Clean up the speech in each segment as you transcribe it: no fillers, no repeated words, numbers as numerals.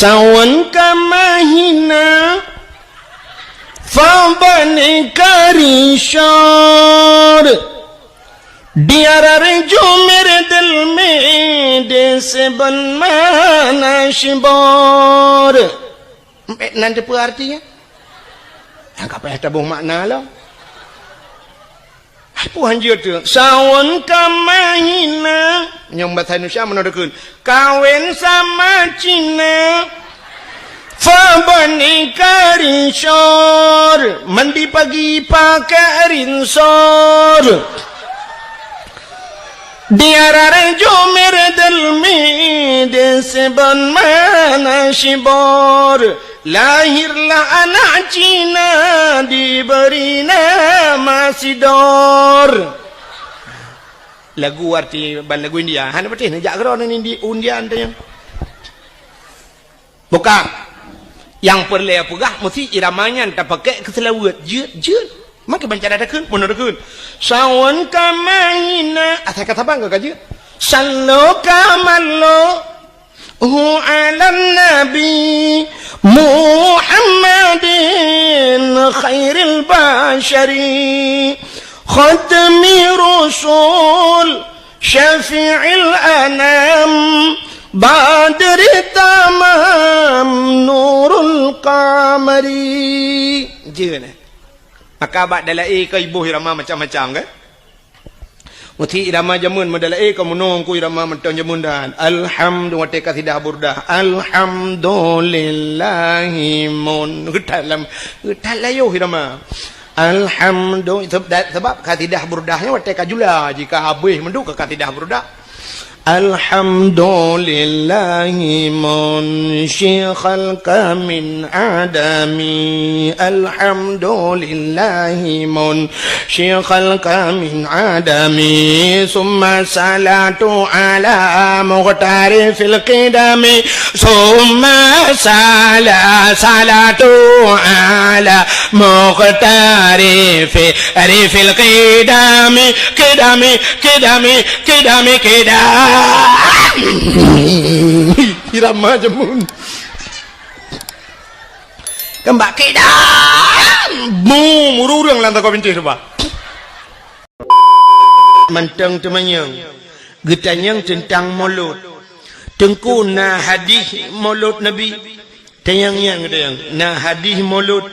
sawan kamahina fabani karishar diarare jo mere dil mein dese banmana shibor. Nanti apa artinya? Yang apa ada buah makna lah. Apa hanjir tu? Sawan kamahina yang bahasa Indonesia menodakun kawin sama Cina fabani karishor mandi pagi pakai rinsor diarare jo mere dil mein dese banmana shibor. Lahirlah anak Cina diberi nama Sidor. Lagu arti ban lagu India. Hana betul nak kerana ni undian tu yang. Bukan. Yang perlu pegah mesti iramanya tak pakai keselawat jut. Maka baca ada kun, pun ada kun. Sawan kamaina. Asal kata bang kau jut. Sallo kamallo hu ala nabi Muhammadin khairil bashari khatmi rasul syafi'il anam badri tamam nurul qamari. Jeuna maka bak dalai ke ibu irama macam-macam kan. Muti irama jamun modalai ke menong ku irama menton jamun dan alhamdulillah teka sidah burdah alhamdulillahi mun getalam getalayo irama alhamdulillah sebab kasidah burdahnya teka jula jika habis menduk ke kasidah burdah alhamdulillahi munsyikhal kamin adami alhamdulillahi munsyikhal kamin adami summa salatu ala muqtari fil qidami summa salatu ala muqtari fil qidami irama jamun kembak kedam mururang lantak kau pintu sebab mentang temanyang getanyang tentang maulud tengku na hadis maulud nabi tayang-yang getanyang na hadis maulud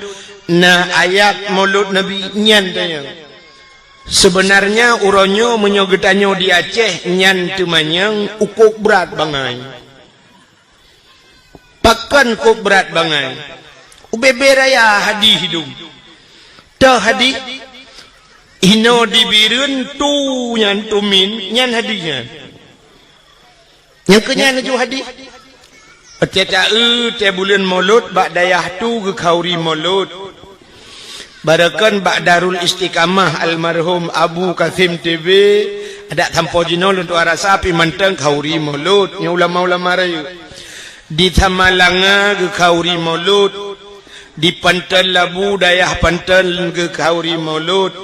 na ayat maulud nabi nyan tayang. Sebenarnya uronyo menyogetanyo di Aceh nyan temanyang ukuk berat bangai. Pakan kuk berat bangai. Ubebe raya hadih hidung. Ta hadih hino dibirun tu nyan tumin nyan hadihnya. Yang kenyan ju hadih. Aceta te bulan maulud bak dayah tu ke kauri maulud. Barakan Bak Darul Istiqamah almarhum Abu Kasim TV ada tampo jinol untuk arah sapi manteng kauri maulud nya ulama-ulama raya di Tamalanga ke kauri maulud di Pantai Labu dayah Pantai ke kauri maulud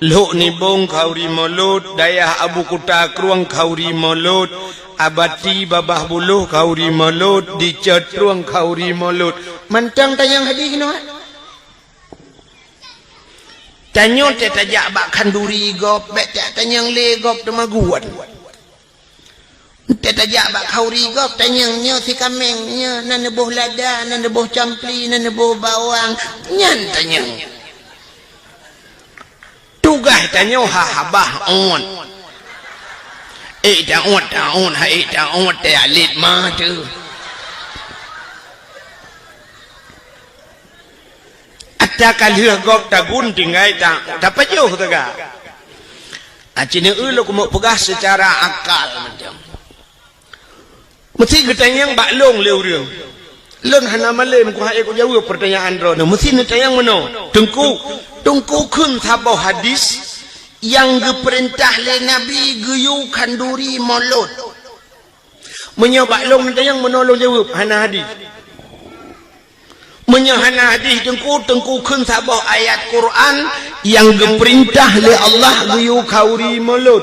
Luk Nibong kauri maulud dayah Abu Kuta Kruang kauri maulud Abati Babah Buluh kauri maulud di Cetruang kauri maulud manteng tayang hadis no. Tanyo te tajak bak kanduri gop bet tanyang le gop temaguan te tajak bak kauri gop tanyang nyo si kameng nyo nan boh lada nan boh campli nan boh bawang nyan tanyang tugah tanyo ha habah on ta on te alit ma tu ta kalih gop ta gun tinggai ta dapat jauh taga acine lo ko pegah secara akal macam mesti getanyang bak long leu reung leun hana malen ku hae ku jawab pertanyaan ro mesti ni tayang meno tungku kun sabau hadis yang diperintah le nabi geyu kanduri maulud menyobak long tayang menolong jawab hana hadis menyahana hadis tengku kun sabah ayat Quran yang diperintah oleh Allah guyu kauri maulud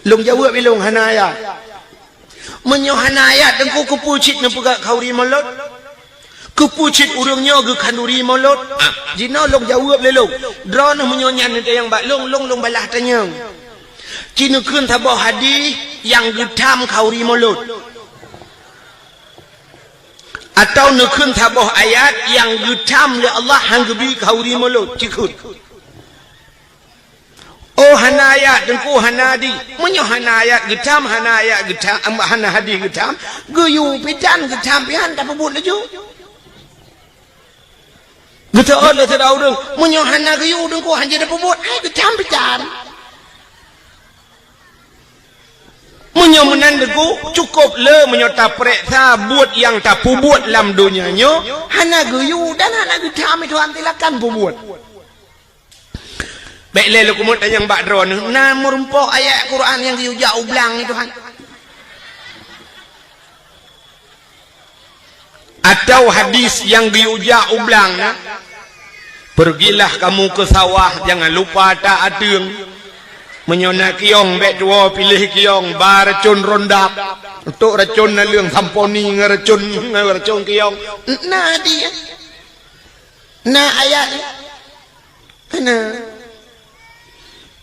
long jawab bilong hana ayat menyahana ayat tengku kepucit na pegak kauri maulud Kepucit urangnya ke kanuri molot. Jina long jawab le long. Drone menyonyan nanti yang bak long balah tanya. Cina kun tabah hadis yang getam kauri molot. Atau nekun tabah ayat yang getam le Allah hang gebi kauri molot. Cikut. Oh hana ayat dengku hana di. Menyo hana ayat getam hana hadis getam. Geyu pitan getam pian tak pebut laju. Kita ada tidak orang menyohana kayu orang ko hanya dapat buat, kita ambil menyomenan deku cukup le menyota periksa buat yang tak buat dalam dunianya, hana kayu dan hana kita ambil Tuhan tilakan buat. Baiklah lu kumut yang bak drone, nah merumpok ayat Quran yang kayu jauh belang itu Tuhan. Atau hadis yang diujak ublang nah. Pergilah kamu ke sawah, jangan lupa tak adeng. Menyona kiong bek dua pilih kiong bar racun rondak. Untuk racun na leung samponi ngeracun kiong. Nah dia. Nah ayat. Kana.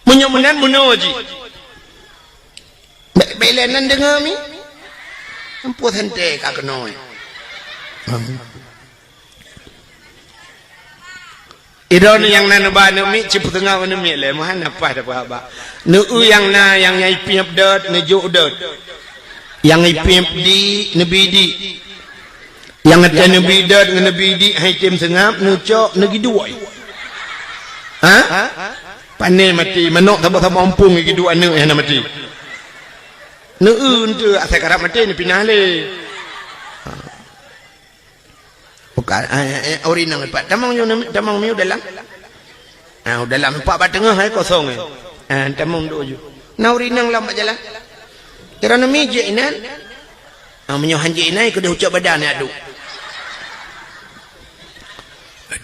Menyomenan munoji. Belenan dengar mi. Empu hente ka kenoi. Idon yang nana ba no mi cipu tengah no mi le mahan apa dah apa. Nu yang na yang nyai piap dot ne jo dot. Yang nyai piap di nabi di. Yang ada nabi dot ngan nabi di hai tim sengap nu cok negi dua. Ha? Panel mati menok sama ompung iki dua ne yang mati. Nu tu asal karap mati ni pinah le. Bukan ori nang empat tamang miu dalam dalam empat bat tengah kosong tamang doju na ori nang lam jalan kerana mi je inan menyo hanje inai ke ucap badan adu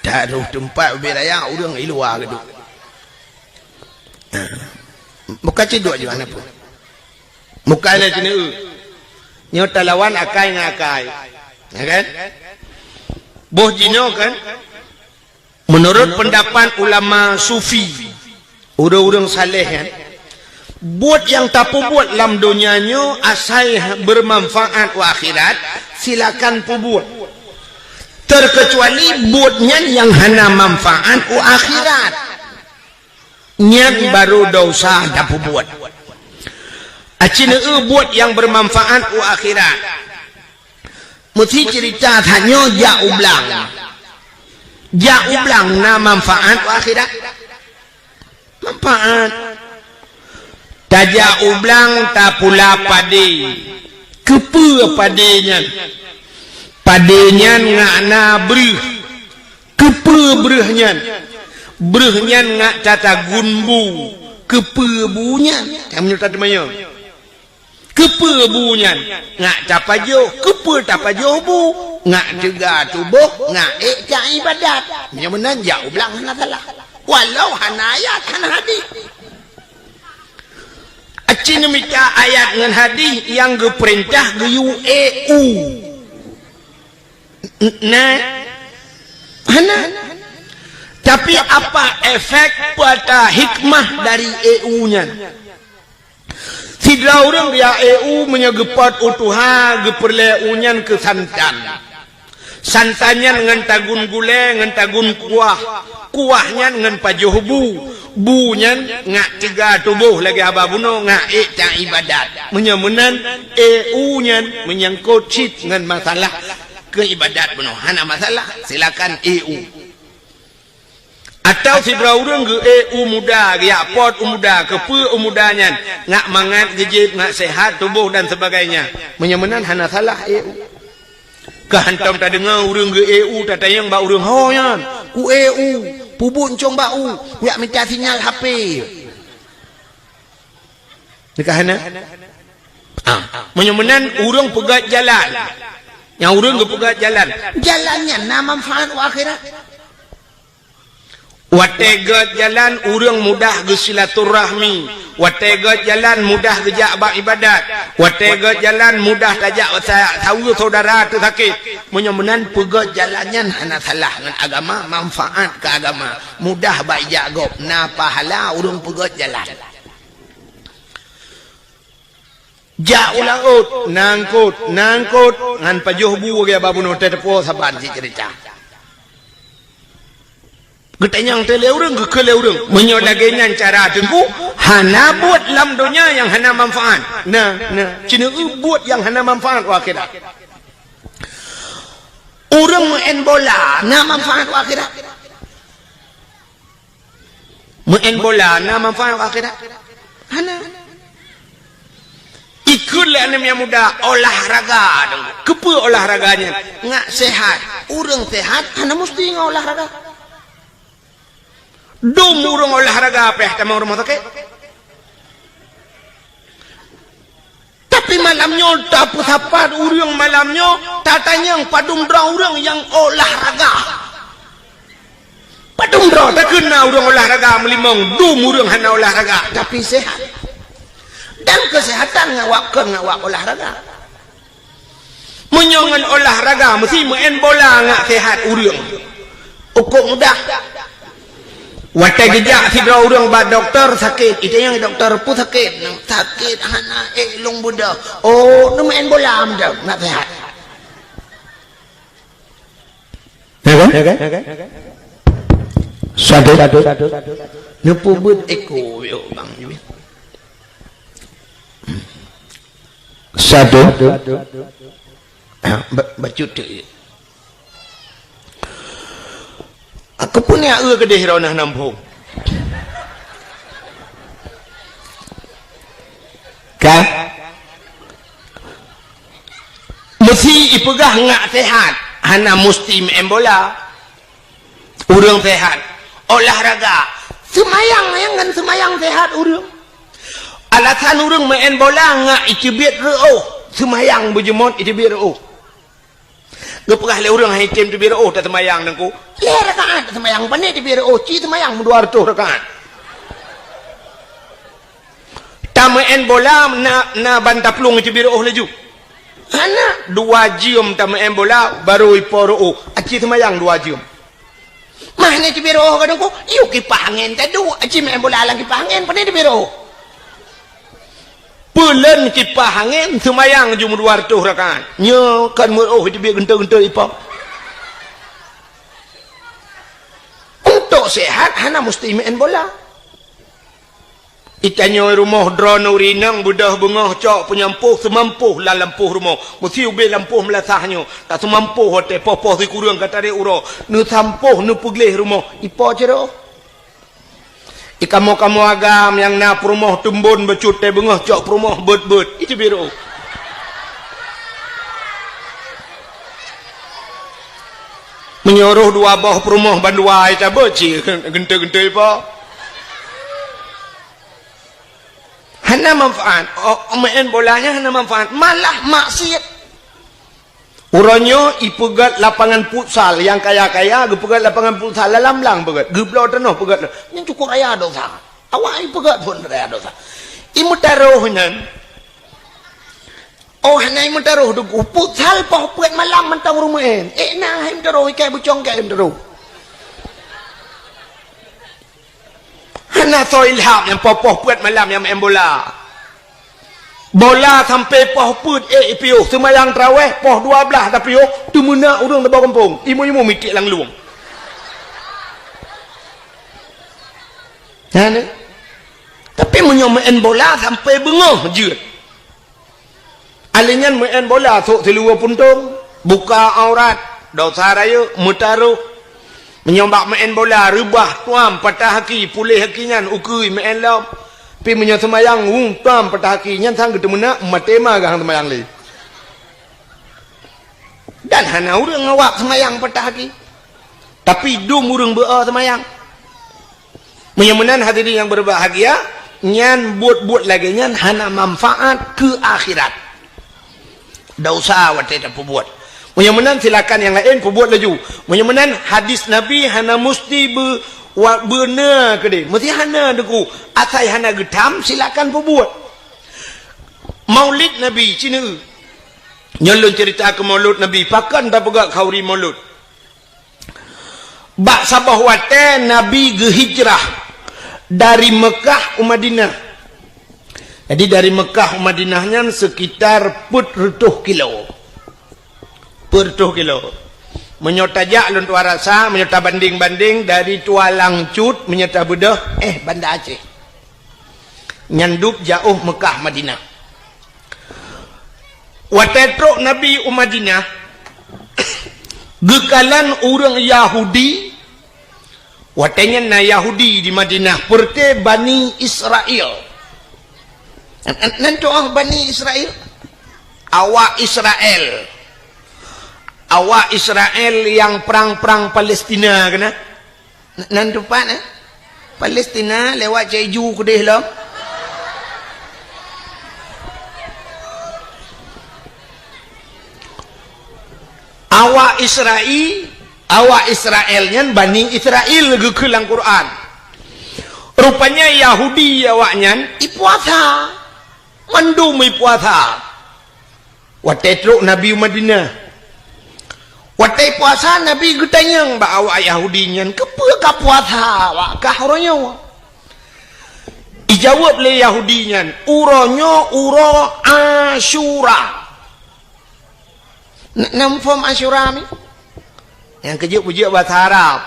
taruh tempat beraya urang iluar ke duk muka cedok je mana pun muka le cene nyota lawan akai ngakai ya kan. Boh jino kan menurut pendapat ulama sufi orang-orang saleh kan buat yang tak buat dalam dunianya asal bermanfaat wa akhirat silakan buat terkecuali buatnya yang hana manfaat wa akhirat niat baru dosa tak buat acina buat yang bermanfaat wa akhirat mesti cerita hanya ja ublang na manfaat akhirat manfaat taja ublang tak pula pade kepe padenya ngana breh kepe brehnya ngak tata gunbu kepe bunya kamu nyata temanya kepe bunyan ngak tapajo kepe tapajo bu ngak juga tubuh ngak ka ibadat yang menan jauh belang hana salah walau hana ayat hana hadis acin mita ayat dengan hadis yang geperintah geyu nah hana tapi apa efek pada hikmah dari nya sidra orang dia menyegepat utuha geperle unyan ke santannya dengan tagun gule dengan tagun kuahnya dengan pajuh bunya ngak tiga tubuh lagi ababuno ngak tak ibadat menyemunan nya menyangkut cit dengan masalah keibadat buno hana masalah silakan atau si berurang ke muda ya pot muda kepe mudanya ngak mangat gejib ngak sehat tubuh dan sebagainya menyemenan hana salah kehantam tak dengar urang ke tak tayang ba urang hoyan ku pubun cong bau yak minta sinyal HP nikahana menyemenan urang pegat jalan yang urang ke pegat jalannya na manfaat akhirat Wategat jalan urang mudah silaturahmi, wategat jalan mudah gejak bak ibadat, wategat jalan mudah tajak tahu saudara tu sakit. Menyemenan pegat jalannya hana salah dengan agama, manfaat ke agama, mudah bak jagop, na pahala urang pegat jalan. Ja ulaut nangkut ngan pajuh bu ge babuno tetepo saban si cerita. Getanyang tele urang ke urang menyodagengan cara tengku hana buat lam dunia yang hana manfaat. Nah cina buat yang hana manfaat wa akhirat. Urang main bola na manfaat wa akhirat. Main bola na manfaat wa akhirat. Hana. Ikutlah anak yang muda olahraga. Kepa olahraganya ngak sehat. Urang sehat hana mesti ngak olahraga. Dum urang olahraga apa tamang rumah sakit. Tapi malamnya dapat sapat urang malamnya tatanya padum dra urang yang olahraga. Padum dra tak kena urang olahraga melimang dum urang hana olahraga tapi sehat. Dan kesehatan ngawak olahraga. Menyongan olahraga mesti main bola ngak sehat urang. Ukur mudah. Watai gejak si dua orang ba doktor sakit, itu yang doktor pun sakit, sakit anak long budak. Oh, nu main bola amda, nak sehat. Ya kan? Satu. Nu pubut eko yo bang. Satu. Bacut tu. Aku punya kedai ronah nampung. Kan? Mesti ipegah ngak sehat. Hana mesti main bola. Urang sehat. Olahraga. Semayang kan semayang sehat urang. Alasan urang main bola ngak icibit reuh. Semayang berjemot icibit reuh. Gepegah le urang hai tem tu biro tak semayang nangku. Le rakaat semayang pandai di biro ci semayang 200 rakaat. Tamaen bola na banta plung di biro laju. Ana 2 jam tamaen bola baru iporo aci semayang 2 jam. Mana di biro kadangku iu kipangen tadu aci main bola lagi pangen pandai di biro. Pulen kipah angin semayang jum 200 rakaat. Nya kan murah di biar genta-genta ipa. Untuk sehat hana mesti main bola. Ikannya rumah drone urinang budah bengah cok penyampuh semampuh lah lampuh rumah. Mesti ubah lampuh melasahnya. Tak semampuh hotel popoh si kurang kata dia uro. Nu sampuh nu pugleh rumah. Ipa cero. Kamu agam yang na perumah tumbun becut teh bengah cok perumah bet itu biru. Menyuruh 2 bawah perumah bandua itu beci gente apa? Hana manfaat. Main bolanya hana manfaat. Malah maksiat. Urangnya ipegat lapangan futsal yang kaya-kaya gepegat lapangan futsal lalam-lang pegat geblau tanah pegat yang cukup raya dosa awak ipegat pun raya dosa imu taruhnya hana imu taruh dugu futsal pah pegat malam mentang rumah nah imu taruh ikai bucong kai imu taruh hana so ilham yang popoh pegat malam yang main bola bola sampai poh put piuh semayang terawih poh 12 tapi tu mena urang di bawah kampung imu mikir lang luang tapi main bola sampai bengah je alingan main bola sok seluar puntung buka aurat dosa raya mutaruh menyombak main bola rubah tuam patah haki pulih hakinyan ukui main lam pi menyo semayang tam patah haki nyan sang ketemu nak matema gang semayang li dan hana urang ngawak semayang patah haki tapi dum urang bea semayang menyemenan hadirin yang berbahagia nyan buat lagi nyan hana manfaat ke akhirat dosa wate tak buat menyemenan silakan yang lain buat laju menyemenan hadis nabi hana mesti Wa benar ke dia? Mesti hana deku. Atai hana getam, silakan perbuat. Maulid Nabi, Cina. Nyolong cerita ke maulud Nabi. Pakan tak pegak kauri maulud. Bak sabah wate Nabi gehijrah. Dari Mekah ke Madinah. Jadi dari Mekah ke Madinahnya sekitar 40 kilo. 40 kilo. Menyotajak lun tua rasa, menyota banding-banding dari Tua Langcut, menyota bedah, Banda Aceh. Nyandup jauh Mekah Madinah. Watetrok Nabi Madinah, gekalan orang Yahudi, watenya na Yahudi di Madinah, perte Bani Israel. Nanti Bani Israel? Awak Israel. Awak Israel yang perang-perang Palestina kena. Nanti pak Palestina lewat Jeju kedih lah. Awak Israelnya Bani Israel gekelang Quran. Rupanya Yahudi awaknya ipuasa. Mandum ipuasa. Watetruk Nabi Madinah. Watai puasa Nabi getanyang ba awak Yahudinya kepa ka puasa awak kah orangnya awak. Dijawab le Yahudinya uronyo uro Asyura. Nam form Asyura ni yang kejuk-kejuk bahasa Arab.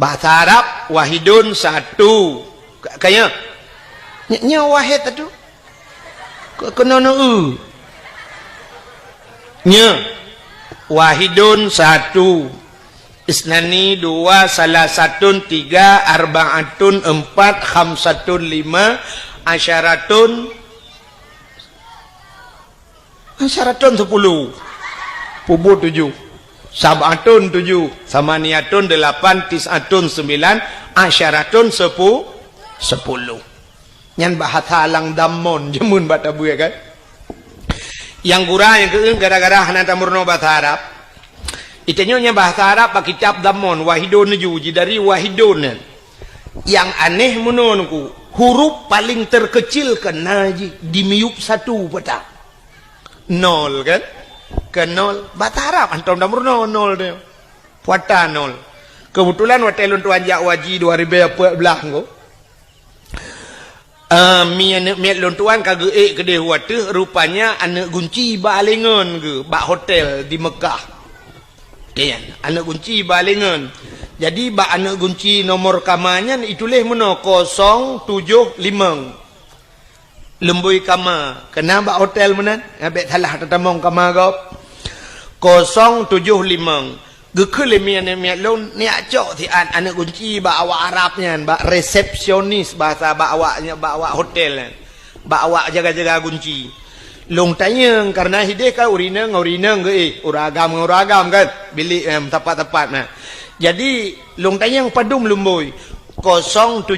Bahasa Arab wahidun satu. Kaya nya wahid tu. Kena nya wahidun satu, isnani dua, salasatun tiga, arbaatun empat, khamsatun lima, asyaratun 10, pubu 7, sabatun 7, samaniatun 8, tisatun 9, asyaratun 10. Nyan bahasa alang damon jemun batabu ya kan. Yang gurah yang keeng gara-gara hana tamurno bahasa Arab. Itenyonya bahasa Arab pak kitab damon wahidun juji dari wahidun. Yang aneh menurutku huruf paling terkecil kena dimiup satu peta. 0 kan? Ke 0 bahasa Arab antum tamurno 0 dia. Puata 0. Kebetulan watelun tuan jak waji 2014 ko. Miat lontuan kagak kedai wate rupanya anak kunci balengan ke bak hotel di Mekah. Kan anak kunci balengan. Jadi bak anak kunci nomor kamarnya itulah mana 075. Lembui kamar. Kena bak hotel mana? Abek salah tetamong kamar kau. 075. Gekele miat lon ni acok ti anak kunci bak awak Arabnya bak resepsionis bahasa bak awaknya bak awak hotel bak awak jaga-jaga kunci. Long tanya karena hideh ka urina ke uragam kan bilik tepat-tepat nah. Jadi long tanya padum lumboi 075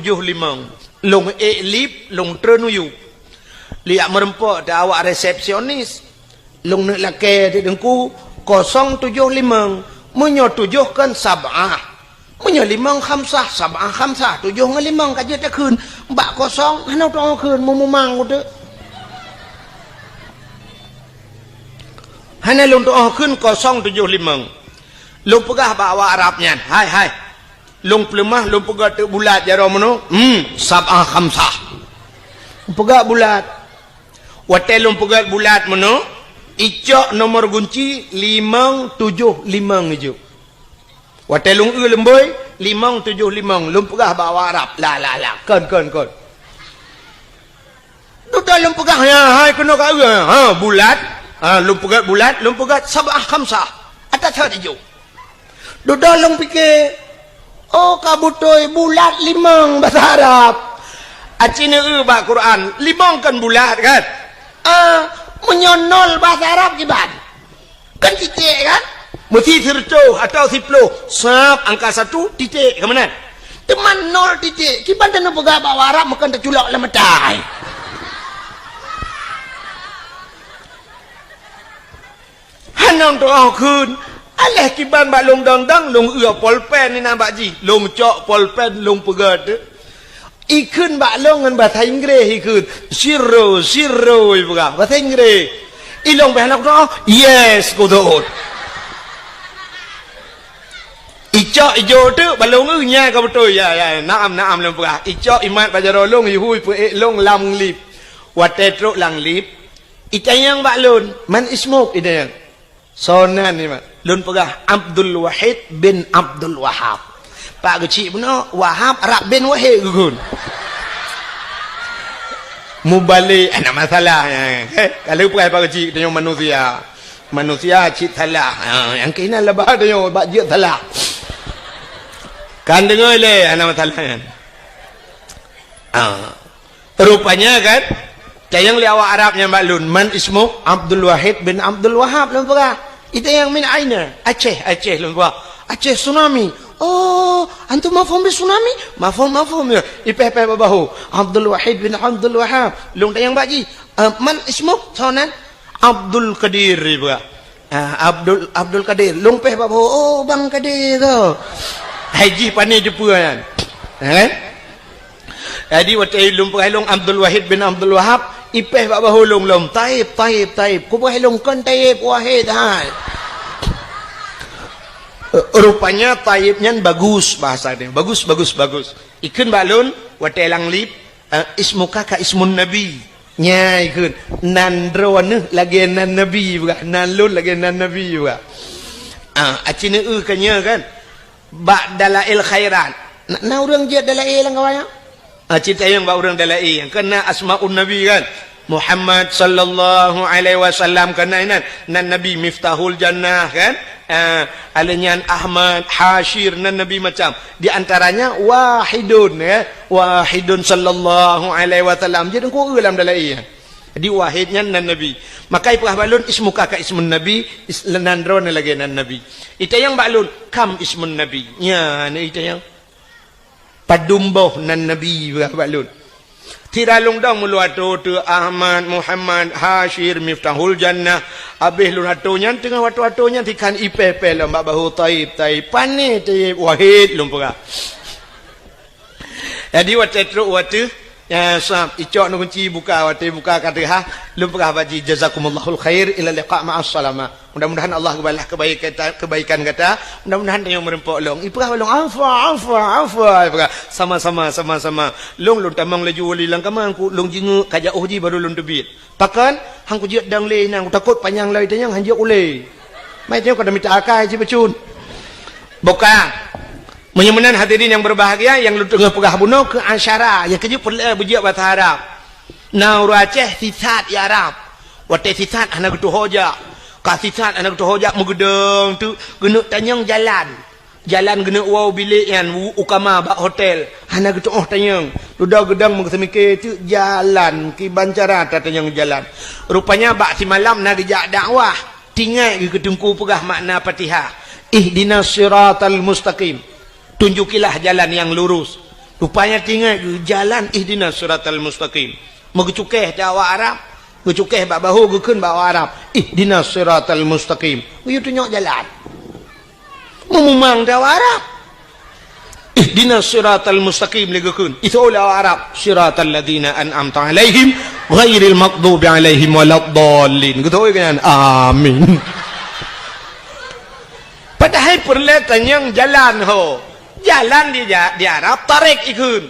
long lip long trenuyu liak merempok dah awak resepsionis long nak lake di dengku 075 menyotujuhkan sab'ah menyolimang khamsah sab'ah khamsah 7 dengan 5 kaji tak kun bak kosong hana tong kun mumang tu hana lung tong kun 075 lung pegah bak awak Arabnya hai lung pelemah lung pegah tu bulat jaro mano sab'ah khamsah pegah bulat watel lung pegah bulat mano icok nomor kunci 575 hijau. Watelung lemboi 575 lumpugah bawa Arab. La. Kon. Duda lumpugah ya hai kena ka bulat. Lumpugah sab'ah khamsah. Atas hijau. Duda lung fikir kabutoi bulat 5 bahasa Arab. Acina ba Quran 5 kan bulat kan? Menyonol bahasa Arab jiban kan titik kan mesti tertuh atau 10 sab angka 1 titik ke mana teman 0 titik kiban dan pegah bawa Arab makan terculak lemetai hanong tu kun Alah kiban bak long dang long polpen ni nampak ji. Long cok polpen long pegat. Ikun bak long ngan bahasa Inggeris ikun. Zero ibuka. Bahasa Inggeris. Ilong behalak doa. Yes kudut. Icok ijo tu balong nya ka betul ya naam long pegat. Icok imat bajaro long hui pe long lam lip. Watetro lang lip. Itayang bak lon man ismuk idayang. Sonan ni mak. Lun pegah Abdul Wahid bin Abdul Wahab. Pak kecil benar Wahab Arab bin Wahid gugun. Mubalik ada masalah. Kalau pakai pak kecil dia manusia cik salah. Yang kena lebah dia bak dia salah. Kan dengar le ada masalah kan. Rupanya kan yang li awak Arabnya maklun man ismu Abdul Wahid bin Abdul Wahab lun pegah. Itu yang min aina Aceh lun pegah. Aceh tsunami. Oh, antum mafhum bi tsunami? Mafhum ya. Ipeh babahu. Abdul Wahid bin Abdul Wahab. Lung tayang baji. Man ismu sonan Abdul Qadir pegah. Abdul Qadir. Lung peh babahu. Oh, Bang Qadir tu. Haji pandai jumpa kan. Kan? Jadi waktu ilum pengalung Abdul Wahid bin Abdul Wahab ipeh bak bahulung lom taib ku bahulung kan taib wahid ha. Rupanya taibnya bagus bahasa dia. Bagus. Ikun balun waktu elang lip ismuka ka ismun nabi. Nya ikun nandrone lagi nan nabi juga. Nalun lagi nan nabi juga. Acina kanya kan. Bak dalail khairat. Na urang je dalail lang kawaya. Cerita yang bak urang dalail yang kena asmaun nabi kan. Muhammad sallallahu alaihi wasallam kena nan nabi miftahul jannah kan. Alanyan Ahmad Hashir nan nabi macam di antaranya wahidun ya. Wahidun sallallahu alaihi wasallam. Jadi ku dalam dalail. Di wahidnya nan nabi. Maka ipah balun ismuka ka ismun nabi nandron lagi nan nabi. Ita yang balun kam ismun nabi. Ya ni ita yang padumboh nan nabi balun. Tiralung dong mulu atu tu Ahmad Muhammad Hashir miftahul jannah. Abih lun atunya tengah atunya tikan ipepe lah mbak bahu taib pane taib wahid lum pega. Jadi waktu ya sahab icok nu kunci buka kata ha lu pegah baji jazakumallahul khair ila liqa ma'as salama. Mudah-mudahan Allah balas kebaikan kata. Mudah-mudahan dia merempok long. Ipegah long afwa pegah sama-sama. Long tamang laju wali lang kamang ku long jingu kaja uji baru long debit. Pakan hang ku jiat dang le nang takut panjang lai tanyang han jiat ule. Mai tengok kada minta akai ji becun. Buka Menyemenan hadirin yang berbahagia yang lu tengah pegah bunuh ke Ansyara yang kerja perlu berjiak bahasa Arab. Nauru Aceh sisat ya Arab. Wate sisat anak tu hoja. Ka sisat anak tu hoja mugedeng tu genuk tanyang jalan. Jalan genuk wow bilik yan ukama bak hotel. Anak tu tanyang. Ludah gedang mengsemike tu jalan ki bancara tanyang jalan. Rupanya bak si malam nak gejak dakwah. Tinggal ke ketungku pegah makna Fatihah. Ihdinas siratal mustaqim. Tunjukilah jalan yang lurus. Rupanya tinggal jalan ihdinas siratal mustaqim. Megecukeh Jawa Arab, gecukeh bak bahu gekeun bak Arab. Ihdinas siratal mustaqim. Uyu tunjuk jalan. Memang Jawa Arab. Ihdinas siratal mustaqim legekeun. Itu oleh Arab siratal ladzina an'amta alaihim ghairil maghdubi alaihim waladdallin. Gitu kan? Amin. Padahal perlatan yang jalan ho. Jalan di Arab tarik ikun.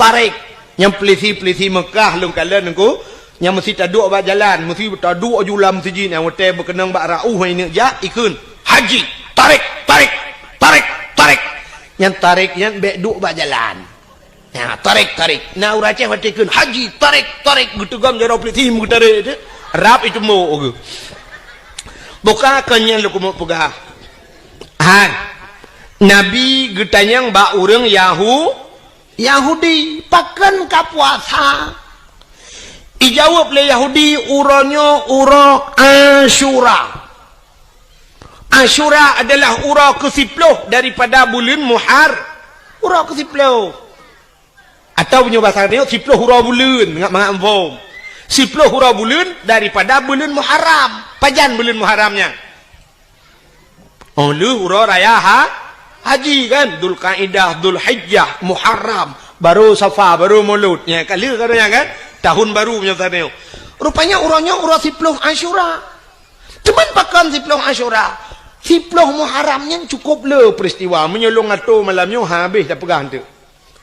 Tarik yang pelisi Mekah lung kalen ku yang mesti taduk ba jalan, mesti taduk julam masjid yang hotel berkenang ba rauh ini ja ikun. Haji tarik. Yang tarik yang bek duk ba jalan. Ya, tarik. Na urang Aceh watikun haji tarik gutugam jaro pelisi mu tarik tu. Arab itu mo. Buka kenyang lu kumu pegah. Nabi getanyang ba urang Yahudi pakan ka puasa. Ijawab le Yahudi uranyo ura Asyura. Asyura adalah ura ke-10 daripada bulan Muharram. Ura ke-10. Atau punya bahasa dia 10 ura bulan ngak mangam. 10 ura bulan daripada bulan Muharram. Pajan bulan Muharramnya. Oh lu raya haji kan, Dzulqa'dah, Dzulhijjah, Muharram, baru Safar, baru Maulud. Ya kan lu kan tahun baru punya tadi. Rupanya urangnya urang 10 Asyura. Cuman pakan 10 Asyura. 10 Muharramnya cukup le peristiwa menyolong atur malamnya habis dah pegang tu.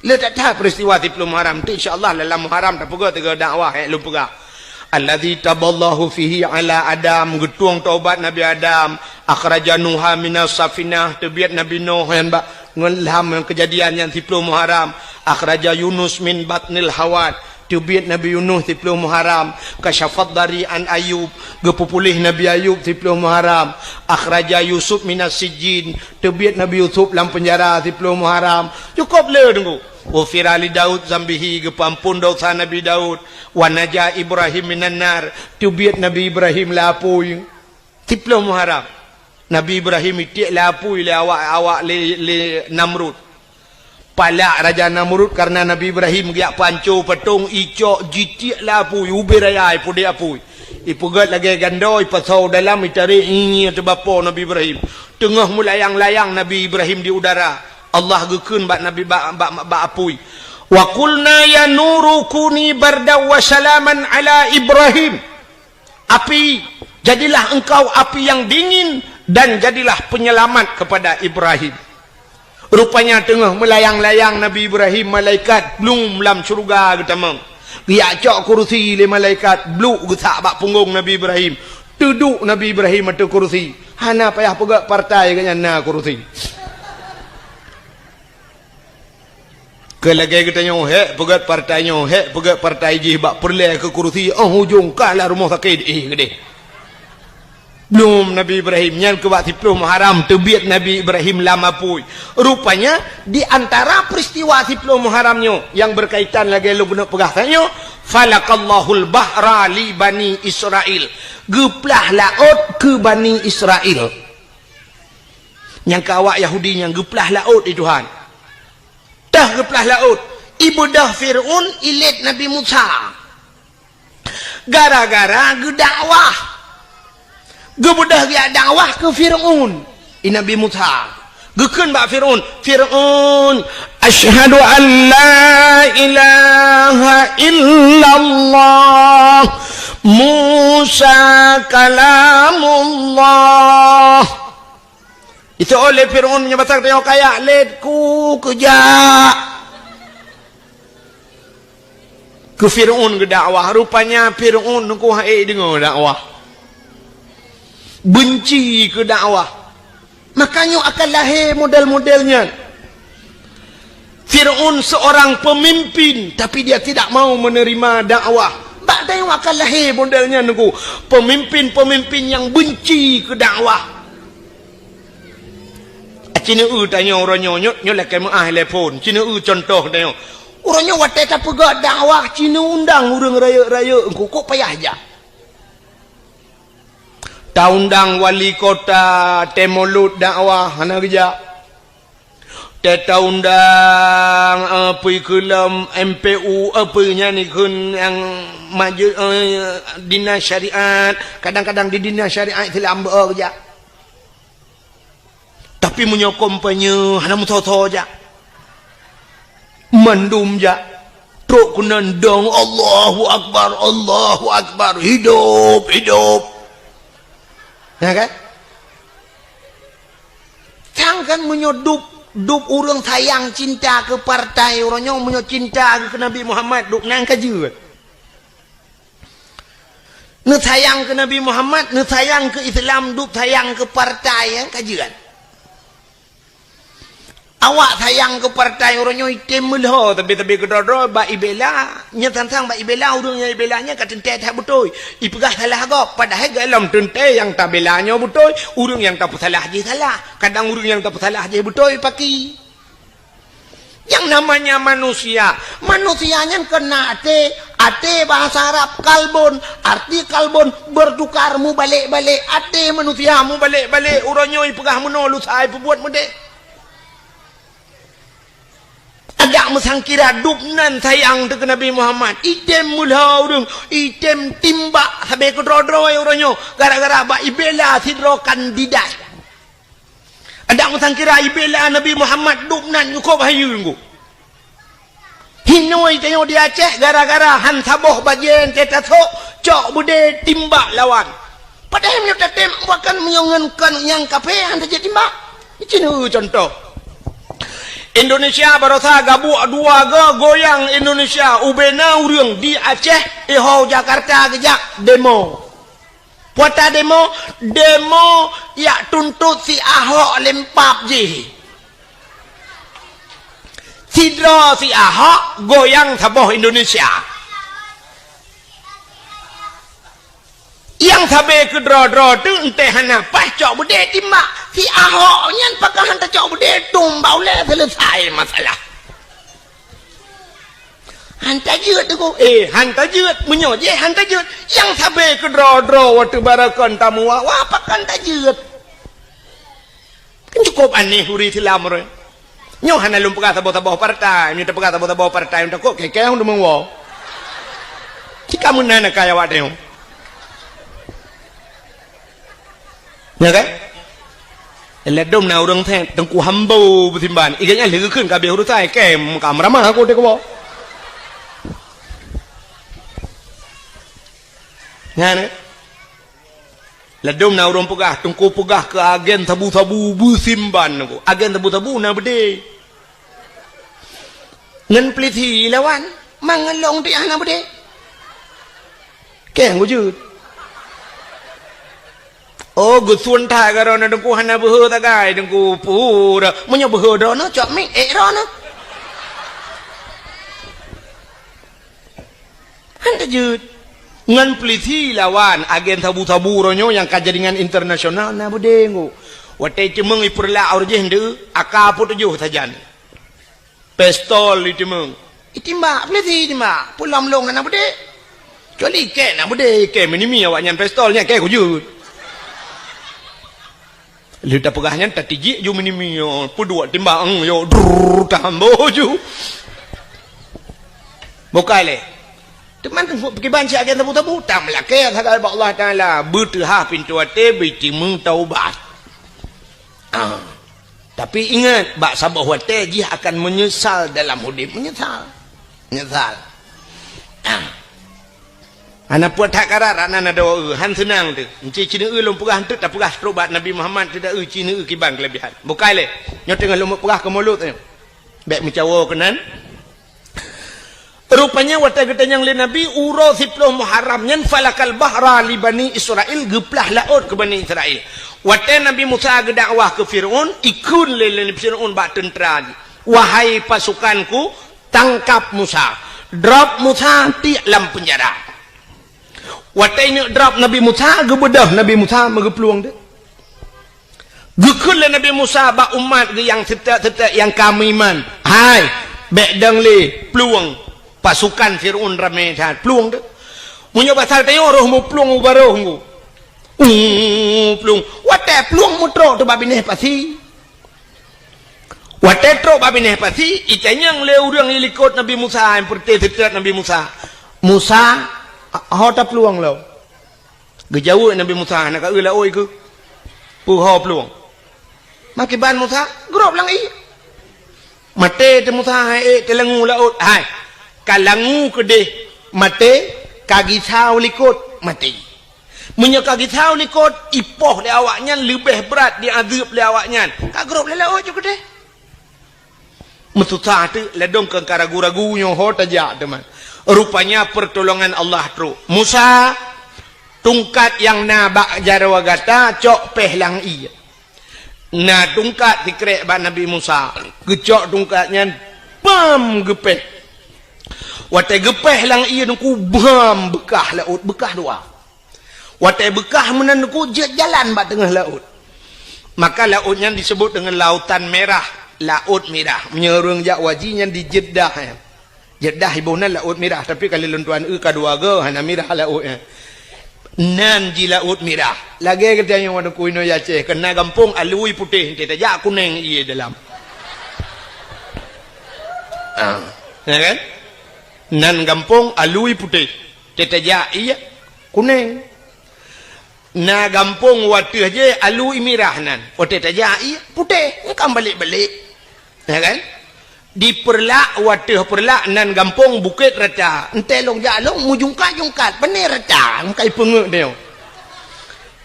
Le tak tahu peristiwa 10 Muharram tu insya-Allah dalam Muharram dah pegang tiga dakwah lu pegang. Allazi taballahu fihi ala Adam, getuang taubat Nabi Adam, akhraja Nuha minas safinah, terbiat Nabi Nuh yang ngelham kejadian yang 10 Muharram, akhraja Yunus min batnil hawad, terbiat Nabi Yunus 10 Muharram, kasyafat dari an Ayub, gepupulih Nabi Ayub 10 Muharram, akhraja Yusuf minas sijin, terbiat Nabi Yusuf dalam penjara 10 Muharram. Cukup le tunggu. Wa firali Daud zambihi, gepampun dosa Nabi Daud, wa naja Ibrahim minan nar, terbiat Nabi Ibrahim lapui 10 Muharram. Nabi Ibrahim itik lapui le awak le Namrud. Palak Raja Namrud karena Nabi Ibrahim giak pancu petung icok jitik lapui ubir raya ipu dia apui. Ipu gat lagi gandoi pasau dalam itari ini atau bapa Nabi Ibrahim. Tengah mulayang-layang Nabi Ibrahim di udara. Allah gekun bak Nabi bak apui. Wa qulna ya nuru kuni barda wa salaman ala Ibrahim. Api, jadilah engkau api yang dingin dan jadilah penyelamat kepada Ibrahim. Rupanya tengah melayang-layang Nabi Ibrahim, malaikat belum dalam syurga ketamang. Dia cok kursi le malaikat bluk gesak bak punggung Nabi Ibrahim. Duduk Nabi Ibrahim atas kursi. Hana payah pegak partai kanya na kursi. Kelagi katanya pegat partainya, pegat partai je bak perleh ke kursi. Hujung kalah rumah sakit gede. Belum Nabi Ibrahim yang ke waktu 10 Muharram terbiat Nabi Ibrahim lama pui. Rupanya di antara peristiwa 10 Muharramnya yang berkaitan lagi lu benar pegasannya, falakallahul bahra li bani Israel. Geplah laut ke bani Israel. Yang ke awak Yahudi yang geplah laut di Tuhan. Dah geplah laut. Ibudah Fir'un ilit Nabi Musa. Gara-gara gedakwah. Gebudah dia dakwah ke Fir'un. Nabi Musa. Gekun bak Fir'un. Fir'un. Asyhadu an la ilaha illallah. Musa kalamullah. Itu oleh Fir'un menyebabkan tengok kaya. Letku kejak. Ke Fir'un ke dakwah. Rupanya Fir'un nunggu hai dengar dakwah. Benci ke dakwah, makanya akan lahir model-modelnya. Fir'un seorang pemimpin tapi dia tidak mau menerima dakwah. Tak tengok akan lahir modelnya nunggu pemimpin-pemimpin yang benci ke dakwah. Cina tanya orangnya nyolek kemah telefon. Cina contoh tanya orangnya watai tak pegak dakwah. Cina undang orang raya-raya engkau kok payah aja. Undang wali kota Temolut dakwah hana kerja. Undang apa kelam MPU apa nya ni kun yang maju dinas syariat, kadang-kadang di dinas syariat itu lambat kerja. Tapi menyokong penye hana mutoto aja. Mandum aja. Truk kunandang Allahu Akbar, hidup. Ya kan? Jangan menyodup orang sayang cinta ke partai, orangnya menyo cinta ke Nabi Muhammad, duk nang kaju. Ne sayang ke Nabi Muhammad, ne sayang ke Islam, duk sayang ke partai yang kajian. Awak sayang ke partai orangnya item melho tapi kedodol ba ibela nya tantang ba ibela urangnya ibelanya katente tak betul ipegah salah gak padahal dalam tente yang tak belanya betul urang yang tak salah je salah kadang urang yang tak salah je betul paki yang namanya manusianya kena ate bahasa Arab kalbon arti kalbon bertukar mu balik-balik ate manusia mu balik-balik urangnya ipegah menolus ai buat mede agak mesangkira dupnan sayang ke Nabi Muhammad item mulha urang item timbak sampai ke drodro orangnya gara-gara ba ibela sidro kandidat jak mutang kira ibela Nabi Muhammad duk nan yuko bahayu ngku hinoi tengok di Aceh gara-gara han saboh bajen tetato cok bude timbak lawan padahal menyok tetem bahkan menyongenkan yang kafe han saja timbak itu contoh Indonesia barosa gabu dua goyang Indonesia ubena urang di Aceh iho Jakarta kejak demo puata demo ya tuntut si Ahok lempap je sidro si Ahok goyang saboh Indonesia yang sabe ke dro tu entah apa cok bude timbak si Ahok nyan pakai hantar cok bude tumbau le selesai masalah hantar jeut tu hantar jeut menyo je hantar jeut yang sabe ke dro waktu barakan tamu wah pakai hantar jeut kan cukup aneh huri silam re nyo hana lum pakai taboh partai nyo pakai taboh partai untuk kok keke hang demang wo jika munana kaya wadeu ya kan ledom na urang the tengku hambo betimban iganya leu keun ka be huru sai kem ka marama aku de ko ngane ledom na urang pegah tengku pegah ke agen tabu-tabu betimban ko agen tabu-tabu na bede ngan pliti lawan mangalong di ana bede keng wujud oh gusun thai garona dengku hana beho tagai dengku pura menyo beho dono cok mik rono hanta jut ngan pliti lawan agen tabu-tabu ronyo yang kajaringan internasional na budengu wate cemeng ipurla aurje hende akapu tujuh sajan pistol itimeng itimba pliti timba pulam long na bude coli ke na bude ke minimi awak nyan pistolnya ke kujut lidah pegahnya tatiji ju minimi yo pudua timbang yo tambo ju bokale teman pergi banci agen tabu-tabu tamlah ke kata Allah Taala bertah pintu ate bitimung taubat tapi ingat bak sabah wate dia akan menyesal dalam hidup menyesal anak puat hak karar anak ada han senang tu enci cina lom pegah tu tak pegah terubat Nabi Muhammad tidak cina kibang kelebihan bukai le nyo tengah lom pegah ke mulut tu baik mencawa kenan rupanya wata getanya yang le Nabi uro 10 Muharram nyan falakal bahra li bani Israel geplah laut ke bani Israel wata Nabi Musa gedakwah ke Firaun ikun le Firaun bak tentera wahai pasukanku tangkap Musa drop Musa ti dalam penjara watai ni drop Nabi Musa gebedah Nabi Musa megepeluang dia gekul Nabi Musa ba umat yang tetap yang kami iman hai bedang le peluang pasukan Firaun ramai dah peluang dia punya pasal tengok roh mu peluang baroh mu peluang watai peluang mutro tu babineh pasi watai tro babineh pasi itanyang le urang ilikot Nabi Musa yang perti tetap Nabi Musa hota peluang lo gejauh Nabi Musa nak ula oi ke puho peluang makiban Musa grop lang mate te Musa hai te langu laut hai kalangu kede mate kagi thau likut mati menyo kagi thau likut ipoh le awaknya lebih berat di azab le awaknya ka grop le laut je kede mesusa tu ledong ke karagu-ragu nyo hota ja teman rupanya pertolongan Allah teruk Musa tungkat yang nabak jarawagata cok pehlang iya na tungkat dikrek ba Nabi Musa gecok tungkatnya bam gepeh watai gepeh lang iya nungku bam bekah laut bekah dua watai bekah menanku jalan ba tengah laut maka lautnya disebut dengan lautan merah laut merah menyerung jak wajinya di Jeddah Jeddah ibuna laut merah tapi kalau lentuan kedua ge hana merah laut nan ji laut merah lagi kita yang wadu kuino Aceh kena gampung alui putih kita jak kuning iya dalam ya kan nan gampung alui putih kita jak iya kuning na gampung watih je alu imirahnan watih tajai putih kan balik-balik ya kan diperlak watih perlak nan gampung bukit raca entelong jalong mujungkat bener raca kai pengek dia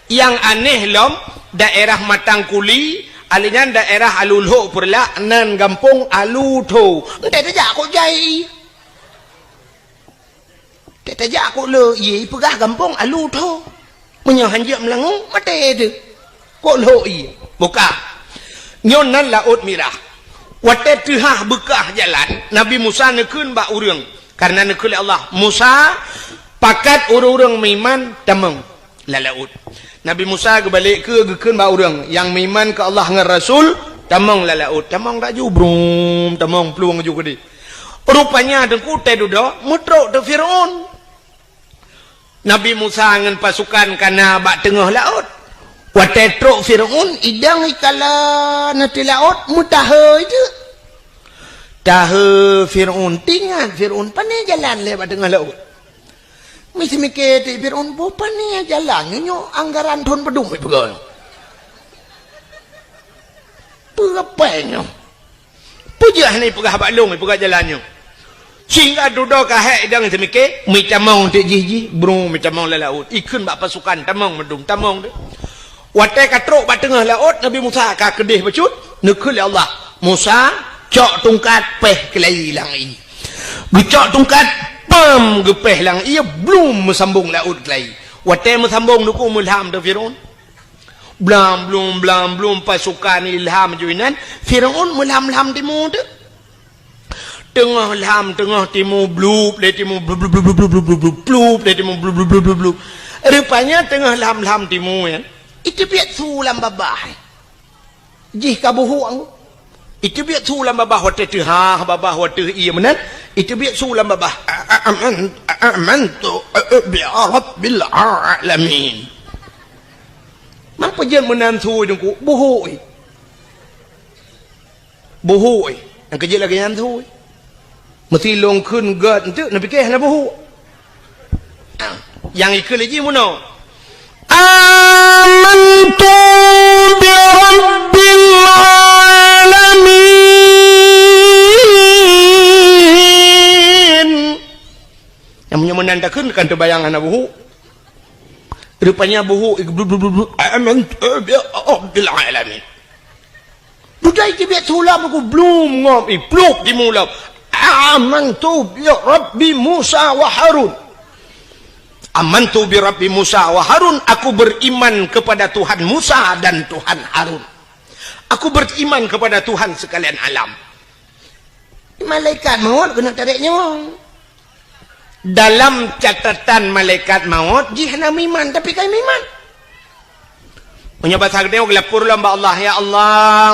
yang aneh lom daerah Matangkuli alinan daerah Alulho perlak nan gampung Aluto entai tajak kok jai tajak kok le ye pegah gampung Aluto menyahan je melangung mati tu kok loi buka nyon nan laut mirah wate tihah bekah jalan Nabi Musa nekun ba urang karena nekul Allah Musa pakat urang miman tamang la laut Nabi Musa kebalik ke gekun ba urang yang miman ke Allah ngan Rasul tamang la laut tamang dak ju brum tamang peluang ju gede rupanya dengku teh duda mutrok te Firaun Nabi Musa dengan pasukan kana bak tengah laut. Watetrok Fir'aun idang ikala nanti laut mutaha itu. Taha Fir'aun tinggal Fir'aun pandai jalan lewat tengah laut. Mesti mikir Fir'aun bo pandai jalan nyo anggaran thon pedung mai pegang. Pegapeng. Pujah ni pegah baklong mai pegah jalannya. Sehingga duduk kahek idang semike mitamong te jiji bro mitamong la laut ikun bak pasukan tamong medung tamong de watai katrok bak tengah laut Nabi Musa ka kedih becut nekul Allah Musa cok tungkat peh kelai lang i gecok tungkat pam gepeh lang ia belum mesambung laut kelai watai mesambung nuku mulham de Firaun belum pasukan ilham juinan Firaun mulham timur de tengah lam tengah timur blub dari timur blub dari timur blub rupanya tengah lam timur ya itu biar sulam babah jih kabuhuang itu biar sulam babah waktu tihah babah waktu iya menan itu biar sulam babah amantu bi rabbil alamin mampu jen menan su jengku buhui yang kecil lagi yang su mesti long kun gad itu nak fikir nak buhu yang ikut lagi mana amantu bi rabbil alamin yang punya menandakan kan terbayang anak buhu rupanya buhu amantu bi rabbil alamin budai ke biar sulam aku belum ngom pluk di mulau amantu bi Rabbi Musa wa Harun amantu bi Rabbi Musa wa Harun aku beriman kepada Tuhan Musa dan Tuhan Harun aku beriman kepada Tuhan sekalian alam malaikat maut kena tarik nyawa dalam catatan malaikat maut jihna miman tapi kai miman punya bahasa gede gelapur lamba Allah ya Allah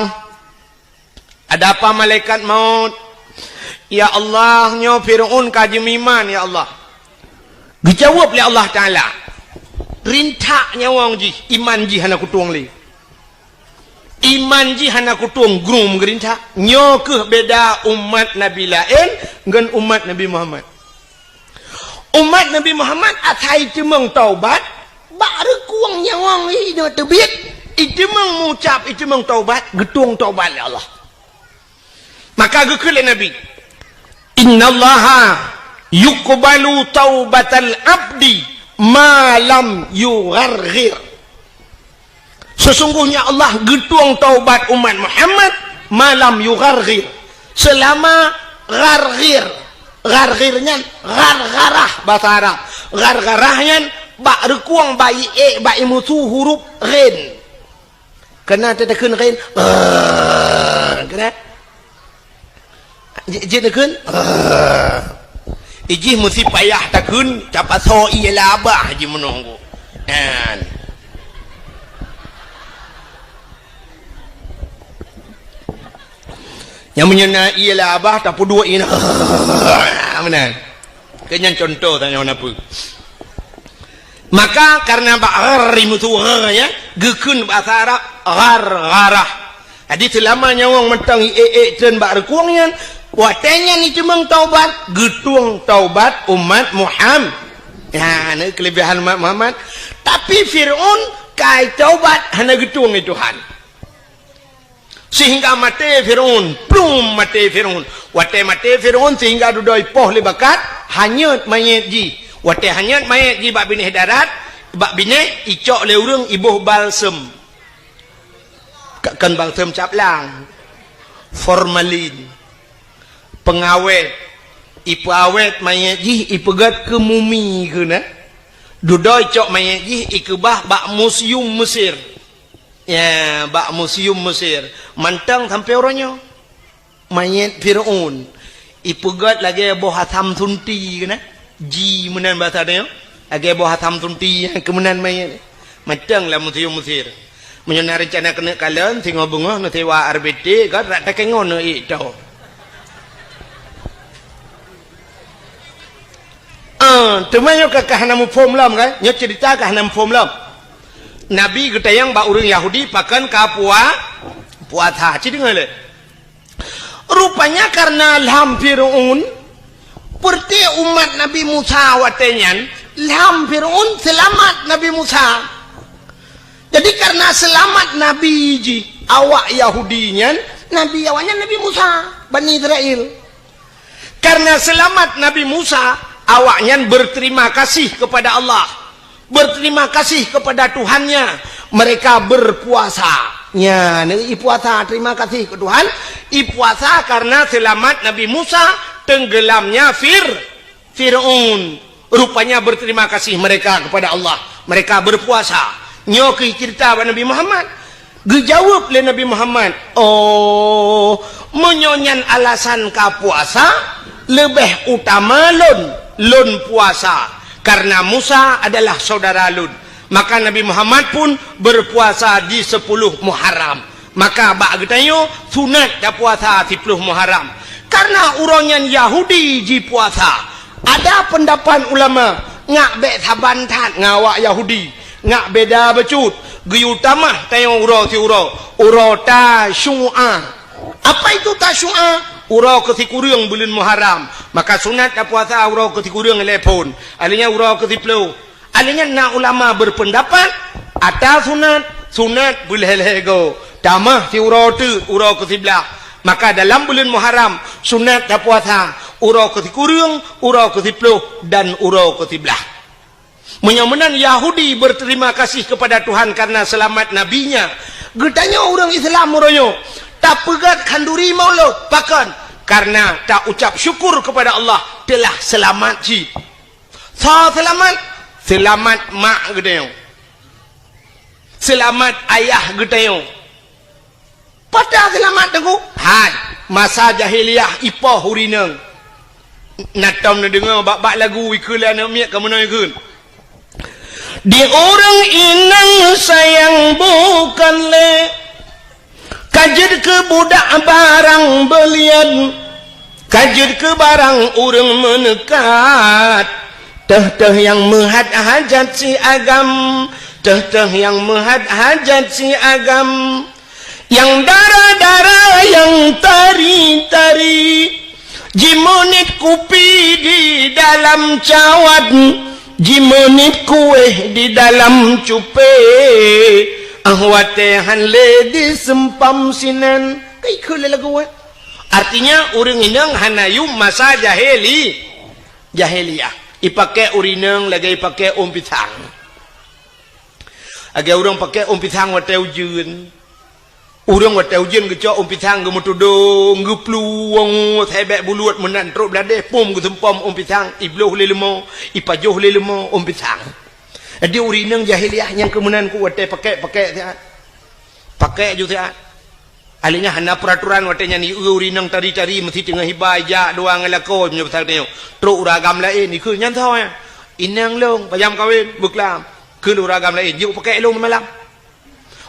ada apa malaikat maut ya Allah nyo Fir'aun kaji miman ya Allah dijawab oleh Allah Ta'ala rintak nyawang ji iman ji hana kutuang li iman ji hana kutuang grum gerintak nyo ke beda umat Nabi lain dengan umat Nabi Muhammad atai cemang taubat baru kuang nyawang li nyo terbit itu mengucap itu meng taubat getung taubat ya Allah maka gekele Nabi innallaha yuqbalu taubatal abdi ma lam yugharghir sesungguhnya Allah getuang taubat umat Muhammad malam yugharghir selama gharghirnya ghargharah bahasa Arab ghargharahnya bak rekuang bayi musuh huruf ghin kena tetekan ghin kena je tekun iji mesti payah tekun capat so iya labah je menunggu kan yang menyena iya labah tak dua ini mana kenyan contoh tanya apa maka karena ba'ari musuh ya gekun bahasa Arab ghargharah jadi selama nyawang mentang dan ba'rekuangnya watenya ni cemang taubat getuang taubat umat Muhammad Ya, ini kelebihan Muhammad. Tapi Fir'aun kai taubat hana getung Tuhan. Sehingga mati Fir'aun, plum mati Fir'aun. Wate mati Fir'aun sehingga dudoi poh lebakat hanyut mayat ji. Wate hanyut mayat ji bak binih darat, bak binih icok le urang ibuh balsem. Kan balsem caplang. Formalin. Pengawet. Ipu awet mayat ji ipegat ke mumi ke na dudoi cok mayat ji ikebah bak museum Mesir ya bak museum Mesir mantang sampai orangnya mayat Fir'aun ipegat lagi boh hatam tunti ke na ji menan bahasa dia lagi boh hatam tunti kemenan mayat mantang lah museum Mesir menyana rencana kena kalian tengok bunga nanti wa RBT kan rak takengon itu temannya kakak nama form lam kan nyo cerita kah nama form lam Nabi getayang ba urang Yahudi pakan ka puasa ci dengar le rupanya karena lam Fir'aun perti umat Nabi Musa watenyan lam Fir'aun selamat Nabi Musa jadi karena selamat Nabi ji awak Yahudinya Nabi awaknya Nabi Musa Bani Israel karena selamat Nabi Musa awaknya berterima kasih kepada Allah berterima kasih kepada Tuhannya mereka berpuasa nya puasa terima kasih ke Tuhan puasa karena selamat Nabi Musa tenggelamnya Fir'aun rupanya berterima kasih mereka kepada Allah mereka berpuasa nyoki cerita Nabi Muhammad dijawab oleh Nabi Muhammad oh menyonyan alasan ka puasa lebih utama lun puasa karena Musa adalah saudara Lun maka Nabi Muhammad pun berpuasa di 10 Muharram maka bak getayo sunat dah puasa 10 Muharram karena orangnya Yahudi ji puasa ada pendapat ulama ngak be saban tat ngawak Yahudi ngak beda becut geyutamah tayo uro tasyu'a apa itu tasyu'a urau ketikurang bulan Muharram maka sunat dah puasa urau ketikurang lepon alinya urau ketiplu alinya nak ulama berpendapat atas sunat bulhelego tamah si urau tu urau ketiblah maka dalam bulan Muharram sunat dah puasa urau ketikurang urau ketiplu dan urau ketiblah menyamanan Yahudi berterima kasih kepada Tuhan karena selamat nabinya getanya orang Islam uroyo tak pegat kanduri maulo pakan karena tak ucap syukur kepada Allah telah selamat ji selamat mak gedayong selamat ayah gedayong pada selamat tengku had masa jahiliyah ipoh hurineng natam na dengar bak lagu ikulan miak ke mana ikun di orang inang sayang bukan le kajid ke budak barang belian kajid ke barang orang menekat teh yang menghad hajat si agam teh yang menghad hajat si agam yang darah-darah yang tari-tari jimonit kupi di dalam cawat jimonit kue di dalam cupe ahwate hanle di sempam sinan kai kule lagu artinya urang inang hanayu masa jahiliyah ipake urinang lagi ipake pisang aga urang pake pisang wate ujun urang wate ujun gecok pisang gemutudung gepluwang thebek buluat menan truk blade pom gesempam pisang ibloh lelemo ipajoh lelemo pisang dia urinang jahiliyah yang kemudian ku wate pakai pakai juga alinya hana peraturan watenya ni urinang tari-tari mesti tengah hibai ja doang ngelako punya pasal tengok truk uragam lain ni ke nyan tahu ya inang long payam kawin buklam ke uragam lain juk pakai long malam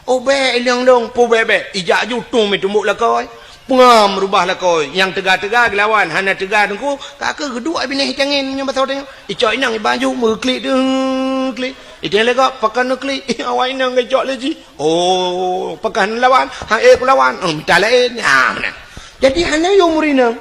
oh be inang long pu be ijak ju tung mi tumbuk lakoi pengam rubah lakoi yang tegak-tegak lawan hana tegak ku kakak kedua bini hitangin punya pasal tengok icok inang baju meklik klik itu lega pakan klik awak inang gejok lagi oh pakan lawan lawan minta lain mana jadi hana yo murina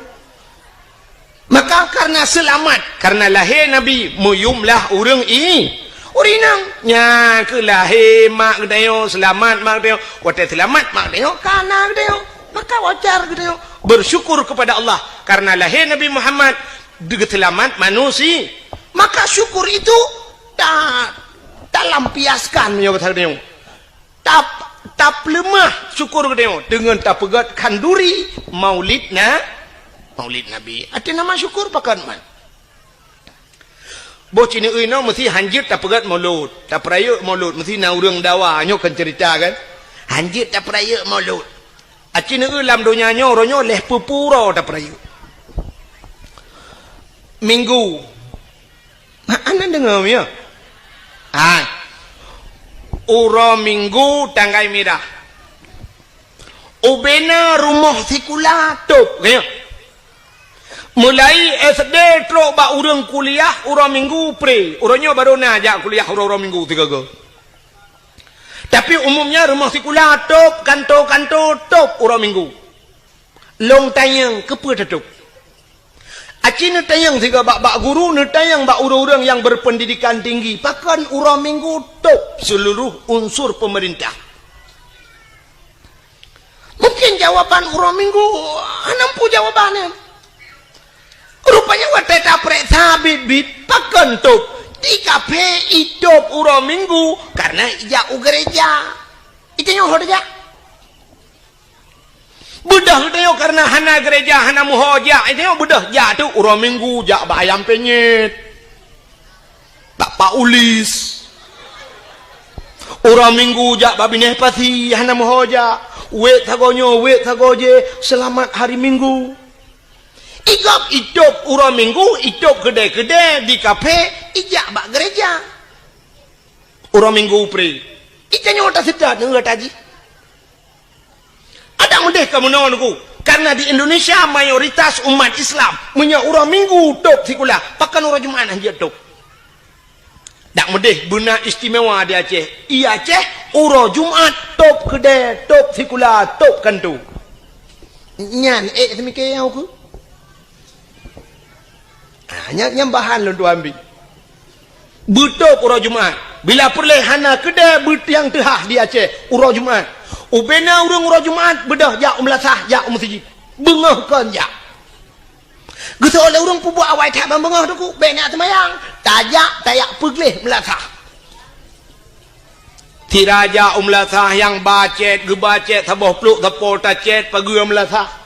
Maka karena selamat, karena lahir Nabi muyumlah urang ini. Urinang nya ke lahir mak gedayo selamat mak gedayo wate selamat mak gedayo kana gedayo maka wajar gedayo bersyukur kepada Allah karena lahir Nabi Muhammad dengan selamat manusia maka syukur itu tak lampiaskan ya kata gedayo tak lemah syukur gedayo dengan tak pegat kanduri maulid Nabi ada nama syukur pakan man. Bo cina no mesti hanjit tak pegat maulud tak peraya maulud mesti na urang dawa nyo kan cerita kan hanjit tak peraya maulud cina lam dunia nyo ronyo leh pupuro tak peraya minggu anda dengar ya uro minggu tanggai merah ubena rumah sikula top kaya mulai SD teruk bak urang kuliah urang minggu pre urangnya baru nak ajak kuliah urang minggu 3 ke tapi umumnya rumah sekolah top kantor top urang minggu long tayang kepa tutup acina tayang tiga bak guru ne tayang bak urang-urang yang berpendidikan tinggi pakan urang minggu top seluruh unsur pemerintah mungkin jawaban urang minggu nampu jawabannya rupanya waktu taprek sabit pakan top di kafe hidup urang minggu karena ijak gereja itu nyoh dia budah dia karena hana gereja hana muhoja itu nyoh budah jatuh urang minggu jak bayam penyet pak ulis urang minggu jak babineh pasti hana muhoja wet tagoje selamat hari minggu igap hidup urang minggu hidup gede-gede di kafe ijak bak gereja urang minggu pre itanya otak sedat nggak taji ada mudeh kamu nawanku karena di Indonesia mayoritas umat Islam punya urang minggu top sikulah pakan urang Jumat aja top tak mudeh benar istimewa di Aceh iya Aceh urang Jumat top gede top sikulah top kantu nyan semikir aku nyambahan lu ambil betul urang Jumat bila perlehana kedai yang tehah di Aceh urang Jumat ubena urang Jumat bedah jak melasah jak masjid bengah kan jak geus oleh urang pubuh awai tak bengah tu ku benak semayang tajak tayak pegleh melasah tiraja melasah yang bacet gebacet saboh pluk tapol tacet pagi melasah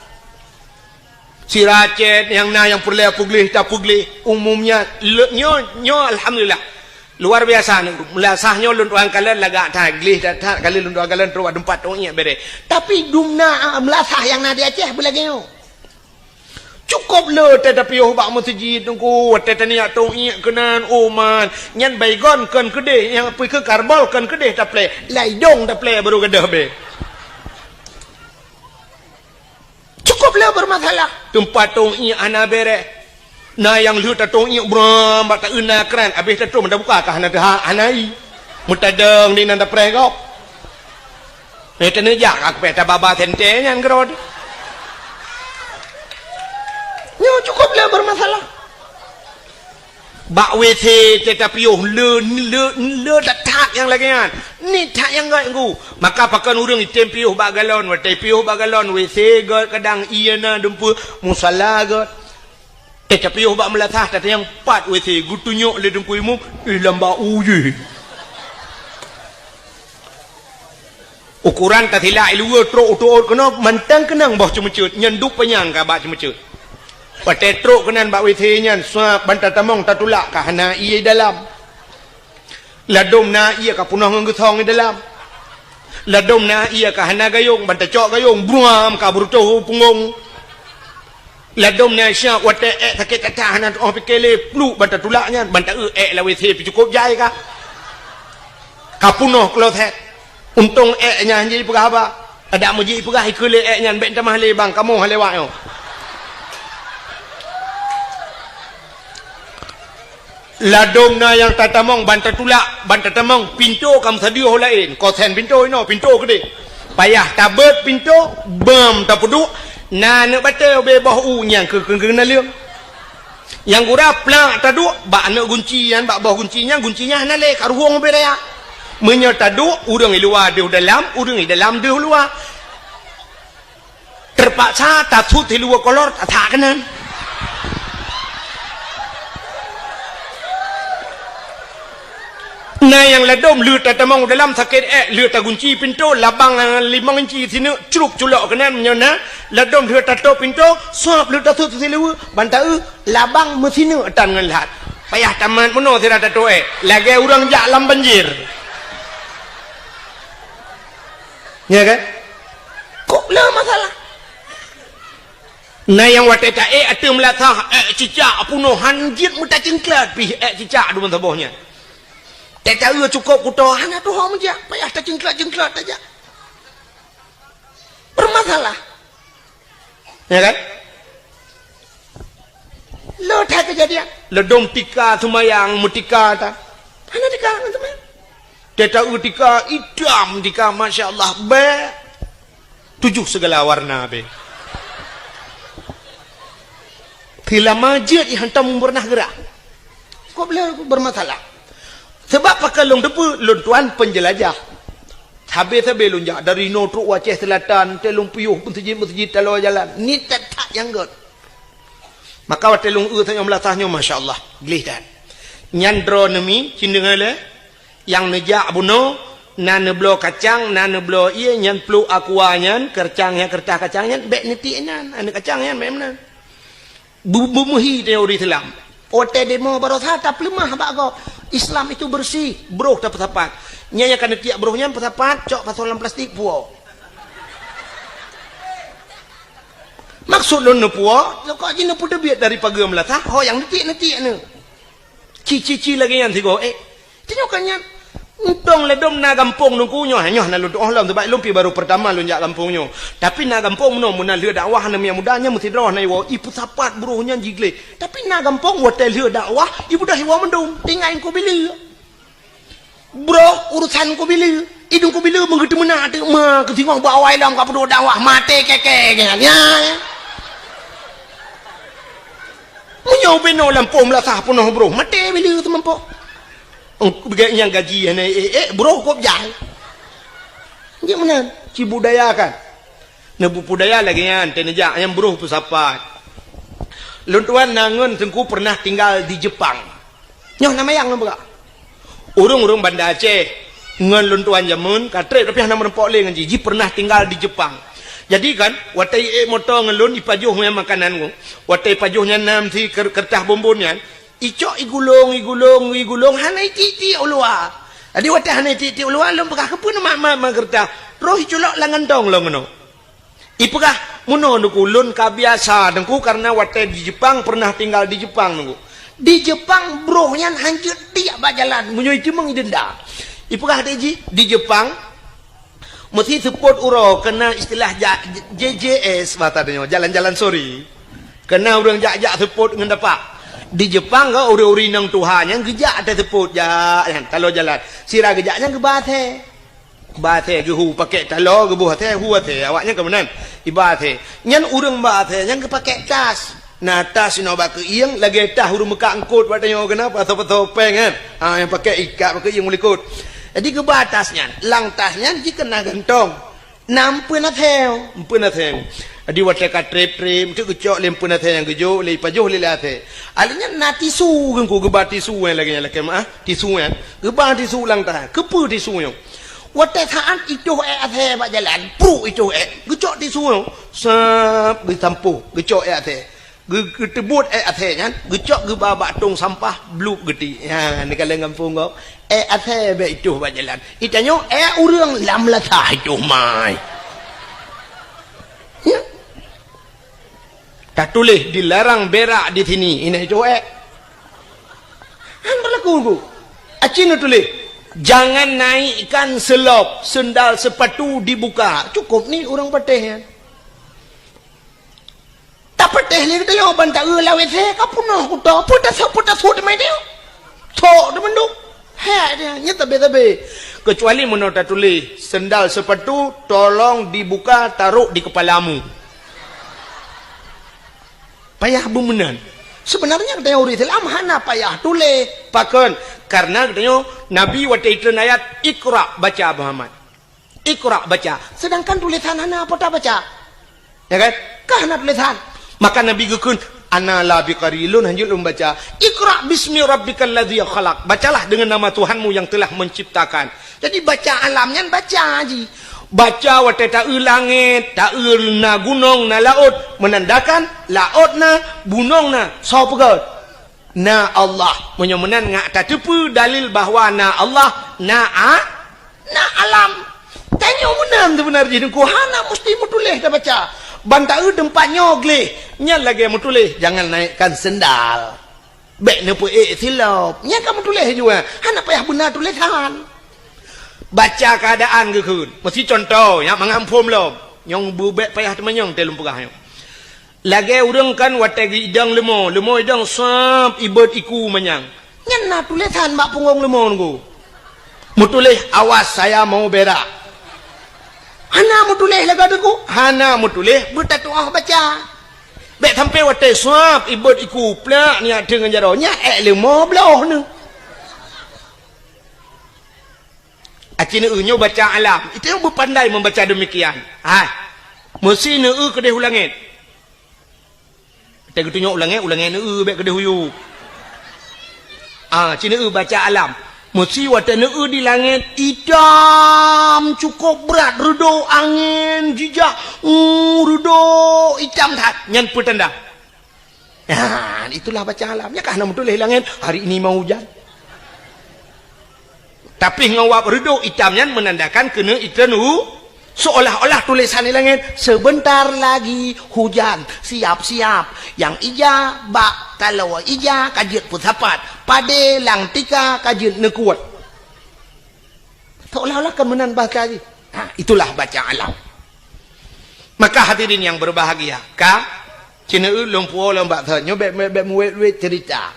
si racet yang perleh puglih tak puglih umumnya nyo alhamdulillah luar biasa melasahnya lunduan kalian lagak taglih tak kalian lunduan kalian terus tempat orang bere tapi dumna melasah yang nadi Aceh belagio cukup le tetapi bak masjid tunggu tetania tong iya kenan oman nyan baygon kan kedeh yang pergi ke karbol kan kedeh tak play laidong tak play baru kedah be cukup lah bermasalah tempat tong iya ana bere na yang lu ta tong iya bram bak ta una kran habis ta tong dah buka kah na dah anai mutadeng ni nanda pregok tene jak ak pe ta baba tente nyan grod nyo cukup lah bermasalah bak WC tetapi le tak yang lagi kan ni tak yang gak aku maka pakan urang item piuh bak galon watai piuh bak galon WC got kadang iana dempu musalla got tetapi piuh bak melatah tata yang 4 WC gutunyok le dempu imum lamba uye ukuran tak hilai luar trok kena mantang kenang bah cemecut nyenduk penyang ka bak cemecut pakai truk kenan bak withenya suap bantar tamong tatulak kah na iya dalam ladom na iya kah punah ngeusong di dalam ladom na iya kah na gayung bantar cok gayung buam kah berutuh punggung ladom na syak wate sakit kata na oh pikele plu bantar tulaknya bantar la withe cukup jai kah punah klotet untung nya jadi pegah apa ada muji pegah ikule nya ben tamah le bang kamu halewak yo ladom na yang tatamong bantar tulak bantar tamong pintu kamu sadio lain kosen pintu ino pintu gede payah tabet pintu bam tapuduk na ne batel be boh u nyang ke na leung Yang gura plak taduk bak anak guncian bak bawah guncinya hanale kat ruang beraya. Menyo taduk urang di luar dia dalam, urang di dalam dia luar. Terpaksa tatut di luar kolor tak kanan. Nah yang ladom lut tatamong dalam sakit lut gunci pintu labang 5 inci sini curuk culok kanan menyona ladom lut tato pintu suap lut tato silu bantau labang mesinu atan ngelat payah taman mono sira tato lagi urang jak lam banjir ya kan kok lah masalah. Nah yang wateta atu melatah cicak puno hanjit muta cingklat pi cicak du mentabahnya. Tak tahu cukup kuto hanya tu hang aja payah tak jengklat aja bermasalah ya kan lo tak kejadian ledom tika semayang mutika ta hanya tika semayang tak tahu tika idam tika Masya Allah 7 segala warna be bila majid hantam pernah gerak kok boleh bermasalah. Sebab pakai long depu long tuan penjelajah. Habis-habis long jak dari Notruk Aceh Selatan, telung puyuh masjid telur jalan. Ni tak yang god. Maka wat telung tanya melatahnya Masya-Allah. Gelih dan. Nyandro nemi cindengale yang nejak buno nan blo kacang nan blo iya nyan plu akuanyan kercangnya kertah kacangnya bek neti nan ane kacangnya memang. Bumuhi teori Islam. Ote demo barosah tak lemah bak kau. Islam itu bersih, bro tak pesapat. Nyaya kan tiak brohnya pesapat, cok pasolan plastik puo. Maksud lo ne puo, lo kok jina pude biat dari pagi melatah, ho yang netik ne. Cici lagi yang tigo, tinyokannya Untong ledom na gampong nung kunyo hanyo na lu oh lam sebab lumpi baru pertama lu jak gampongnya. Tapi na gampong no mun leu dakwah na miya mudanya mesti droh na iwo ipu sapat buruhnya jigle. Tapi na gampong hotel leu dakwah ibu dah iwo mendung tingain ko bila. Bro urusan ko bila. Idung ko bila menggetu mena ade ma ketingong bawai lam ka pedo dakwah mate keke kan ya. Munyo beno lampom la sah punoh bro mate bila tu mampo. Yang gaji bro kok jahil gimana cibudaya kan nebu budaya lagi yang tenejak yang bro pesapat luntuan nangun tengku pernah tinggal di Jepang nyoh nama yang nampak urung Banda Aceh ngan luntuan jamun katre tapi nama rempok le ngan jiji pernah tinggal di Jepang jadi kan watai motor ngelun ipajuh makanan ku watai pajuhnya nam si kertah bombonnya icok igulung hanai titi ulua adi wate hanai titi ulua lom pekah kepun mak gerta roh iculok langan dong lo ngono ipekah muno nuku lun kabiasa dengku karena wate di Jepang pernah tinggal di Jepang nunggu di Jepang brohnya hancur tiap bajalan munyo itu mengidenda ipekah deji di Jepang mesti support uro kena istilah JJS batanya jalan-jalan sorry kena urang jak support dengan dapat di Jepang kau uri-uri nang Tuhan yang gejak ada teput ya kalau jalan sirah gejaknya ke bathe ke hu pakai talo ke buah teh hu teh awaknya ke menan ibathe nyan urang bathe yang ke pakai tas nah tas ino bak ke ieng lagi tah urang mekak angkut batanya kenapa atau pengen yang pakai ikat pakai ieng mulikut jadi ke batasnya lang tasnya jikena gantong nampu na theo adi wate ka trip tu kecok lempun athe yang gejo le pajuh le athe alinya na tisu gengku geba tisu lagi lagi mah tisu geba tisu lang tah kepu tisu yo wate thaan itu athe ba jalan pru itu gecok tisu yo sap ditampu gecok athe getebut athe nyan gecok geba batung sampah bluk geti ya ni kala ngampung kau athe be itu ba jalan itanyo urang lam latah itu mai ya tak tulis dilarang berak di sini ini cuek hang berlaku acin tulis jangan naikkan selop sendal sepatu dibuka cukup ni orang pateh tak pateh ni kita yo bantak lawe se kapuno kuto putas hut mai dia tok de menduk ha dia nya tabe kecuali menurut tulis sendal sepatu tolong dibuka taruh di kepalamu payah bumenan Sebenarnya katanya uri Islam hana payah tulis. Pakon karena katanya Nabi waktu itu ayat Iqra baca Muhammad. Iqra baca. Sedangkan tulisan hana apa tak baca? Ya kan? Kahana tulisan. Maka Nabi gekun ana la biqarilun hanjul membaca Iqra bismi rabbikal ladzi khalaq. Bacalah dengan nama Tuhanmu yang telah menciptakan. Jadi baca alamnya baca haji. Baca waktu tak langit, tak na gunung, na laut, menandakan laut na, gunung na, so pegat. Na Allah, menyemenan ngak tak tepu dalil bahawa na Allah, na alam. Tanya menang tu benar jadi kuhana mesti mutulis dah baca. Bantai tempatnya gleh, nyal lagi mutulis, jangan naikkan sendal. Baik nepu silap, nyal kamu tulis juga. Hana payah benar tulisan. Baca keadaan ke kun mesti contoh ya mengampun lom yang bubek payah teman telum pegah lagi urang kan watagi idang lemo idang sap ibad iku manyang nyana tulisan mak punggung lemo nunggu mutulis awas saya mau berak hana mutulis laga deku hana mutulis bertatuah baca bek sampai watai sap ibad iku plak ni dengan jaronya lemo belah ni Acina nyo baca alam. Itu yang berpandai membaca demikian. Mesti kedai ulangit. Kita tunjuk ulangit baik kedai huyu. Cina baca alam. Mesti wata di langit hitam cukup berat redo angin jijak redo hitam tak nyan petanda. Itulah baca alam. Ya kan betul langit hari ini mau hujan. Tapi ngawap redo hitamnya menandakan kena itanu seolah-olah tulisan di langit sebentar lagi hujan siap-siap yang ija bak kalau ija kajut pusapat pade lang tika kajut nekuat seolah-olah kemenan bahasa lagi itulah baca alam. Maka hadirin yang berbahagia cina lumpuh lembak tanya bek muet cerita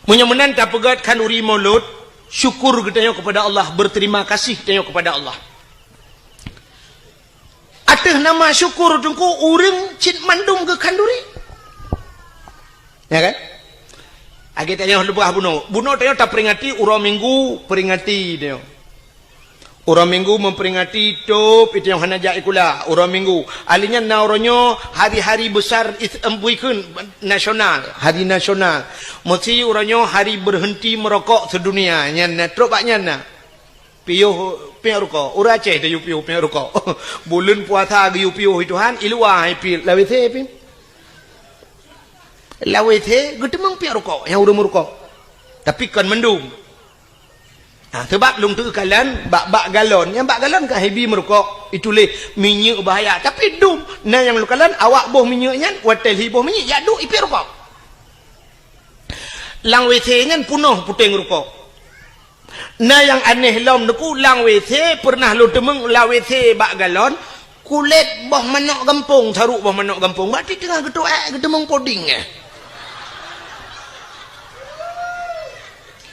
menyemenan tak pegat kan uri mulut syukur kita kepada Allah, berterima kasih kita kepada Allah. Atah nama syukur tungku urang cit mandum ke kanduri. Ya kan? Agi tanya lebah buno tanya tak peringati urang minggu peringati dia. Urang minggu memperingati top itu yang hanaja ikula urang minggu. Alinya nauronyo hari-hari besar embuikeun nasional, hari nasional. Mesti uranyo hari berhenti merokok sedunia. Nya trobaknya na. Piuh rokok. Ura Aceh tu piuh rokok. Bulan puasa ge piuh Tuhan ilua pi lawete pi. Lawete gedemang piuh rokok yang urang merokok. Tapi kan mendung. Sebab lung tu kalan bak galon yang bak galon kan hebi merokok itu leh minyak bahaya tapi dum nah yang lu kalan awak boh minyaknya watel hi boh minyak ya du ipi rokok lang WC ngan punuh puting rokok nah yang aneh lom deku lang WC pernah lu demeng la WC bak galon kulit boh manok gampung saruk boh manok gampung berarti tengah gedemeng poding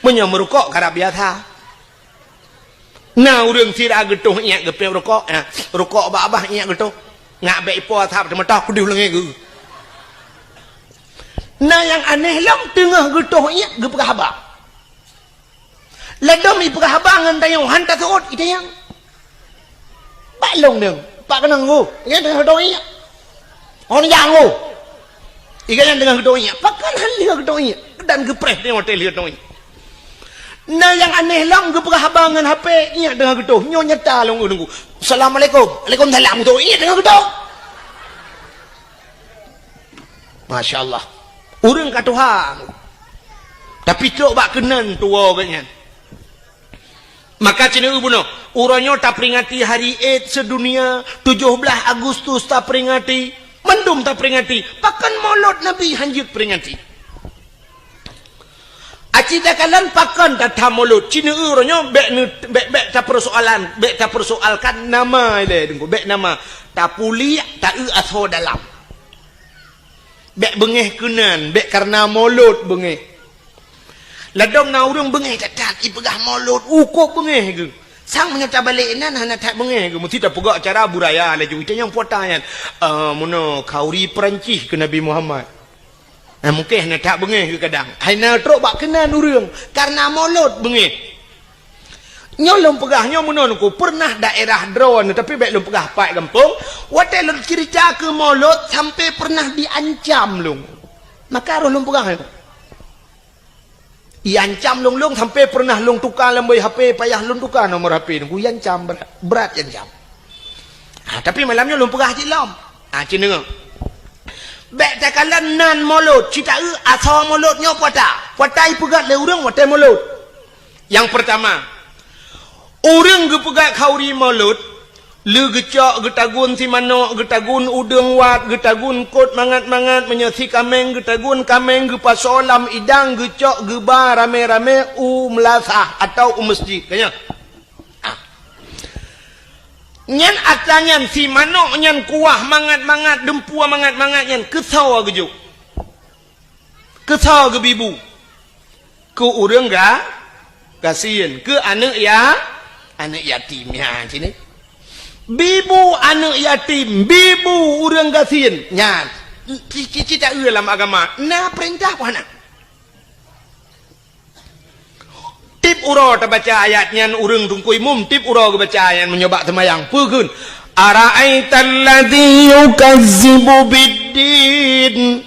menyam merokok karab biasa. Nah urang sira getuh iak gepe rokok rokok abah iak getuh ngak baik po thap tematah ku diulangi ge nah yang aneh lam tengah getuh iak ge perahaba ladom i perahaba ngan tayong hanta suot ite yang pak long deng pak kenang go ikan tengah getuh iak on yang go ikan tengah getuh iak pakan hal getuh iak dan gepres ni hotel getuh iak. Nah yang aneh lang keperhabangan HP iya dengan getuh nyo nyata long nunggu assalamualaikum waalaikumsalam tu iya dengan getuh Masya Allah urang ka Tuhan tapi tok bak kenan tua katnya maka cina buno uranyo tak peringati hari Eid sedunia 17 Agustus tak peringati mendum tak peringati pakan maulud Nabi hanjut peringati acida kalan pakan tata mulut cina uranyo bek tak persoalkan nama ile dengku bek nama tak puli tak aso dalam bek bengeh kenan bek karena mulut bengeh ladong na urang bengeh tak ipegah mulut ukok bengeh ke sang menyata balik nan hana tak bengeh ke mesti tak pegak cara buraya laju itu yang potayan mono kauri Perancis ke Nabi Muhammad Mungkin nak tak bengih ke kadang. Hanya teruk bak kena nurung karena mulut bengih. Nyolong pegahnya menonku pernah daerah drone tapi baik lom pegah pai kampung. Watai lom cerita ke mulut sampai pernah diancam long. Maka lom pegah itu. Iancam long sampai pernah long tukar lembai HP payah long tukar nomor HP nunggu iancam berat iancam. Tapi malamnya lom pegah cilom. Cik dengar. Baik tak kalah nan mulut cita asal mulutnya patai pegat le urang watai mulut. Yang pertama, urang ge pegat khauri mulut, le gecak getagun si manok, getagun udang wat, getagun kot mangat-mangat menyasi kameng, getagun kameng ge pasolam idang gecak geba rame-rame melasah atau masjid kanya. Nyan atangan si manok nyan kuah mangat-mangat dempua mangat-mangat nyan kesau gejuk. Kesau ke bibu. Ke urang ga kasihan ke anak yatim ya sini. Bibu anak yatim, bibu urang kasihan. Nyan cici tak dalam agama. Nah perintah apa nak? Tip uro terbaca ayatnya urang tungkui mum tip uro kebaca ayat menyoba semayang pukun ara'aital ladzi yukazzibu biddin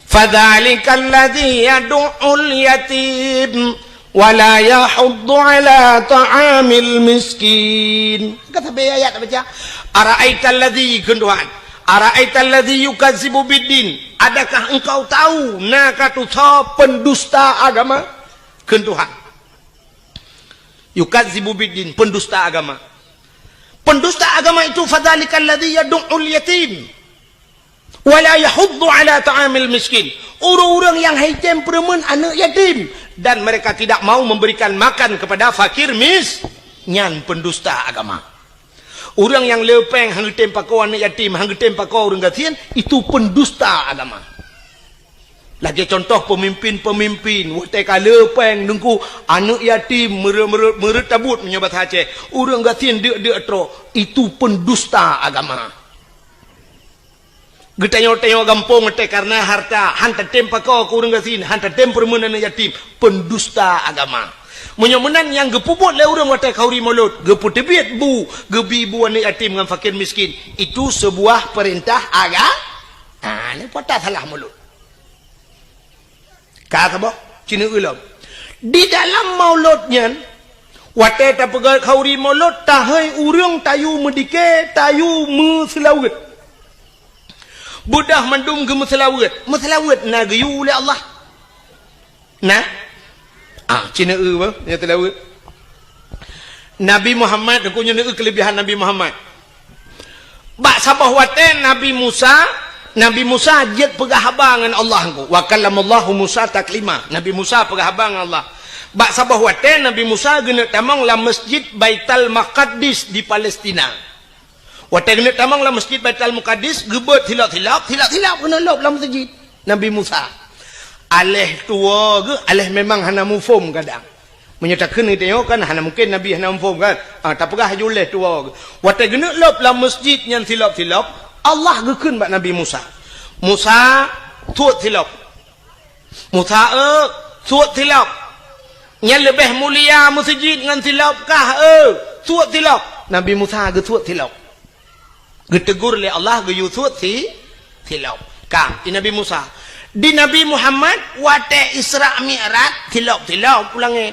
fadzalikal ladzi yad'ul yatim wala yahuddu ala ta'amil miskin. Kata ayat terbaca ara'aital ladzi kenduhan ara'aital ladzi yukazzibu biddin, adakah engkau tahu nakatu pendusta agama kenduhan yukadzibu biddin, pendusta agama. Pendusta agama itu fadzalikal ladzi yad'ul yatim wala yahuddu ala ta'amil miskin. Orang-orang yang haitem peremun anak yatim dan mereka tidak mau memberikan makan kepada fakir nyan pendusta agama. Orang yang lepeng hang tempakau anak yatim, hang tempakau orang gatian itu pendusta agama. Lagi contoh pemimpin-pemimpin watai kala peng nungku anak yatim meretabut menyobat Aceh urang gatin dek tro itu pendusta agama. Getayo-tayo gampung watai karena harta hantar tempa kau ke urang gatin hantar temper anak yatim pendusta agama. Menyomenan yang gepubut le urang watai kauri mulut geputebit bu gebibu anak yatim dengan fakir miskin itu sebuah perintah agama. Ni patah salah mulut. Kata boh, cina ulam. Di dalam mauludnya, watai tak pegat khauri maulud, tahai urang tayu medike, tayu meselawat. Budah mandum ke meselawat. Meselawat na gayu oleh Allah. Nah, cina boh, yang telawat. Nabi Muhammad, aku nyana kelebihan Nabi Muhammad. Bak sabah watai Nabi Nabi Musa jet pegahabangan Allah ku. Wa kallamallahu Musa taklima. Nabi Musa pegahabangan Allah. Bak sabah wate Nabi Musa gena tamang la masjid Baitul Maqdis di Palestina. Wate gena tamang la masjid Baitul Maqdis gebet hilap gena lop la masjid Nabi Musa. Aleh tua ke aleh memang hana mufum kadang. Menyatakan itu kan hana mungkin Nabi hana mufum kan. Tak pegah juleh tua ke. Wate gena lop la masjid yang hilap Allah gekun bak Nabi Musa. Musa tuat tilap. Musa tuat tilap. Yang lebih mulia masjid dengan tilap kah tuat tilap. Nabi Musa ge tuat tilap. Getegur oleh Allah ge tuat tilap. Kah di Nabi Musa. Di Nabi Muhammad wate Isra Mi'raj tilap ulangin.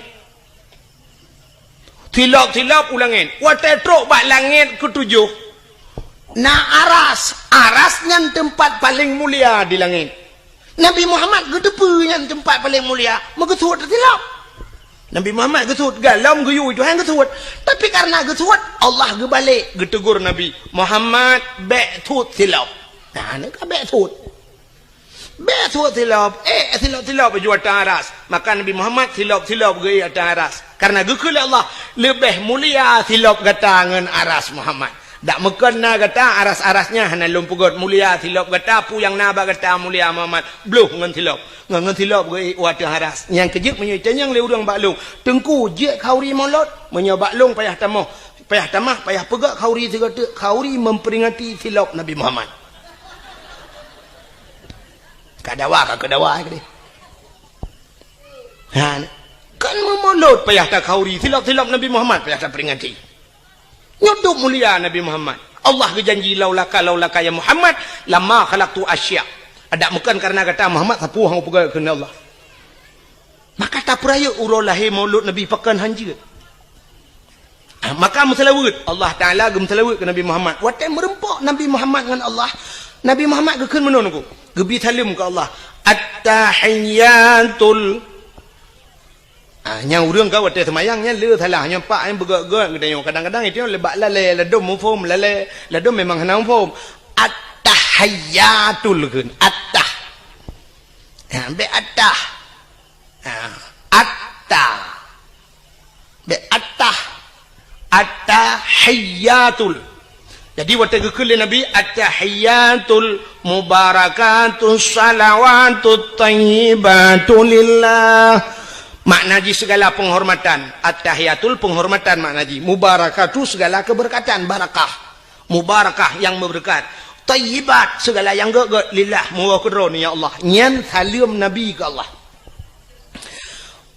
Tilap ulangin. Wate truk bak langit ketujuh. Nah arasnya tempat paling mulia di langit. Nabi Muhammad gedepu yang tempat paling mulia. Megetut tilap. Nabi Muhammad getut galam geyu itu hang getut. Tapi karena getut Allah gebalik getegur Nabi Muhammad betut tilap. Nah ni ka betut. Betut tilap. Tilap baju atas aras. Maka Nabi Muhammad tilap ge atas aras. Karena gekul Allah lebih mulia tilap gatangan aras Muhammad. Tak mekena kata aras-arasnya hana lumpugot mulia tilap kata pu yang naba kata mulia Muhammad bluh ngan tilap ge wadah aras yang kejut menyuitan yang le urang baklung tengku je khauri molot menyobak long payah tamah payah pegak khauri segata khauri memperingati tilap Nabi Muhammad Kadawa ke dia. Kan memulut payah tak khauri tilap-tilap Nabi Muhammad payah tak peringati. Nyudup mulia Nabi Muhammad. Allah berjanji laulaka ya Muhammad lama khalaqtu asya. Ada bukan karena kata Muhammad sapu hang pegang kena Allah. Maka tak peraya urau lahir maulud Nabi pakan hanja. Maka musalawat Allah Taala musalawat ke Nabi Muhammad. Watai merempak Nabi Muhammad dengan Allah. Nabi Muhammad ke keun menon ku. Gebi salim ke Allah. At-tahiyyatul yang urang kau watai semayangnya le salah nya pak yang bergerak ke dia kadang-kadang itu lebak lalai ladum mufhum lalai ladum memang hana mufhum. At-tahiyyatul kun at-tah. Be at-tah. At-tah. Be at-tah. At-tahiyyatul. Jadi waktu gekul Nabi at-tahiyyatul mubarakatus salawatut thayyibatu lillah. Maknaji segala penghormatan. At-tahiyyatul penghormatan maknaji. Mubarakatu segala keberkatan barakah. Mubarakah yang berberkat. Thayyibat segala yang gak lillah muwakadron ya Allah. Nyan salim Nabi ke Allah.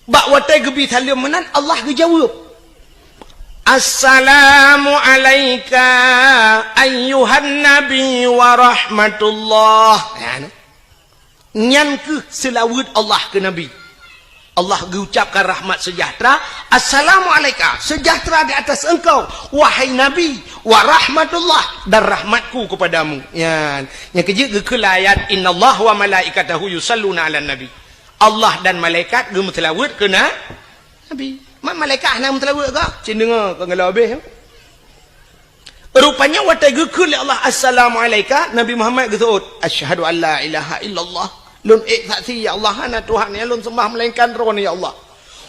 Bak watai gebi salim menan Allah dijawab. Assalamu alayka ayyuhan nabi wa rahmatullah. Nyan ke selawat Allah ke Nabi. Allah mengucapkan rahmat sejahtera. Assalamualaikum, sejahtera di atas engkau wahai Nabi, wa rahmatullah, dan rahmatku kepadamu. Ya, yang kejut gekul ayat innallah wa malaikatahu yusalluna 'alan nabi. Allah dan malaikat gemutelawat kena Nabi. Malaikat nak mutelawat ke? Cin dengar kau ngalau habis. Rupanya watai gekul Allah assalamualaikum Nabi Muhammad gesut asyhadu an la ilaha illallah. Lun saksi ya Allah ana Tuhan ya lun sembah melainkan roh ya Allah.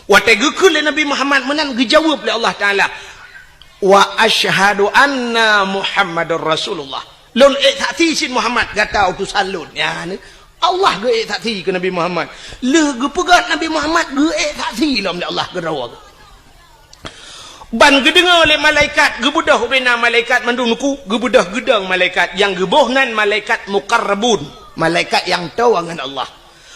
Watai gekul Nabi Muhammad menan dijawab oleh Allah Taala. Wa asyhadu anna Muhammadur Rasulullah. Lun saksi sin Muhammad kata utusan lun. Ya Allah ge saksi ke Nabi Muhammad. Le ge pegat Nabi Muhammad ge saksi lam Allah ge rawa. Ban gedengar oleh malaikat gebudah bina malaikat mandunuku gebudah gedang malaikat yang gebohnan malaikat muqarrabun. Malaikat yang tahu dengan Allah.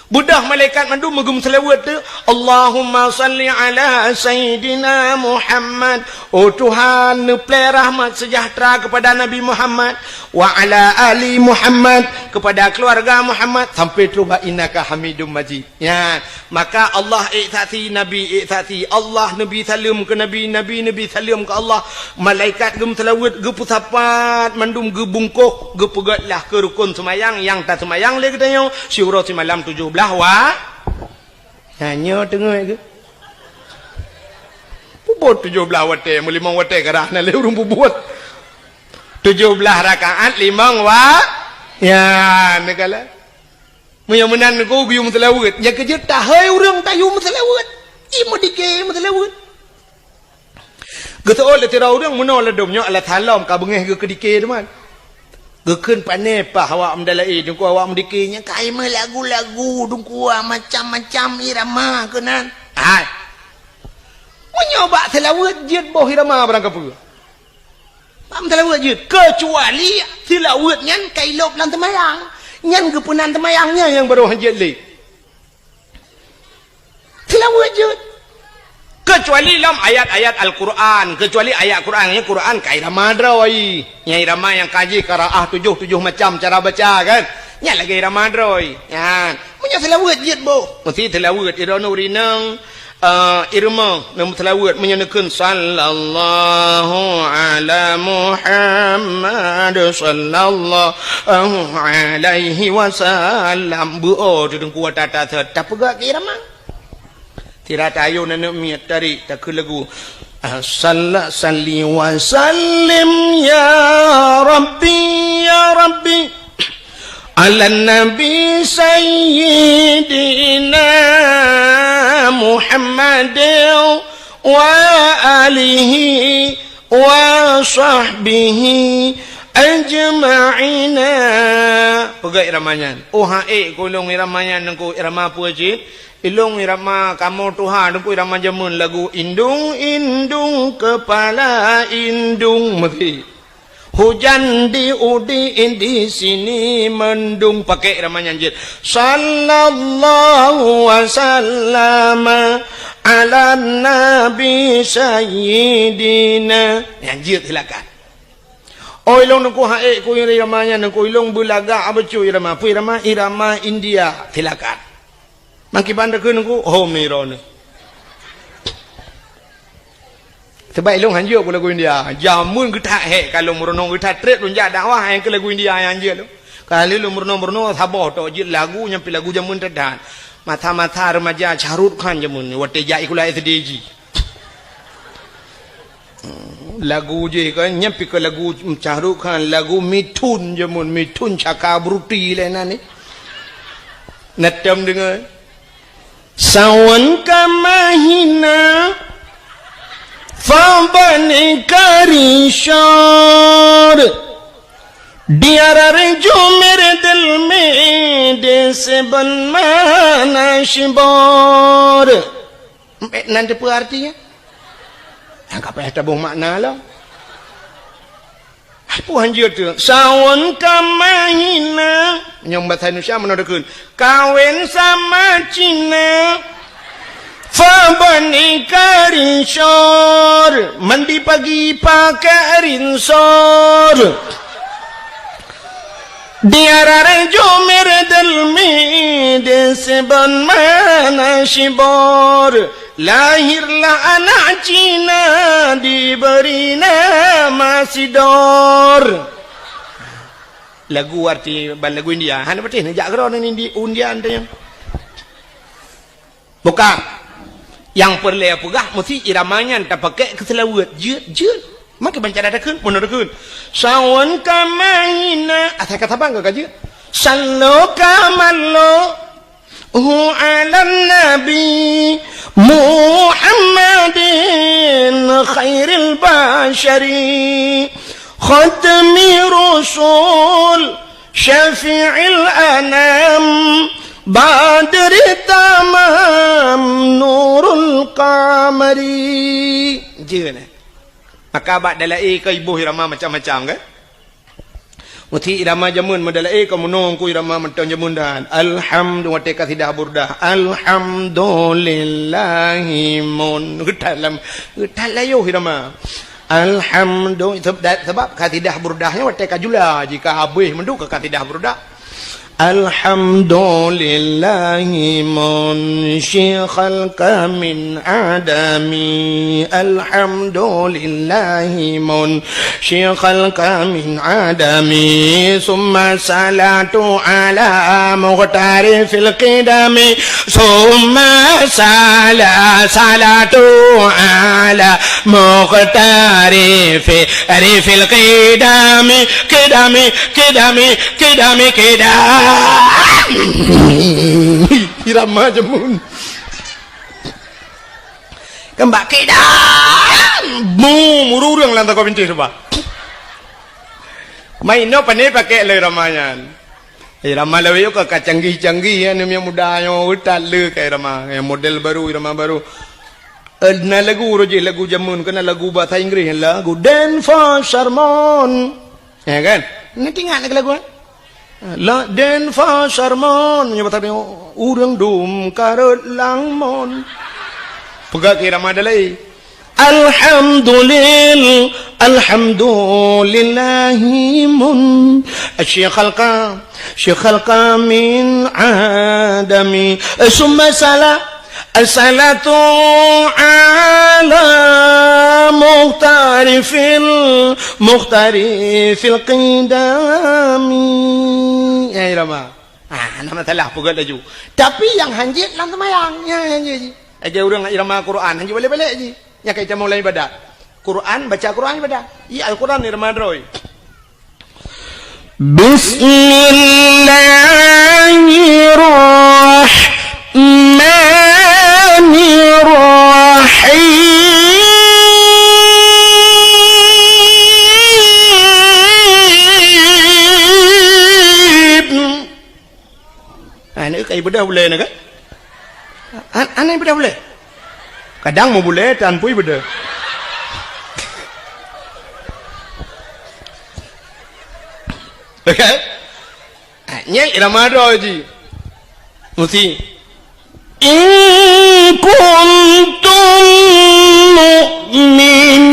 Budah malaikat mandu megum selawat tu Allahumma salli ala Sayyidina Muhammad. Oh Tuhan nuplai rahmat sejahtera kepada Nabi Muhammad wa ala ali Muhammad, kepada keluarga Muhammad sampai tuba innaka hamidum majid. Ya, maka Allah iktati Nabi iktati Allah Nabi salam ke Nabi Nabi salam ke Allah. Malaikat gem selawat ge pusapat mandum ge bungkuh ge pegatlah ke rukun semayang yang tak semayang le katanya syura semalam 17 wa hanya tengah ke bubut 17 wate mu 5 wate karah na le urung bubut 17 rakaat 5 wa ya negala mu yang menan ko gu mutlawat ya kerja tahai urang tayu mutlawat imu dike mutlawat getol le tira urang menol domnya ala talam ka bengeh ge kedike teman gekun pane pa awak mendalai dungku awak mendikirnya kaima lagu-lagu dungku macam-macam irama kenan. Hai. Menyoba selawat jid boh irama barang apa? Pam selawat jid kecuali selawat nyan kailop lan temayang. Nyan gepunan temayangnya yang baru jid le. Selawat jid kecuali dalam ayat-ayat Al-Quran, kecuali ayat Qurannya Quran kai irama droi. Nya irama yang kaji qiraah 7 macam cara baca kan. Nya lagi irama droi. Ya, punya selawat jid boh. Mesti selawat irana urinang irma nam selawat menyenekeun sallallahu ala Muhammad sallallahu alaihi wasallam. Bu tu dengku tata tak pegak irama. Tidak tahu nak miat dari tak lagu. Salli wa sallim ya Rabbi ala Nabi Sayyidina Muhammad wa alihi wa sahbihi ajma'ina. Pegang iramanya. Oh hae kolong iramanya nangku irama puji. Ilung irama kamu Tuhan aku irama jamun lagu indung indung kepala indung mesti hujan di sini mendung pakai irama nyanjit. Sallallahu wasallama ala nabi sayyidina. Nyanjit silakan. Oh ilong nungku hae ku iramanya nungku ilong bulaga abecu irama pu irama India silakan. Mangki bandar ke nungku oh mirone. Sebab ilong hanjur ku lagu India. Jamun kita hae kalau murno kita trek runja dakwah yang ke lagu India yang hanjur lu. Kali lu murno sabah to jit lagu nyampi lagu jamun tedan. Mata-mata remaja Charut Khan jamun wate jai kula SDG. Lagu je kan nyampi ke lagu Charut Khan lagu mitun jamun mitun Chakabruti lena ni natam dengan sawan kamahina fabani karishar diara jo mere dil mein dese ban manashbar. Nanti apa artinya? Angkat payah tabung makna lah. Apa hanjir tu? Sawan kamahina yang bahasa Indonesia menodakun kawin sama Cina fabani karishor mandi pagi pakai rinsor diarare jo mere dil mein dese ban manashbar. Lahirlah anak Cina diberi nama Sidor. Lagu arti ban lagu India. Hana betul ni jak keron ni undian tu yang. Bukan. Yang perlu pegah mesti iramanya tak pakai keselawat jeut. Maka baca dadakeun mun dadakeun. Sawan kamaina asal kata bang ka jeut. Sallu kamallo ala nabi Muhammadin khairil bashari khatmi rasul syafi'il anam badri tamam nurul qamari. Jeuna maka bak dalai ke ibu irama macam-macam kan. Muti irama jamun madalai ka munong ku irama menton jamun dan alhamdulillah teka sidah burdah alhamdulillahi mun getalam getalayo irama alhamdulillah sebab kasidah burdahnya teka jula jika habis menduk ke kasidah burdah alhamdulillahi munsyikhal kamin adami alhamdulillahi munsyikhal kamin adami summa salatu ala muqtari fil qidami summa salatu ala muqtari fil qidami irama jamun kembak kedam mururang lantak kau benci sebab main no pandai pakai le ramanya irama lewe yo ka canggih-canggih ya yang muda yang utat le kai irama yang model baru irama baru na lagu roje lagu jamun kena lagu bahasa Inggris lagu Dan for Sharmon ya kan nanti ingat lagu la den fa sarmon nya bata urang dum karut langmon pegak kira madalai alhamdulillahi mun syekh khalqa min adami summa salatu ala muhtari fil qidami ya irama nama salah pugat laju tapi yang hanjit lang semayang ya hanjit aja urang irama Quran hanjit balik-balik ji ya kai jamu lain ibadah Quran baca Quran ibadah ya Al-Quran irama droi Bismillahirrahmanirrahim ibadah boleh nak? Anak ibadah boleh? Kadang mau boleh, tanpa ibadah. Okey. Nyel irama do ji. Mesti in kuntum mu'minin.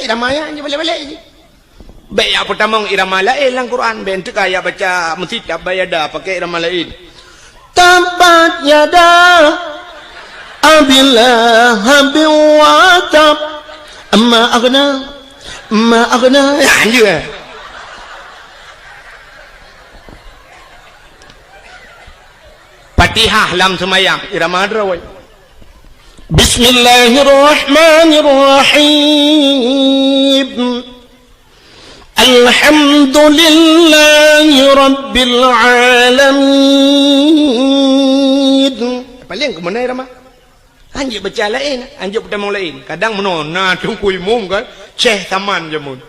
Irama yang balik-balik je. Baik yang pertama irama lain dalam Quran. Ben tu kaya baca mesti tak bayada pakai irama lain. Tabat yada abillah wa tab amma aghna ya. Fatihah dalam semayang irama drawai. Bismillahirrahmanirrahim. Alhamdulillahi Rabbil Alamin. Paling ke mana irama? Anjir baca lain, anjir pertama lain. Kadang menona tunggu imum kan, ceh taman je mun.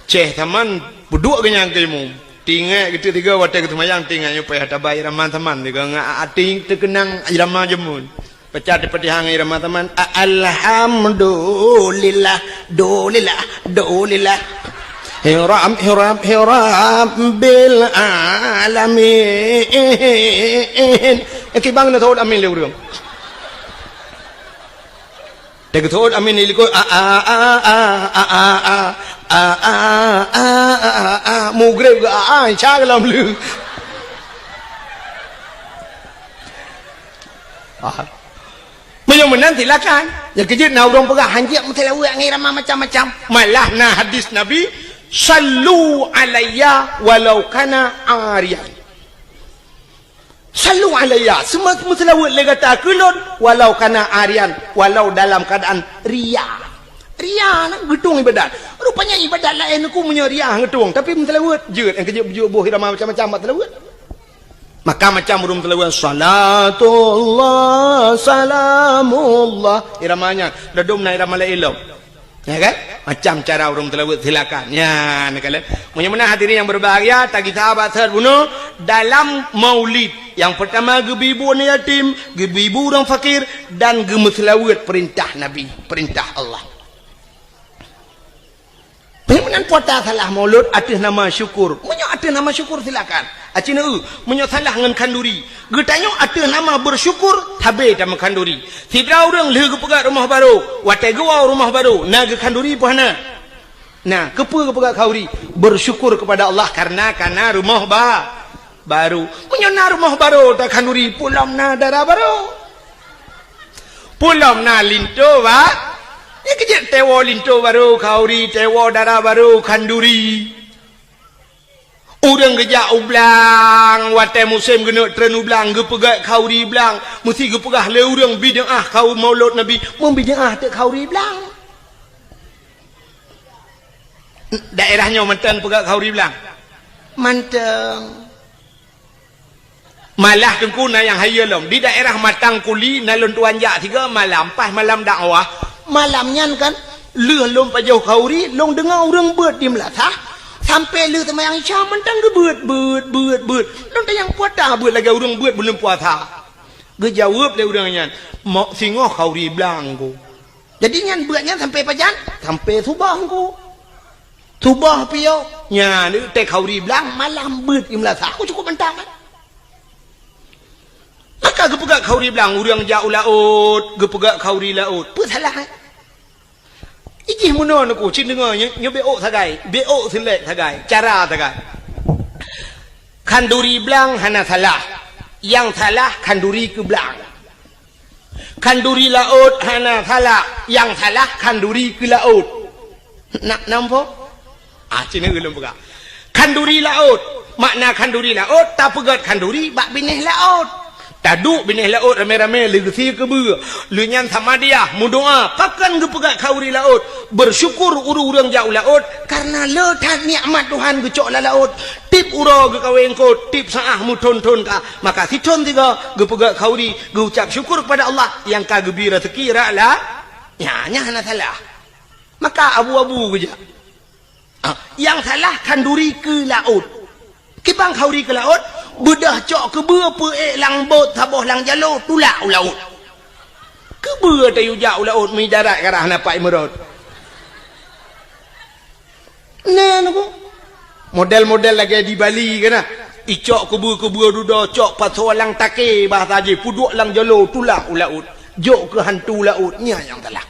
Ceh taman berdua kenyang ke imum. Tinggal kita tiga watak kesemayang tinggal supaya ada bayar irama taman. Tiga ating terkenang irama je mun. Baca di Fatihah irama taman. Alhamdulillah, dolillah. Hiram bil alamin. Kibang na thod amin lewrong. Teg thod amin iliko mugre chaglam lu. Menyumun nanti silakan. Ya kejut na urang pegah hanjak mutelawe ngirama macam-macam. Malah na hadis Nabi Sallu alayya walau kana ariyan. Sallu alayya semua selawat le kata kulun walau kana ariyan, walau dalam keadaan ria. Ria nak gedung ibadat. Rupanya ibadat lain aku punya ria gedung tapi selawat jeut yang kejut buh irama macam-macam selawat. Maka macam burung selawat salatullah salamullah iramanya dadum na irama lain. Ya kan? Macam cara orang telawat silakan. Ya, nak kalian. Mudah-mudahan hadirin yang berbahagia, tagi sahabat terbunuh dalam maulid. Yang pertama gebibu orang yatim, gebibu orang fakir dan gemeselawat perintah Nabi, perintah Allah. Mudah-mudahan puasa salah maulud atas nama syukur. Munyo atas nama syukur silakan. Acina munyo salah ngan kanduri. Getanyo atas nama bersyukur tabe sama kanduri. Tidak orang leh pegat rumah baru, watai gua rumah baru, na ke kanduri puhana. Nah, kepa pegat kauri bersyukur kepada Allah karena rumah baru. Munyo na rumah baru tak kanduri pulam na darah baru. Pulam na linto ba? Ini kejap tewa linto baru, kauri, tewa darah baru, kanduri. Orang kejap ublang, watai musim kena tren ublang, gepegat kauri belang. Mesti gepegah le orang bid'ah kau maulud Nabi, membid'ah tak kauri belang. Daerahnya Mentang pegat kauri belang. Mentang. Malah tengkuna yang hayalom. Di daerah Matang Kuli, nalun tuan jak 3 malam, pas malam dakwah. Malamnya kan leh lom pajau kauri long dengar orang beut di melatah sampai leh temayang Isya mentang ke beut long tayang puasa beut lagi orang beut belum puasa gejawab le orangnya mak singoh kauri belangku jadi nyan beutnya sampai pajan sampai subah ku subah piau nya ni teh kauri belang malam beut di melatah aku cukup mentang kan maka gepegak kauri belang orang jauh laut gepegak kauri laut apa salah Ijih muno aku cin dengarnya nyo beok sagai beok selek sagai cara sagai kanduri belang hana salah yang salah kanduri ke belang kanduri laut hana salah yang salah kanduri ke laut nak nampak cina belum pegang kanduri laut makna kanduri laut tak pegat kanduri bak binih laut taduk binih laut rame-rame legasi ke ber lunyan sama dia mudoa pakan gepegat kauri laut bersyukur urang jauh laut karena letak nikmat Tuhan gecok la laut tip uro ge kaweng ko tip saah mu ton-ton ka maka siton tiga gepegat kauri geucap syukur kepada Allah yang ka gebi rezeki raklah nya hana salah maka abu-abu geja yang salah kanduri ke laut kibang kauri ke laut bedah cok ke berapa lang bot taboh lang jalur tulak laut Kebua tayu jauh laut mi darat karah napak imerot. Nah aku. Model-model lagi di Bali kan. Icok kebua duda, cok pasal lang take bahasa je, puduk lang jalo tulang laut. Jok ke hantu lautnya yang telah.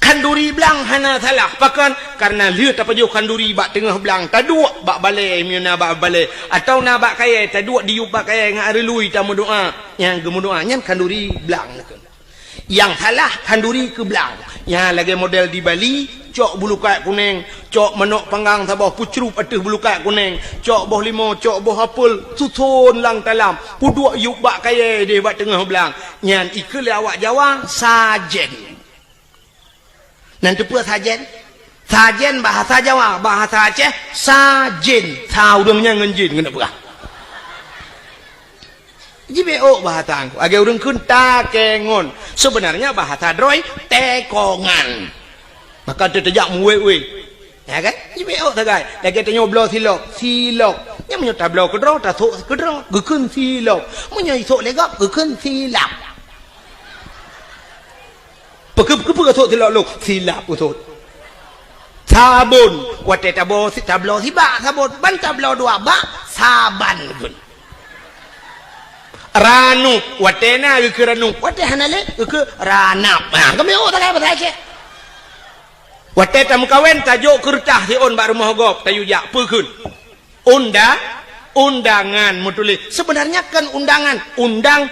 Kanduri belang hana salah pakan karena lihat apa jauh kanduri bak tengah belang taduk bak balai miuna bak balai atau na bak kaya taduk diup bak kaya ngak relui tamu doa yang gemu doa nyan kanduri belang yang salah kanduri ke belang yang lagi model di Bali cok bulu kait kuning cok menok panggang sabah pucrup atas bulu kait kuning cok boh limo cok boh apel susun lang talam puduk yuk bak kaya dia bak tengah belang nyan ikut awak Jawa sajen. Nanti pula sajen. Sajen bahasa Jawa, bahasa Aceh sajen. Tahu dongnya ngenjin kena pula. JBO bahasa angku. Agak urang kun takengon. Sebenarnya bahasa Droi tekongan. Maka terjak muwe-we. Ya kan? JBO tagai. Lagi tanya blo silok. Yang menyata blo kedro, tak sok kedro, gekun silok. Menyai sok legap, gekun silap. Kepu ke sok silap usut sabun wate tablo si bak sabun ban tablo dua bak saban gun ranu wate na ke ranu wate hanale ke ranap kami tak apa saja wate tam kawen tajuk kertah si on bak rumah gop tayu jak pekun undangan mutuli sebenarnya kan undang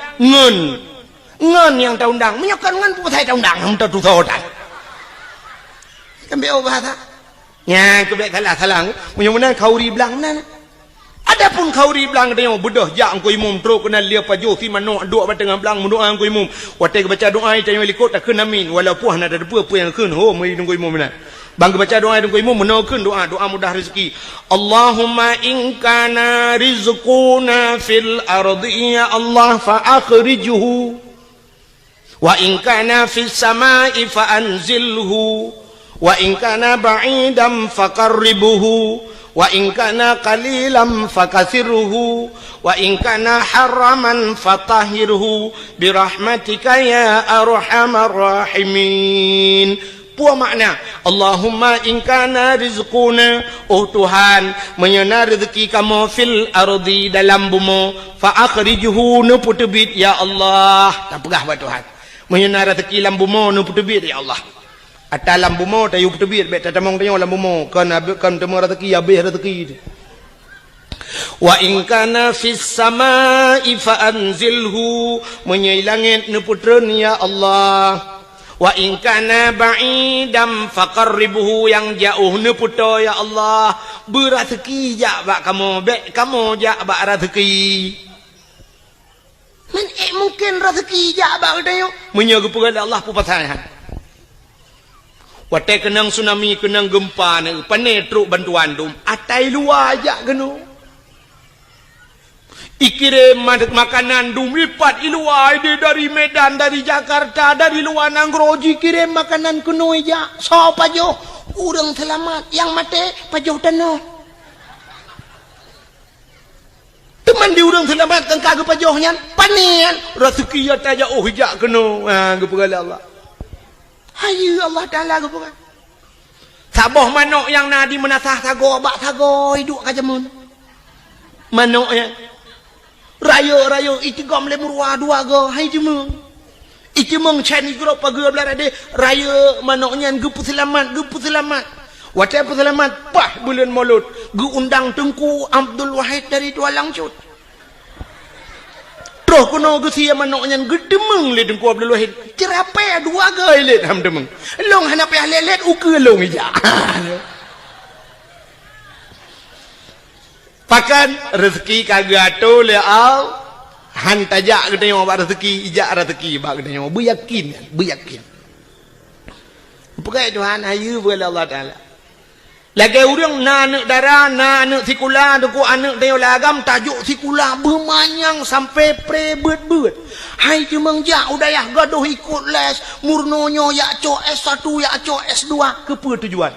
ngen yang tak undang menyakan ngen pun saya tak undang hang tak tusodan kan beo bahasa nya ke bek salah mudah-mudahan khauri belang nan adapun khauri belang dia bedah jak angko imum tro kena lia pajo si manok duk ba tengah belang mendoa angko imum wate baca doa tanya likot tak kena amin walaupun hana ada apa yang keun ho mai nunggu imum nan bang baca doa nunggu imum menokeun doa mudah rezeki Allahumma in kana rizquna fil ardi ya Allah fa akhrijhu wa in kana fis samai fa anzilhu wa in kana ba'idan faqarribhu wa in kana qalilan fakasirhu wa in kana haraman fatahhirhu birahmatika ya arhamar rahimin. Puas makna Allahumma in kana rizquna oh Tuhan menyena rezeki kamu fil ardi dalam bumi fa akhrijhu nu putubit ya Allah tak pegah buat Tuhan menyena rezeki dalam bumi nu putubit ya Allah atas dalam bumi tayu putubit bet tatamong tayo dalam bumi kan temu rezeki habis rezeki wa in kana fis samai fa anzilhu menyai langit nu putreun ya Allah wa in kana ba'idam faqarribhu yang jauh ne puto ya Allah berazeki jak bak kamu bek kamu jak bak rezeki men mungkin rezeki jak bak dayo menyaga kepada Allah pu pasangan wate kenang tsunami kenang gempa ne pane truk bantuan dum atai luar jak genu ikirim makanan dumipat iluai dari Medan, dari Jakarta, dari luar Nangroji kirim makanan kuno aja. So pajo, urang selamat, yang mati pajo tanah. Teman di urang selamat kan kagak pajohnya, panian rezeki ya taja oh hijak kuno. Ah, kepada Allah. Hayu Allah Taala kepada. Sabah manok yang nadi menasah sago, bak sago hidup kajamun. Manoknya. Raya itigam le murwa dua go hai jemeng itimeng chani gro pageur belade raya manoknya gepu selamat wate selamat pah bulan maulud gu undang Tengku Abdul Wahid dari Dua Langcut troh kuno gu sia manoknya gedemeng le Tengku Abdul Wahid cerape dua go le ham demeng long hanape lelet uke long ija pakan rezeki kagak tu le au han tajak kita yang buat rezeki ijak rezeki bak kita yang beryakin pakai Tuhan ayu boleh Allah Taala lagi urang na anak darah na anak sikula deku anak dia lagam tajuk sikula bermanyang sampai prebet hai cemang jak udayah gaduh ikut les murnonyo ya co S1 ya co S2 ke tujuan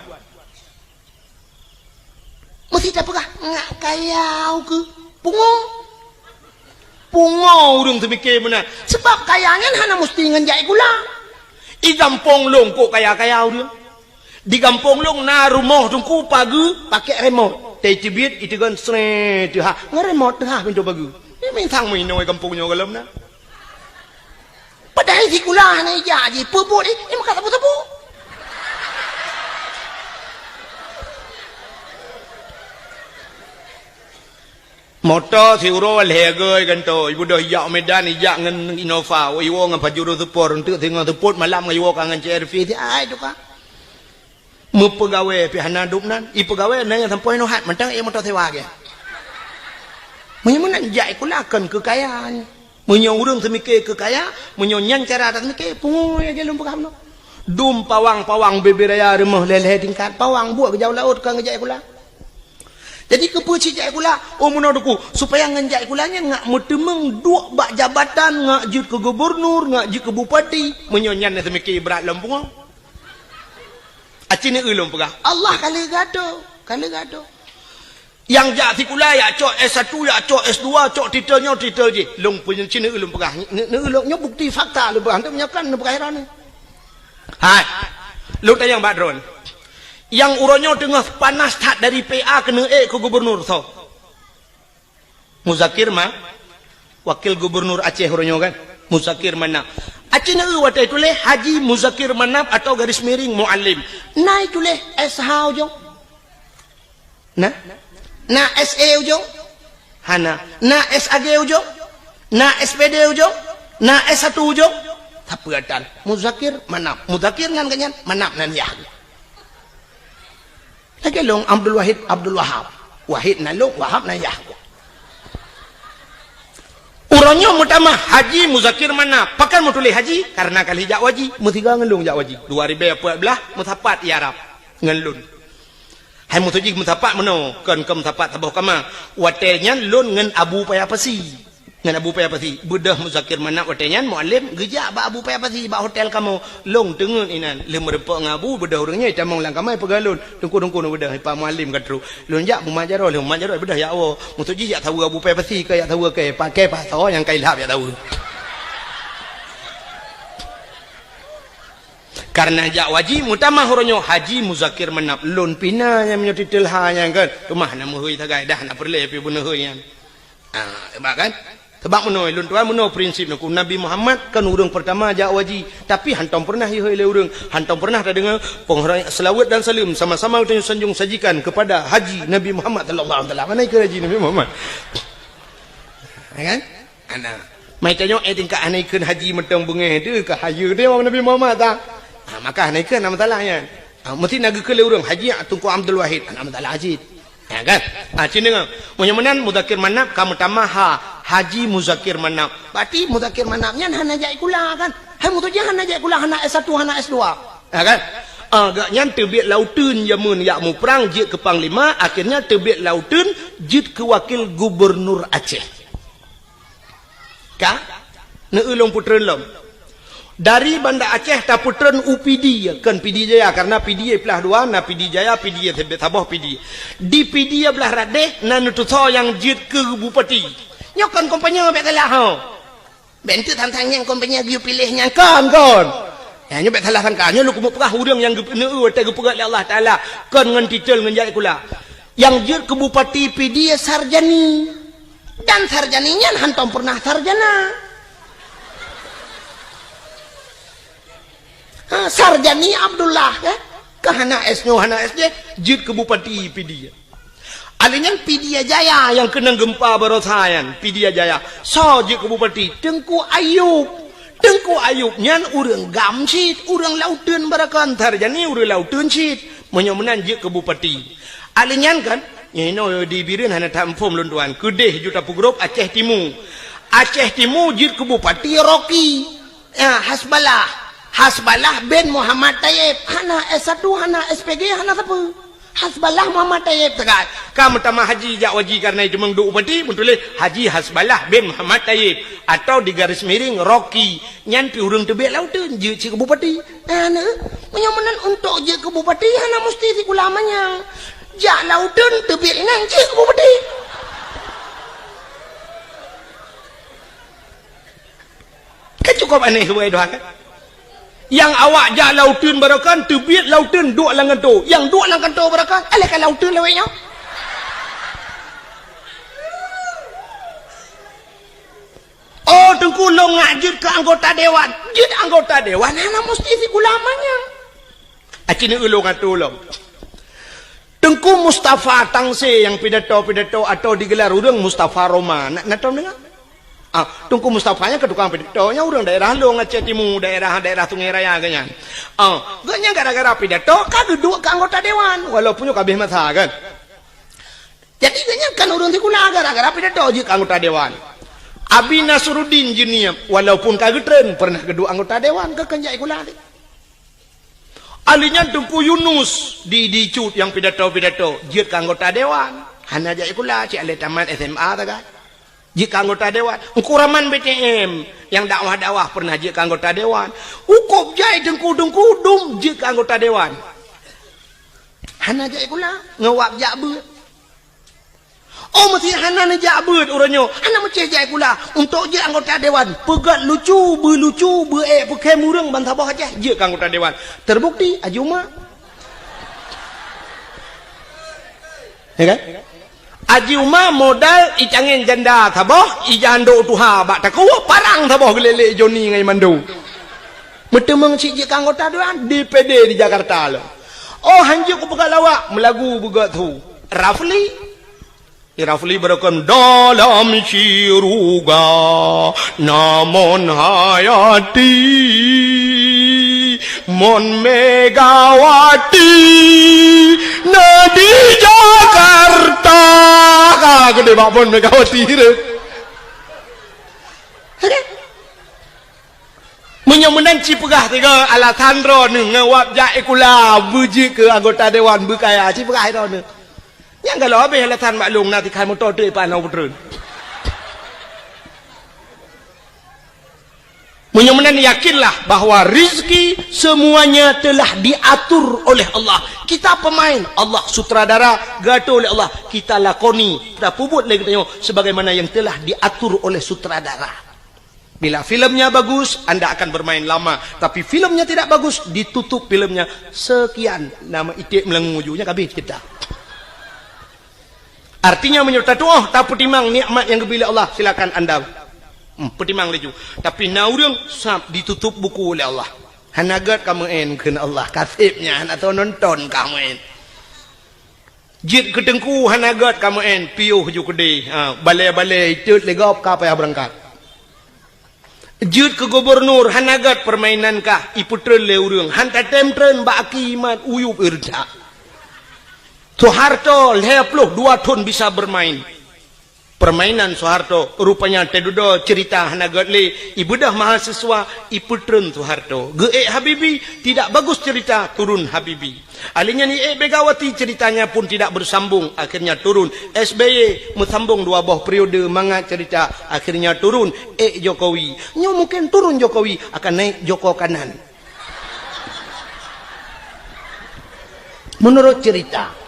mesti tak pegah ngak kayau ke pungo Pungo urang temikir mana. Sebab kayanya hana mesti ngenjai gula. I kampung long kok kaya-kaya urang. Di kampung long na rumah tungku pagi pakai remote. Tei cibit itu kan seret ha. Ngeremote ha pintu pagi. Ini mintang minoi kampungnya kalam na. Padahal si gula hana jadi pupuk ni. Ini makan tebu-tebu. Motor si uro legai kan to ibu dah yak Medan yak ngan Innova iwo ngan pajuro support untuk tengah support malam ngan iwo kangen CRV ti ai tu ka mu pegawai pi hana dup nan i pegawai nan yang sampai no hat mentang e motor sewa ke mun jai kulakan kekayaan munyo urang semike kekaya munyo nyan cara tak semike pungoy ge lum pegam no dum pawang beberaya remah leleh tingkat pawang buat ke jauh laut kan ngejai kula. Jadi kepuci jai kula, munoduku supaya ngenjai kulanya ngak mutemeng dua bak jabatan ngak jut ke gubernur, ngak jut ke bupati, menyonyan na semiki berat lempung. Acine ulum pegah. Allah kali gado. Yang jati kula ya cok S1 ya cok S2 cok titel je. Long punya cine ulum pegah. Ne ulumnya bukti fakta lu berhantam nyakan ne pegah ni. Hai. Lu tayang badron. Yang uronyo tengah panas tak dari PA kena ke gubernur so. Muzakir mah wakil gubernur Aceh uronyo kan. Muzakir Manap. Aceh na watai tule Haji Muzakir Manap atau garis miring muallim. Nai tule SH ujung. Na SE ujung. Hana. Na SAG ujung. Na SPD ujung. Na S1 ujung. Tapi atan Muzakir Manap. Muzakir nan kanyan Manap nan ya. Lagi long Abdul Wahab. Wahid na long Wahab na Yahwa. Urangnya mutama Haji Muzakir Manap. Pakan mutulih Haji karena kali jak waji mutiga ngelung jak waji. 2014 mutapat Arab ngelun. Hai mutuji mutapat meno kan ke mutapat tabuh kama. Watenya lun ngen Abu Payapasi. Ngan Abu Payapasi budah Muzakir Manap watenya muallim gejak ba Abu Payapasi ba hotel kamu long tengun inan lem repok ngabu budah urangnya camong lang kamai pegalun tungku-tungku budah pa muallim katru lun jak mumajaro lun mumajaro budah ya awo mutuji jak tahu Abu Payapasi ke ya tahu ke pakai paso yang kai lap ya tahu karena jak waji mutama huronyo Haji Muzakir Manap lun pina yang menyo titel ha yang kan rumah na muhui tagai dah na perle pi bunuh yang kan sebab menoi lun tuan menoi prinsip nak Nabi Muhammad kan urang pertama jak waji tapi hantam pernah ihoi le urang hantam pernah tak dengar penghormatan selawat dan salam sama-sama kita sanjung sajikan kepada Haji Nabi Muhammad sallallahu alaihi wasallam mana ke Haji Nabi Muhammad kan ana mai tanyo tingkat anaikeun haji meteng bengeh tu ke hayu dia orang Nabi Muhammad tak maka anaikeun nama talahnya mesti naga ke le urang Haji Tunku Abdul Wahid nama talah Haji ya kan cina menyemenan Muzakir Manap kamu tamaha Haji Muzakir Manap berarti Muzakir Manapnya hana jai kula kan hai mutu jangan hana jai kula hana S1 hana S2 ya kan agaknya terbit lautun yamun yakmu perang jit ke panglima akhirnya terbit lautun jit ke wakil gubernur Aceh kah ne ulung putren lom dari Banda Aceh ta putren UPD kan PD Jaya karena PD belah dua na PD Jaya PD Sabah PD di PD belah radeh na nutuso yang jit ke bupati nyokan kompanya bet salah ho bentu tantang yang kompanya giu pilihnya kan ya nyobet salah sangkanya lu kumuk perah urang yang gepneu te gepegat Allah Taala kan ngan titel ngan jai kula yang jit ke bupati PD sarjani dan sarjaninya hantam pernah sarjana Sarjani Abdullah ya kahana S-nya hana S-nya jid ke bupati PD alinya PD Jaya yang kena gempa barosayan PD Jaya so jid ke bupati Tengku Ayub nyan urang gamsit urang lautun barakan sarjani urang lautun sit menyomenan jid ke bupati alinya kan nyino di bireun hana tampom lun tuan kedeh juta pugrop Aceh Timur jid ke bupati Rocky Hasbalah bin Muhammad Tayyib hana S1 hana SPG hana siapa Hasbalah Muhammad Tayyib tegat kamu tamah haji jak waji karena itu mengdu upati betul Haji Hasbalah bin Muhammad Tayyib atau di garis miring Rocky nyan pi urang tebek lautun je ci ke bupati ana menyomenan untuk je ke bupati hana mesti si ulamanya jak lautun tebek nang je ke bupati cukup aneh ke doa kan? Yang awak jak lautun barakan, tebiat lautun duk lang kantor. Yang duk lang kantor barakan, alahkan lautun leweknya. Oh, tengku lo ngajut ke anggota dewan. Jut anggota dewan, hana mesti si ulamanya. Acini ulung atau ulung. Tengku Mustafa Tangse yang pidato-pidato atau digelar urang Mustafa Roma. Nak tahu dengar? Tengku Mustafanya ke tukang pidatonya urang daerah lo Aceh Timur, daerah Sungai Raya ganyan. Ganyan gara-gara pidato kagak duduk ke anggota dewan walaupun yo kabeh masa kan. Jadi ganyan kan urang tikula gara-gara pidato je ke anggota dewan. Abi Nasruddin Junior walaupun kagak tren pernah kedua anggota dewan ke kenjai kula. Alinya Tengku Yunus di cut yang pidato jit ke anggota dewan. Hana jai kula cik ale tamat SMA ta kan. Jit ke anggota dewan. Ukuraman BTM yang dakwah-dakwah pernah jit ke anggota dewan. Ukup jai Tengku dum jit ke anggota dewan. Hana jai kula ngawap jakbe. Oh mesti hana ni jakbe orangnya. Hana mesti jai kula untuk jit anggota dewan. Pegat lucu, pakai murang bantabah aja jit ke anggota dewan. Terbukti Ajuma. Ya kan? Ajuma modal icangin janda tabah, ijando tuha bak takuwa parang tabah gelele Joni ngai mandu. Metemeng si jit ke anggota dewan DPD di Jakarta lo. Oh hanjuk ku pegat lawak melagu begat tu. Rafli berakam dalam ciruga namun hayati mon Megawati nadi Jakarta gede bakpon Megawati menyemenan cipegah tiga alasan ron ngawap jai kula buji ke anggota dewan berkaya cipegah ron yang kalau habis alasan maklum nanti kan motor tu panau betul. Menyemenan yakinlah bahwa rizki semuanya telah diatur oleh Allah. Kita pemain, Allah sutradara, gato oleh Allah. Kita lakoni, kita puput lagi tanya sebagaimana yang telah diatur oleh sutradara. Bila filmnya bagus, anda akan bermain lama. Tapi filmnya tidak bagus, ditutup filmnya sekian. Nama itik melengujunya kabeh kita. Artinya menyertai doa tak pertimang nikmat yang diberi Allah silakan anda pertimang laju. Tapi naurung sab ditutup buku oleh Allah. Hanagat kamu ken Allah kasibnya atau nonton kamu en. Jit ketengku hanagat kamu en piuh ju kede. Balai-balai cut legop ka payah berangkat. Jit ke gubernur hanagat permainan kah iputrel le urang. Hanta temtren baki iman uyup irja. Soeharto 22 tahun bisa bermain permainan Soeharto rupanya tedudo cerita hanagat le ibu dah mahasiswa iputren Soeharto ge Habibi tidak bagus cerita turun Habibi alinya ni Megawati ceritanya pun tidak bersambung akhirnya turun SBY mesambung 2 buah periode manga cerita akhirnya turun Jokowi nyo mungkin turun Jokowi akan naik Joko kanan menurut cerita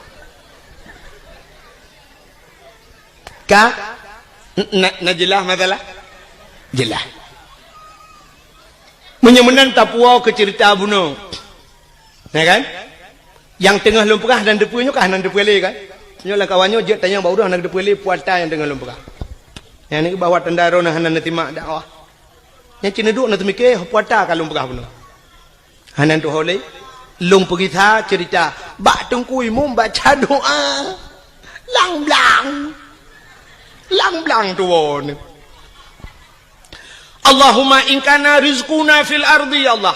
jelah masalah jelah menyemenan tapuau ke cerita bunuh ya kan yang tengah lumpurah dan depunya kah nan depule kan nyolah kawannya je tanya bau dah nak depule puata yang tengah lumpurah yang ni bawa tendaro nah hanan timak dakwah yang cina duk nak mikir puata ka lumpurah bunuh hanan tu holei lumpur kita cerita bak tengku imum baca doa lang-blang tuon. Allahumma in kana rizquna fil ardi ya Allah.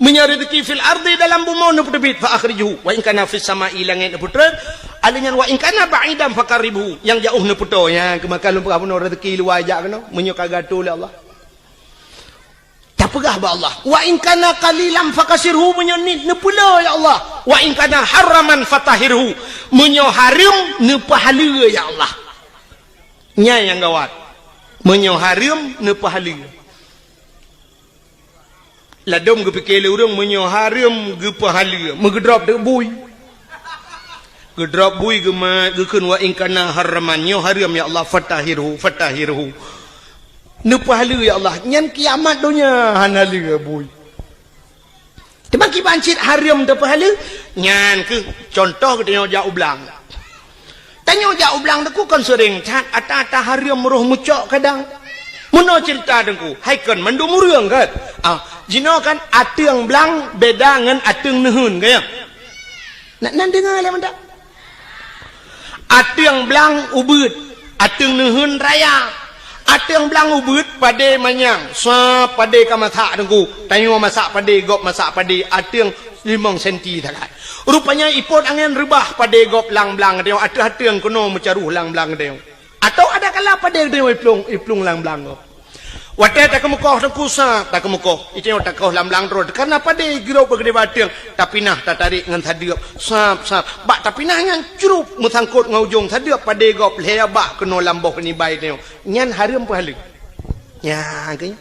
Menyari rezeki fil ardi dalam bumi neputebit fa akhrijuhu wa in kana fis sama'i langit neputret alinyan wa in kana ba'idan fakaribu yang jauh neputo yang kemakan lumpur puno rezeki luar ajak kena menyoka gato oleh Allah. Tapegah ba Allah. Wa in kana qalilan fakasirhu menyonit nepula ya Allah. Wa in kana haraman fatahirhu menyo haram nepahala ya Allah. Nya yang gawat menyo haram ne pahala ladom ge pikir urang menyo haram ge pahala megedrop de bui gedrop bui ge ma ge kun wa in kana haraman nyo haram ya Allah fatahirhu Nu pahala ya Allah. Nyan kiamat dunia hanala boy. Tebang ki bancit haram tu pahala. Nyan ke contoh kita jauh belang. Tanya jauh belang tu kan sering cat ata haram roh mucak kadang. Muno cerita dengku. Hai kan mandu murang kan. Jino kan ateung belang beda dengan ateung nehun kaya. Nak dengar lah mendak. Ateung belang ubud, ateung nehun raya. Ateung belang ubud pade manyang. Sa pade kamasak dengku. Tanya masak pade gop masak pade ateung 5 senti takai. Rupanya ipot angin rebah pade gop lang-belang dia. Ateung kuno mencaruh lang-belang dia. Atau ada kala pade dia iplung lang-belang gop. Wadah tak kemukoh tak kusa tak kemukoh itu yang tak kau lam-lang road karena pada girau bergede batang tapi nah tak tarik dengan thadiap sap bak tapi nah ngan curup musangkut ngaujung thadiap pada gop leya bak kena lamboh ni baik tengok nyan haram pahala ya ke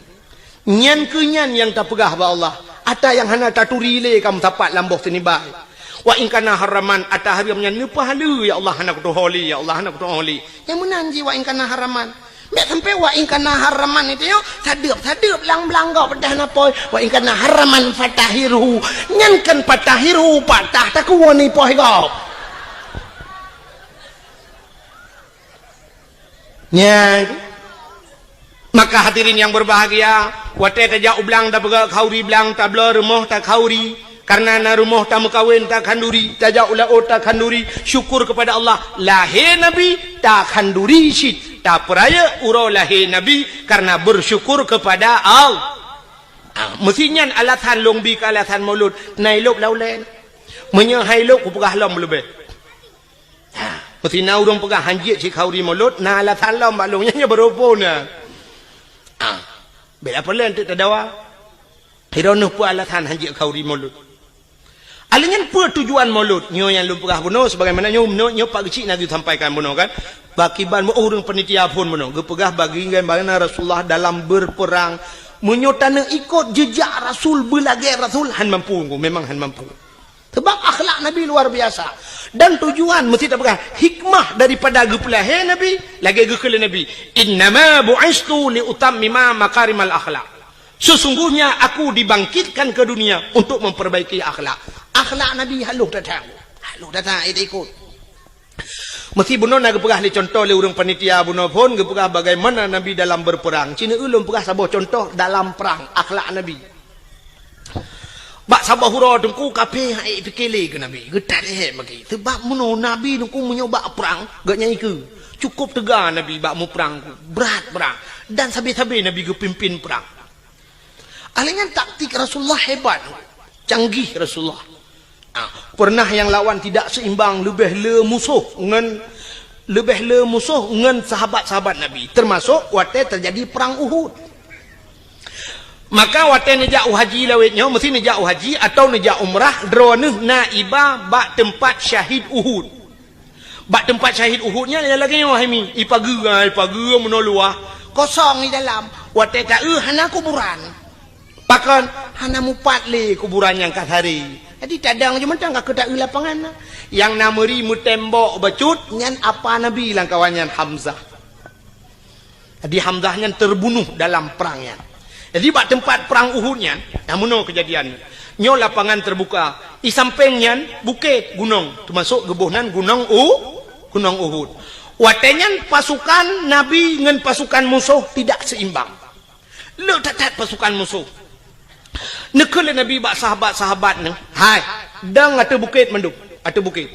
nyan kenyan yang tak pegah ba Allah ada yang hana taturi le kamu tapat lamboh ni baik wa in kana haraman ata haram nyan ni pahala ya Allah hana kutu holi ya Allah hana kutu holi yang menanji wa in kana haraman mek sampai wa in kana haraman itu yo sadeup lang-lang kau pedah napoi wa in kana haraman fatahiru nyankan fatahiru patah tak kuwani poi kau nya maka hadirin yang berbahagia wate tajak ublang tak pegak khauri belang tak bela rumah tak khauri karena na rumah tak mukawin tak khanduri tajak ulah tak khanduri syukur kepada Allah lahir nabi tak khanduri syit tak peraya urau lahir Nabi karena bersyukur kepada Allah. Mestinya alatan longbi ke alatan maulud. Nailuk laulen. Menyahailuk ku pegah lom lebih. Mesti na urang pegah hanjit si khauri maulud. Na alatan lom balungnya berupuna. Bela pelan tu tadawa. Hironuh pu alatan hanjit khauri maulud. Alingan apa tujuan maulud? Nyo yang lu pegah bunuh sebagaimana nyo pak kecil nanti sampaikan bunuh kan. Bakiban orang penitia pun bunuh. Gepegah bagi bagaimana Rasulullah dalam berperang menyotana ikut jejak Rasul belagai Rasul han mampu memang han mampu. Sebab akhlak Nabi luar biasa. Dan tujuan mesti tak pegah hikmah daripada gepelah Nabi lagi gekele Nabi. Innama bu'istu li utammima makarimal akhlak. Sesungguhnya aku dibangkitkan ke dunia untuk memperbaiki akhlak. Akhlak Nabi halus datang. Halus datang ikut. Mesti bunuh nak pegah li contoh le urang panitia bunuh pun gepegah bagaimana Nabi dalam berperang. Cina ulun pegah sabah contoh dalam perang akhlak Nabi. Bak sabah hura dengku kape hai fikele ke Nabi. Getat bagi. Sebab bunuh Nabi dengku menyoba perang gak nyai ke. Cukup tegar Nabi bak mu perang berat perang dan sabi-sabi Nabi ge pimpin perang. Alingan taktik Rasulullah hebat. Canggih Rasulullah. Pernah yang lawan tidak seimbang lebih le musuh dengan sahabat-sahabat Nabi termasuk waktu terjadi perang Uhud. Maka waktu nejak haji lawitnya mesti nejak haji atau nejak umrah droneh naibah bak tempat syahid Uhud. Bak tempat syahid Uhudnya yang lagi wahimi ipagu menoluah kosong di dalam waktu tak hana kuburan. Pakan hana mupat le kuburan yang kat hari. Jadi cadang je mentang ke tak lapangan. Yang nameri mu tembok becut nyan apa Nabi lang kawannya Hamzah. Jadi Hamzahnya terbunuh dalam perangnya. Jadi bak tempat perang Uhudnya, namuno kejadian. Nyo lapangan terbuka, di sampingnya bukit gunung, termasuk gebuhnan gunung Uhud. Watenya pasukan Nabi dengan pasukan musuh tidak seimbang. Lu tak pasukan musuh. Nekele Nabi bak sahabat-sahabat ne. Hai, dang atau bukit menduk, atau bukit.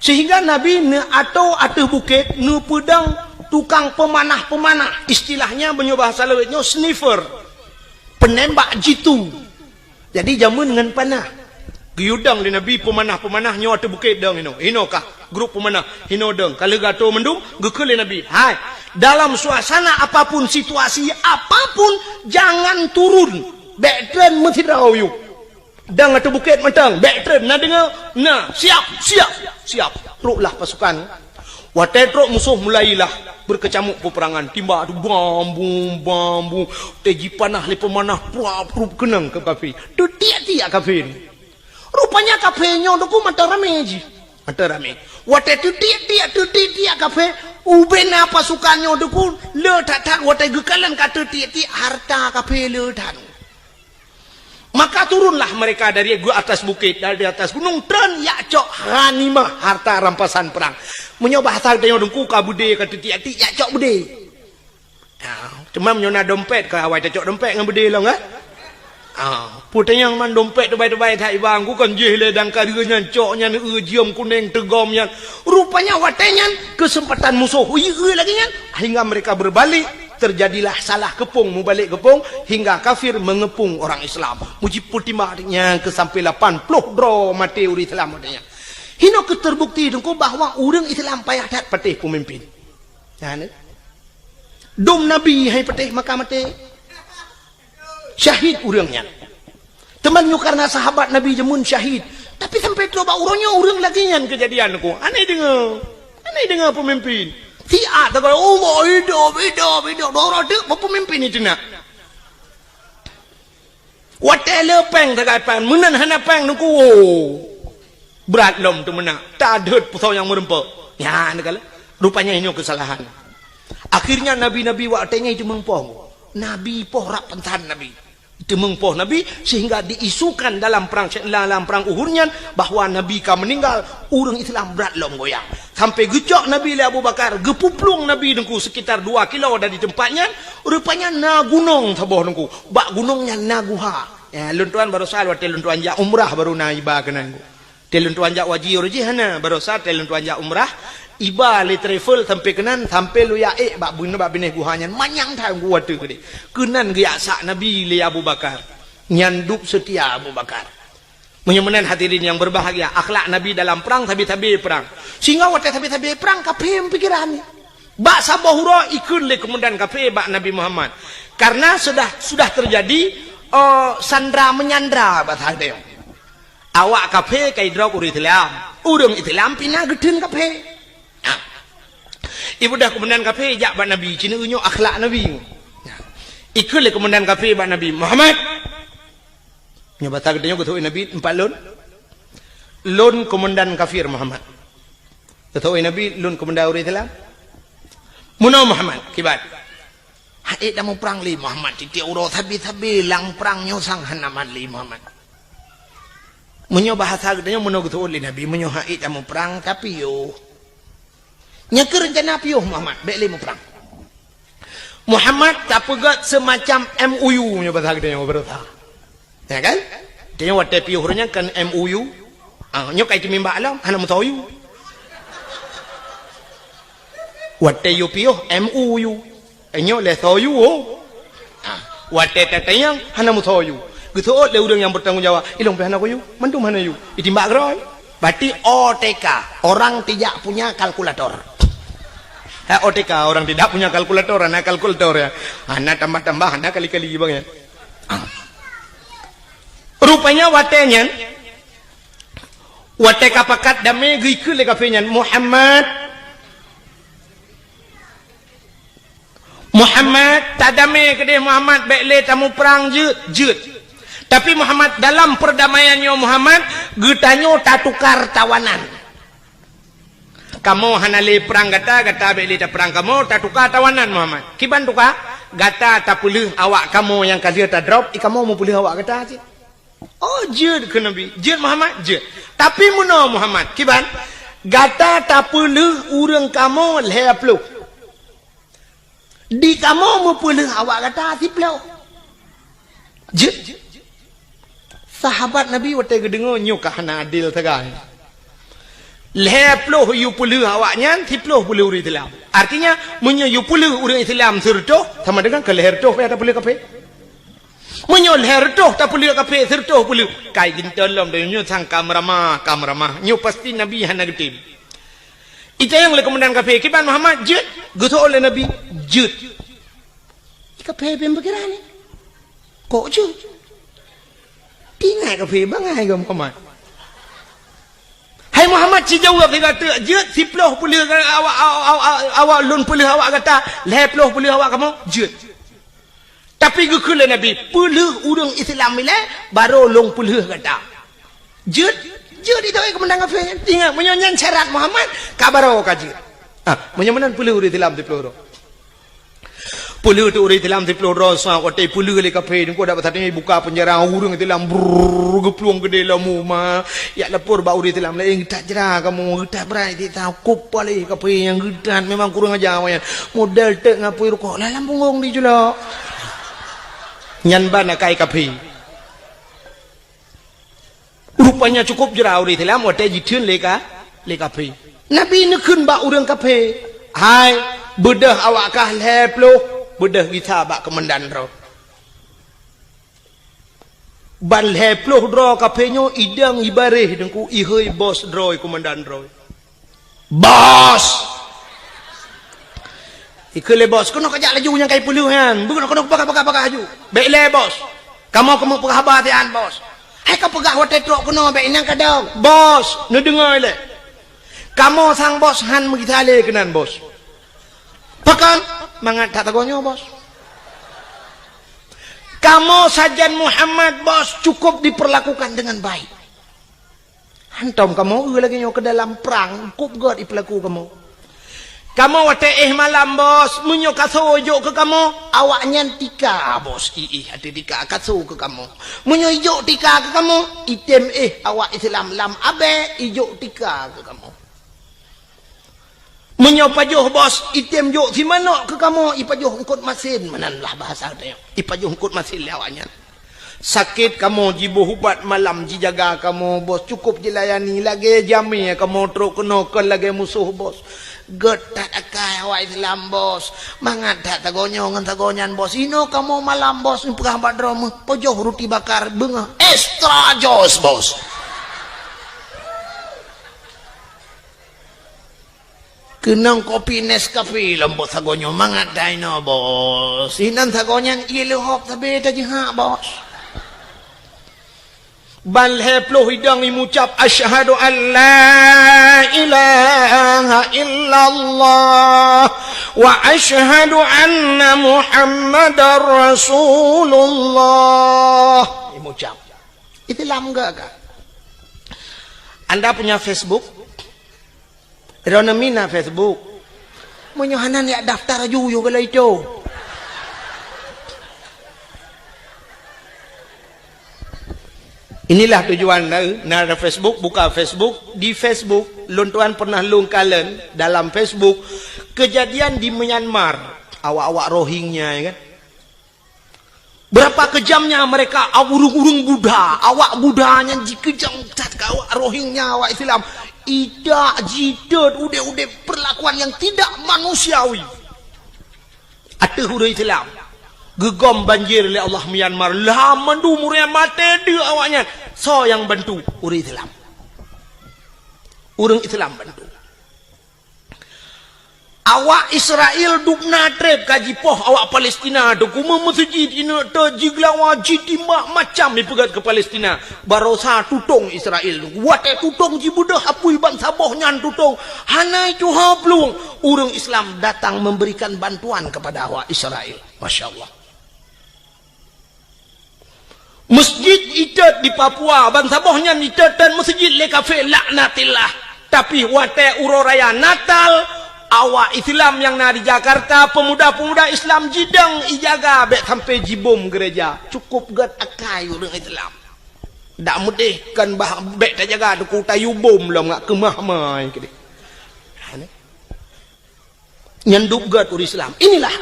Sehingga Nabi ne atau bukit ne pedang tukang pemanah. Istilahnya bahasa lawitnya sniffer. Penembak jitu. Jadi jamun dengan panah. Giudang di Nabi pemanah-pemanahnya atau bukit dang hino kah grup pemanah hino dang. Kalau gato mendung gekele Nabi. Hai, dalam suasana apapun situasi apapun jangan turun. Backtrain mesti tahu you. Dang atau bukit matang. Backtrain nak dengar? Nah, siap. Teruklah pasukan. Watai teruk musuh mulailah berkecamuk peperangan. Timba tu bambu. Teji panah le pemanah prup kenang ke kafir. Tu tiak kafir. Rupanya kafirnya tu mata rame je. Mata rame. Watai tu tiak kafir Uben apa sukanya dukun le tak watai gekalan kata ti harta kape le dan. Maka turunlah mereka dari atas bukit, dari atas gunung dan ya cok ghanimah harta rampasan perang. Menyoba harta dia dengku ka bude kata ti ya cok bude. Cuma menyona dompet ke awai cok dompet dengan bude lah kan? Putih yang man dompet terbaik-terbaik tak ibang ku kan jeh le dan karenya coknya jiom kuning tegomnya. Rupanya watenya kesempatan musuh lagi nya hingga mereka berbalik terjadilah salah kepung mubalik kepung hingga kafir mengepung orang Islam. Muji putih maknya ke sampai 80 bro mati uri Islam adanya. Hino keterbukti dengku bahwa orang Islam payah dat patih pemimpin. Dom Nabi hai patih maka mati. Syahid urangnya. Temannya karena sahabat Nabi jemun syahid. Tapi sampai coba urangnya urang lagi yang kejadian aku. Aneh dengar pemimpin. Tiak tak kalau hidup. Dorang tu pemimpin itu nak. Watai lepeng tak apa. Menan hana peng nuku. Berat lom tu menang. Tak ada pusau yang merempak. Ya nak rupanya ini kesalahan. Akhirnya Nabi-Nabi watainya itu mengpoh. Nabi poh rak pentan Nabi. Itu mengpoh Nabi sehingga diisukan dalam perang Uhudnya bahwa Nabi ka meninggal urang Islam berat lom goyang sampai gejok Nabi le Abu Bakar gepuplung Nabi dengku sekitar 2 kilo dari tempatnya rupanya na gunung taboh dengku bak gunungnya Naguha ya luntuan baru sal wate luntuan ja umrah baru na iba kenanku te luntuan ja wajib hana baru sal te luntuan ja umrah iba le travel sampai kenan sampai lu ya bak bineh guhanya manyang tang gua tu gede kenan ge sak Nabi le Abu Bakar nyanduk setia Abu Bakar menyemenan hadirin yang berbahagia akhlak Nabi dalam perang tabi-tabi perang sehingga waktu tabi-tabi perang kape pikiran bak sabahura ikun le kemudian kape bak Nabi Muhammad karena sudah terjadi sandra menyandra bahasa dia awak kape kai drop urang Islam pindah gedun kape ibu dah kemudian kafe jak bak Nabi cina unyu akhlak Nabi ikut le kemudian kafe bak Nabi Muhammad nyoba tak katanya ketui Nabi 4 lon komandan kafir Muhammad ketui Nabi lon komandan orang Islam muno Muhammad kibat hai dah mau perang li Muhammad titi uro tabi lang perang nyosang hanaman li Muhammad menyo bahasa katanya muno ketui Nabi menyo hai dah mau perang tapi yo nyaka rencana piuh Muhammad baik lima perang Muhammad tak pegat semacam MOU nya bahasa kita yang berita ya kan dia waktu piuh nya kan MOU nya kai timimba alam hana mutayu waktu yu piuh MOU nya le toyu waktu tatayang hana mutayu gitu le urang yang bertanggung jawab ilong pehana ko yu mandum hana yu itimba groy berarti OTK orang tidak punya kalkulator OTK orang tidak punya kalkulator anak kalkulator ya anak tambah anak kali-kali bang ya rupanya watenya wate kapakat dame giku le kafenya Muhammad tadame kede Muhammad baik le tamu perang jut tapi Muhammad dalam perdamaiannya Muhammad getanyo tatukar tawanan kamu hanale perang gata beli tak perang kamu tak tukar tawanan Muhammad kiban tukar gata tak pulih awak kamu yang kalia tak drop kamu mau pulih awak gata aja oh jid ke Nabi jid Muhammad jid tapi muno Muhammad kiban gata tak pulih urang kamu lepluh di kamu mau pulih awak gata tiplau jid sahabat Nabi waktu kedengar nyukah na adil tegai leploh yu puluh awaknya tiploh puluh orang Islam artinya menyo yu puluh orang Islam sertoh sama dengan ke leher toh tak puluh kape menyo leher toh tak puluh kape sertoh puluh kai gintelom dan nyo sang kamramah nyo pasti Nabi hana getim itu yang le kemudian kape kiban Muhammad jut gutu oleh Nabi jut kape pembekiran ni kok jut tinggal kape bangai gam Muhammad hai Muhammad si jawab dia kata jut siploh pulih awak lun pulih awak kata leploh pulih awak kamu jut tapi gukula Nabi pulih urang Islam ile baru long pulih kata jut itu kemenang kafir tinggal menyonyan syarat Muhammad kabaro kajut Menyamanan puluh uri tilam di peluru. Puluh tu uri tilam di peluru sang kote puluh le kafe ni ko dapat tadi buka penjara urang tilam gepluang gede lamu ma ya lapor ba uri tilam le tak jera kamu tak berai ti tahu kup pale kafe yang gedan memang kurang ajar wayan modal tek ngapui rokok lah lampung di jula nyan bana kai kafe rupanya cukup jera uri tilam kote jitun le kafe Nabi ni kun ba urang kafe hai bedah awak kah leplo bedah kita bak kemendan ro ban heploh dro kapenyo idang ibareh dengku ihoi bos droi komandan droi bos ikele bos kono kajak laju yang kai puluh kan kono pakai haju baik le bos kamu penghabar tian bos hai ka pegah hotel trok kono baik nang kadang bos nu dengar le kamu sang bos han mengita le kenan bos pakan mangat tak tagonyo bos kamu sajan Muhammad bos cukup diperlakukan dengan baik hantam kamu lagi nyo ke dalam perang kup god ipelaku kamu wate malam bos munyo kasojo ke kamu awaknya tika bos hati tika kaso ke kamu munyo ijo tika ke kamu item awak Islam lam abe ijo tika ke kamu menyopajuh bos item juk si mana ke kamu ipajuh ngkut masin mananlah bahasa dia ipajuh ngkut masin lawanya sakit kamu jibuh ubat malam jijaga kamu bos cukup dilayani lagi jami kamu truk kena ke lagi musuh bos getat akai awak Islam bos mangat tak tagonyo ngan tagonyan bos ino kamu malam bos pegah badrom pojoh roti bakar bengah extra jos bos kenang kopi Nescafe lembut sagonyo mangat daino bos inan sagonyan ilu hok tabe tajiha bos bal heplo hidang imucap asyhadu an la ilaha illallah wa asyhadu anna muhammadar rasulullah imucap itu lam enggak kak anda punya Facebook Rona mina Facebook. Menyohanan ya daftar aja kalau itu. Inilah tujuan nara Facebook, buka Facebook. Di Facebook, lontuan pernah lungkalen dalam Facebook kejadian di Myanmar. Awak-awak Rohingya ya kan. Berapa kejamnya mereka urung-urung Buddha. Awak Buddhanya dikejam awak Rohingya, awak Islam. Ida jidat udah perlakuan yang tidak manusiawi. Ada huruf Islam gegom banjir oleh Allah Myanmar lah mandu muria mate dia awaknya so yang bantu huruf Islam urang Islam bantu awak Israel dupna trep kaji poh awak Palestina tu kuma masjid ina ta jiglawa jitimbak macam dipegat ke Palestina barosa tutong Israel wate tutong jibudah apui bangsa boh nyan tutong hanai tu hablung urang Islam datang memberikan bantuan kepada awak Israel masyaallah masjid itat di Papua bangsa boh nyan itat dan masjid le kafe laknatillah tapi wate uroraya Natal awak Islam yang di Jakarta pemuda-pemuda Islam jidang ijaga bek sampai jibom gereja cukup gat akai orang Islam dak mudih kan bah bek tak jaga duku tayu bom lah ngak kemah mai kede nyanduk gat orang Islam inilah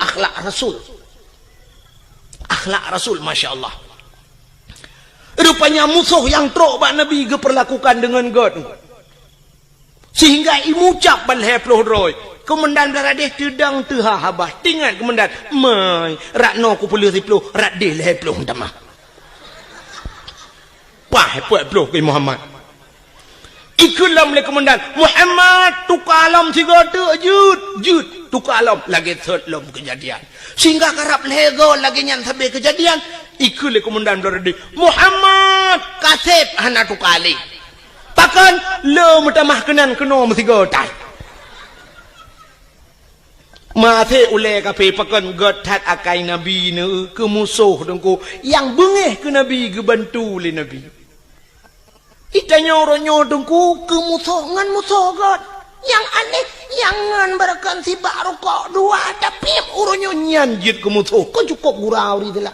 akhlak Rasul masyaallah rupanya musuh yang trok bak Nabi geperlakukan dengan gat sehingga imucap balhe ploh roy komandan beradeh tudang tuha habah tinggal komandan mai rakno ku puluh riploh radeh le ploh tamah pah puak ploh ke Muhammad ikulam le komandan Muhammad tukalam tiga tu jut tukalam lagi third lom kejadian sehingga karap lego lagi nyan sabe kejadian ikul le komandan beradeh Muhammad kasep hana tukali pakan le mutamah kenan keno mesti gotai mate ule kape pakan gotat akai nabi ne ke musuh dengku yang bengeh ke nabi ke bantu le nabi itanya oronyo dengku ke musuh ngan musuh god yang aneh Jangan berakan si baru kok dua tapi urunya nyanjit ke musuh. Kau cukup gurau di dalam.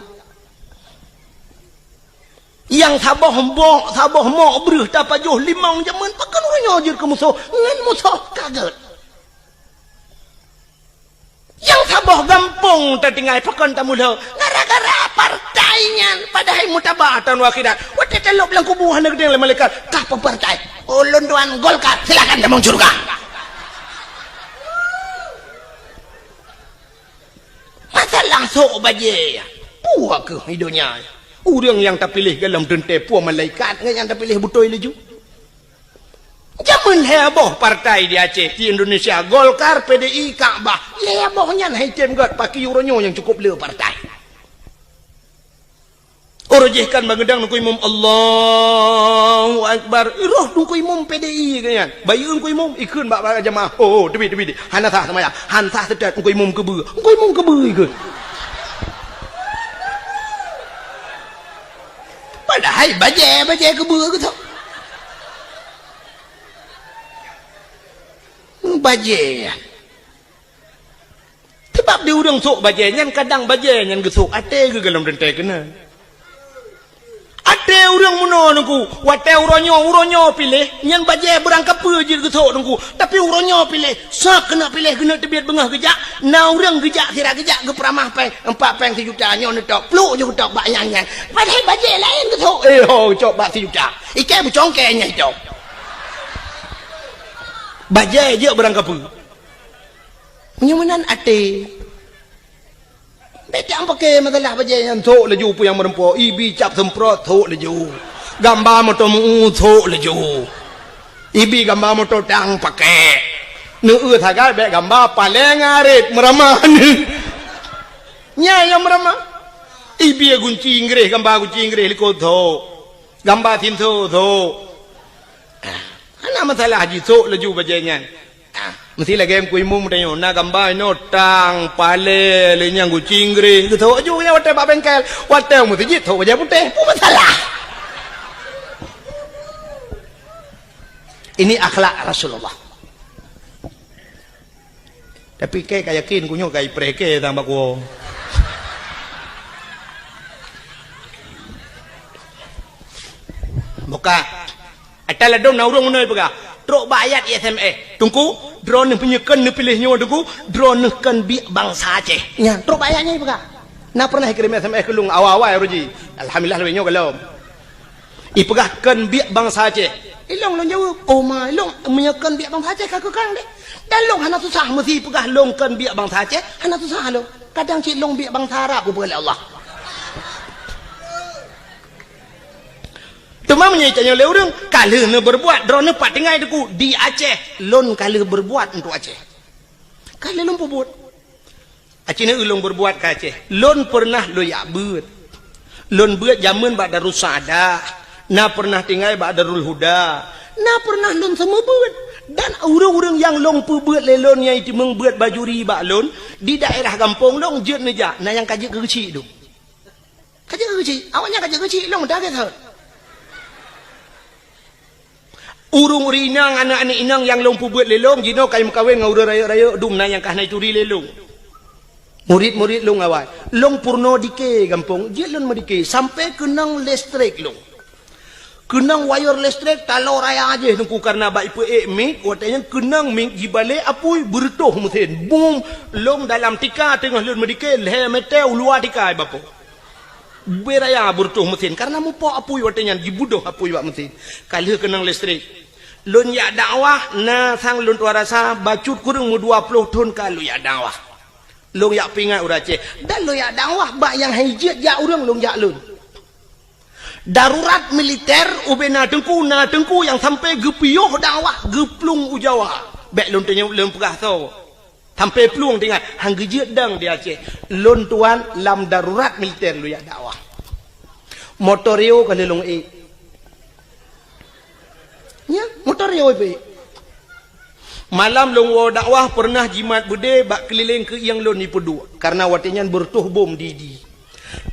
Yang sabah mau berih dapat jauh limang jaman pakan urunya nyanjit ke musuh. Ngan musuh kaget. Yang sabah gampang tertinggal pakan tamula. Gara-gara partainya padahal mutabatan wakidat. Waktu telok bilang kubuhan negeri yang malaikat. Kapa partai? Ulun tuan Golkar. Silakan demang surga. Masalah sok baje ya. Puak ke hidupnya. Orang yang tak pilih dalam tente puak malaikat yang tak pilih betul laju. Jaman heboh partai di Aceh di Indonesia Golkar, PDI, Kaabah. Hebohnya naik tem gat pakai euronya yang cukup le partai. Orojehkan bagedang nungku imam Allahu Akbar. Roh nungku imam PDI kan. Bayun nungku imam ikun bak jamaah. Oh, demi. Hana sah sama ya. Han sah sedat nungku imam kebe. Nungku imam kebe ikun. Padahal baje kebe ke tu. Baje. Sebab dia urang sok baje nyan kadang baje nyan gesok ate ke dalam dente kena. Ada orang mana nunggu, wate uronyo pilih, yang baje berangkap je gesok nunggu, tapi uronyo pilih, sak kena pilih kena tebiat bengah kejak, na orang kejak kira kejak ke peramah peng, 4 peng 1 juta nyo netok, peluk je ketok bak yang, padahal baje lain gesok, cok bak 1 juta, ikai bercongkenya itu, baje je berangkap, menyamanan ate. Betul pakai masalah baje yang thok laju pu yang merempo ibi cap semprot thok laju gambar motor mu thok laju ibi gambar motor tang pakai nu thagai be gambar paling arit meramah ni nya yang meramah ibi gunci inggris gambar gunci inggris liko thok gambar tin thok ana masalah haji thok laju baje nya mesti lagi yang kuimu mudahnya nak gambar no tang pale lenyang gucingri tu tahu aja yang water bengkel water mesti jit tahu aja putih pun masalah ini akhlak Rasulullah tapi kayak yakin kunyo kayak preke tambah ko buka atala dong na urang munai pega trok bayat SMS tunggu drone penyekan ni pilihnya tunggu drone kan bi bangsa Aceh nya trok bayatnya pega na pernah kirim SMS ke lung awal-awal roji alhamdulillah lebihnya kalau ipegah kan bi bangsa Aceh ilong long jawab oh ma ilong menyekan bi bangsa Aceh kakak kang deh dan long hana susah mesti pegah long kan bi bangsa Aceh hana susah lo kadang cik long bi bangsa Arab ku boleh Allah Cuma menyaitannya oleh orang kalau nak berbuat drone pak tinggal deku di Aceh lon kalau berbuat untuk Aceh kalau lon berbuat Aceh ni ulung berbuat ke Aceh lon pernah lo ya buat lon buat zaman bak Darus Saadah na pernah tinggal bak Darul Huda na pernah lon semua buat dan orang-orang yang lon buat lelon yang itu membuat bajuri bak lon di daerah kampung lon jet neja na yang kajik kecil tu kajik kecil awaknya kajik kecil lon dah kata urung rinang anak-anak inang yang lompu buat lelong jino kayu kawin ngau raya-raya dumna yang kahna itu lelong murid-murid long awal long purno dike gampung je lon medike sampai kenang listrik long kenang wire listrik talo raya aja nungku karena baik pe mik watanya kenang mik jibale apui bertuh mesin boom long dalam tika tengah lon medike le metel luar tika bapo beraya bertuh mesin karena mupo apui watanya dibudoh apui wak mesin kalau kenang listrik lun ya dakwah na sang lun tuarasa bacut kurang mu 20 tahun kalau ya dakwah lun ya pingat urace dan lun ya dakwah bak yang hijit ya urang lun ya lun darurat militer ubena tengku yang sampai gepioh dakwah geplung ujawa bek lun tanya lun pegah so sampai pelung tinggal hang gejit dang di Aceh lun tuan lam darurat militer lun ya dakwah motorio kalau lun ya motor ya wei malam long dakwah pernah jimat bude bak keliling ke yang lon ni pedu karena watinya bertuh bom didi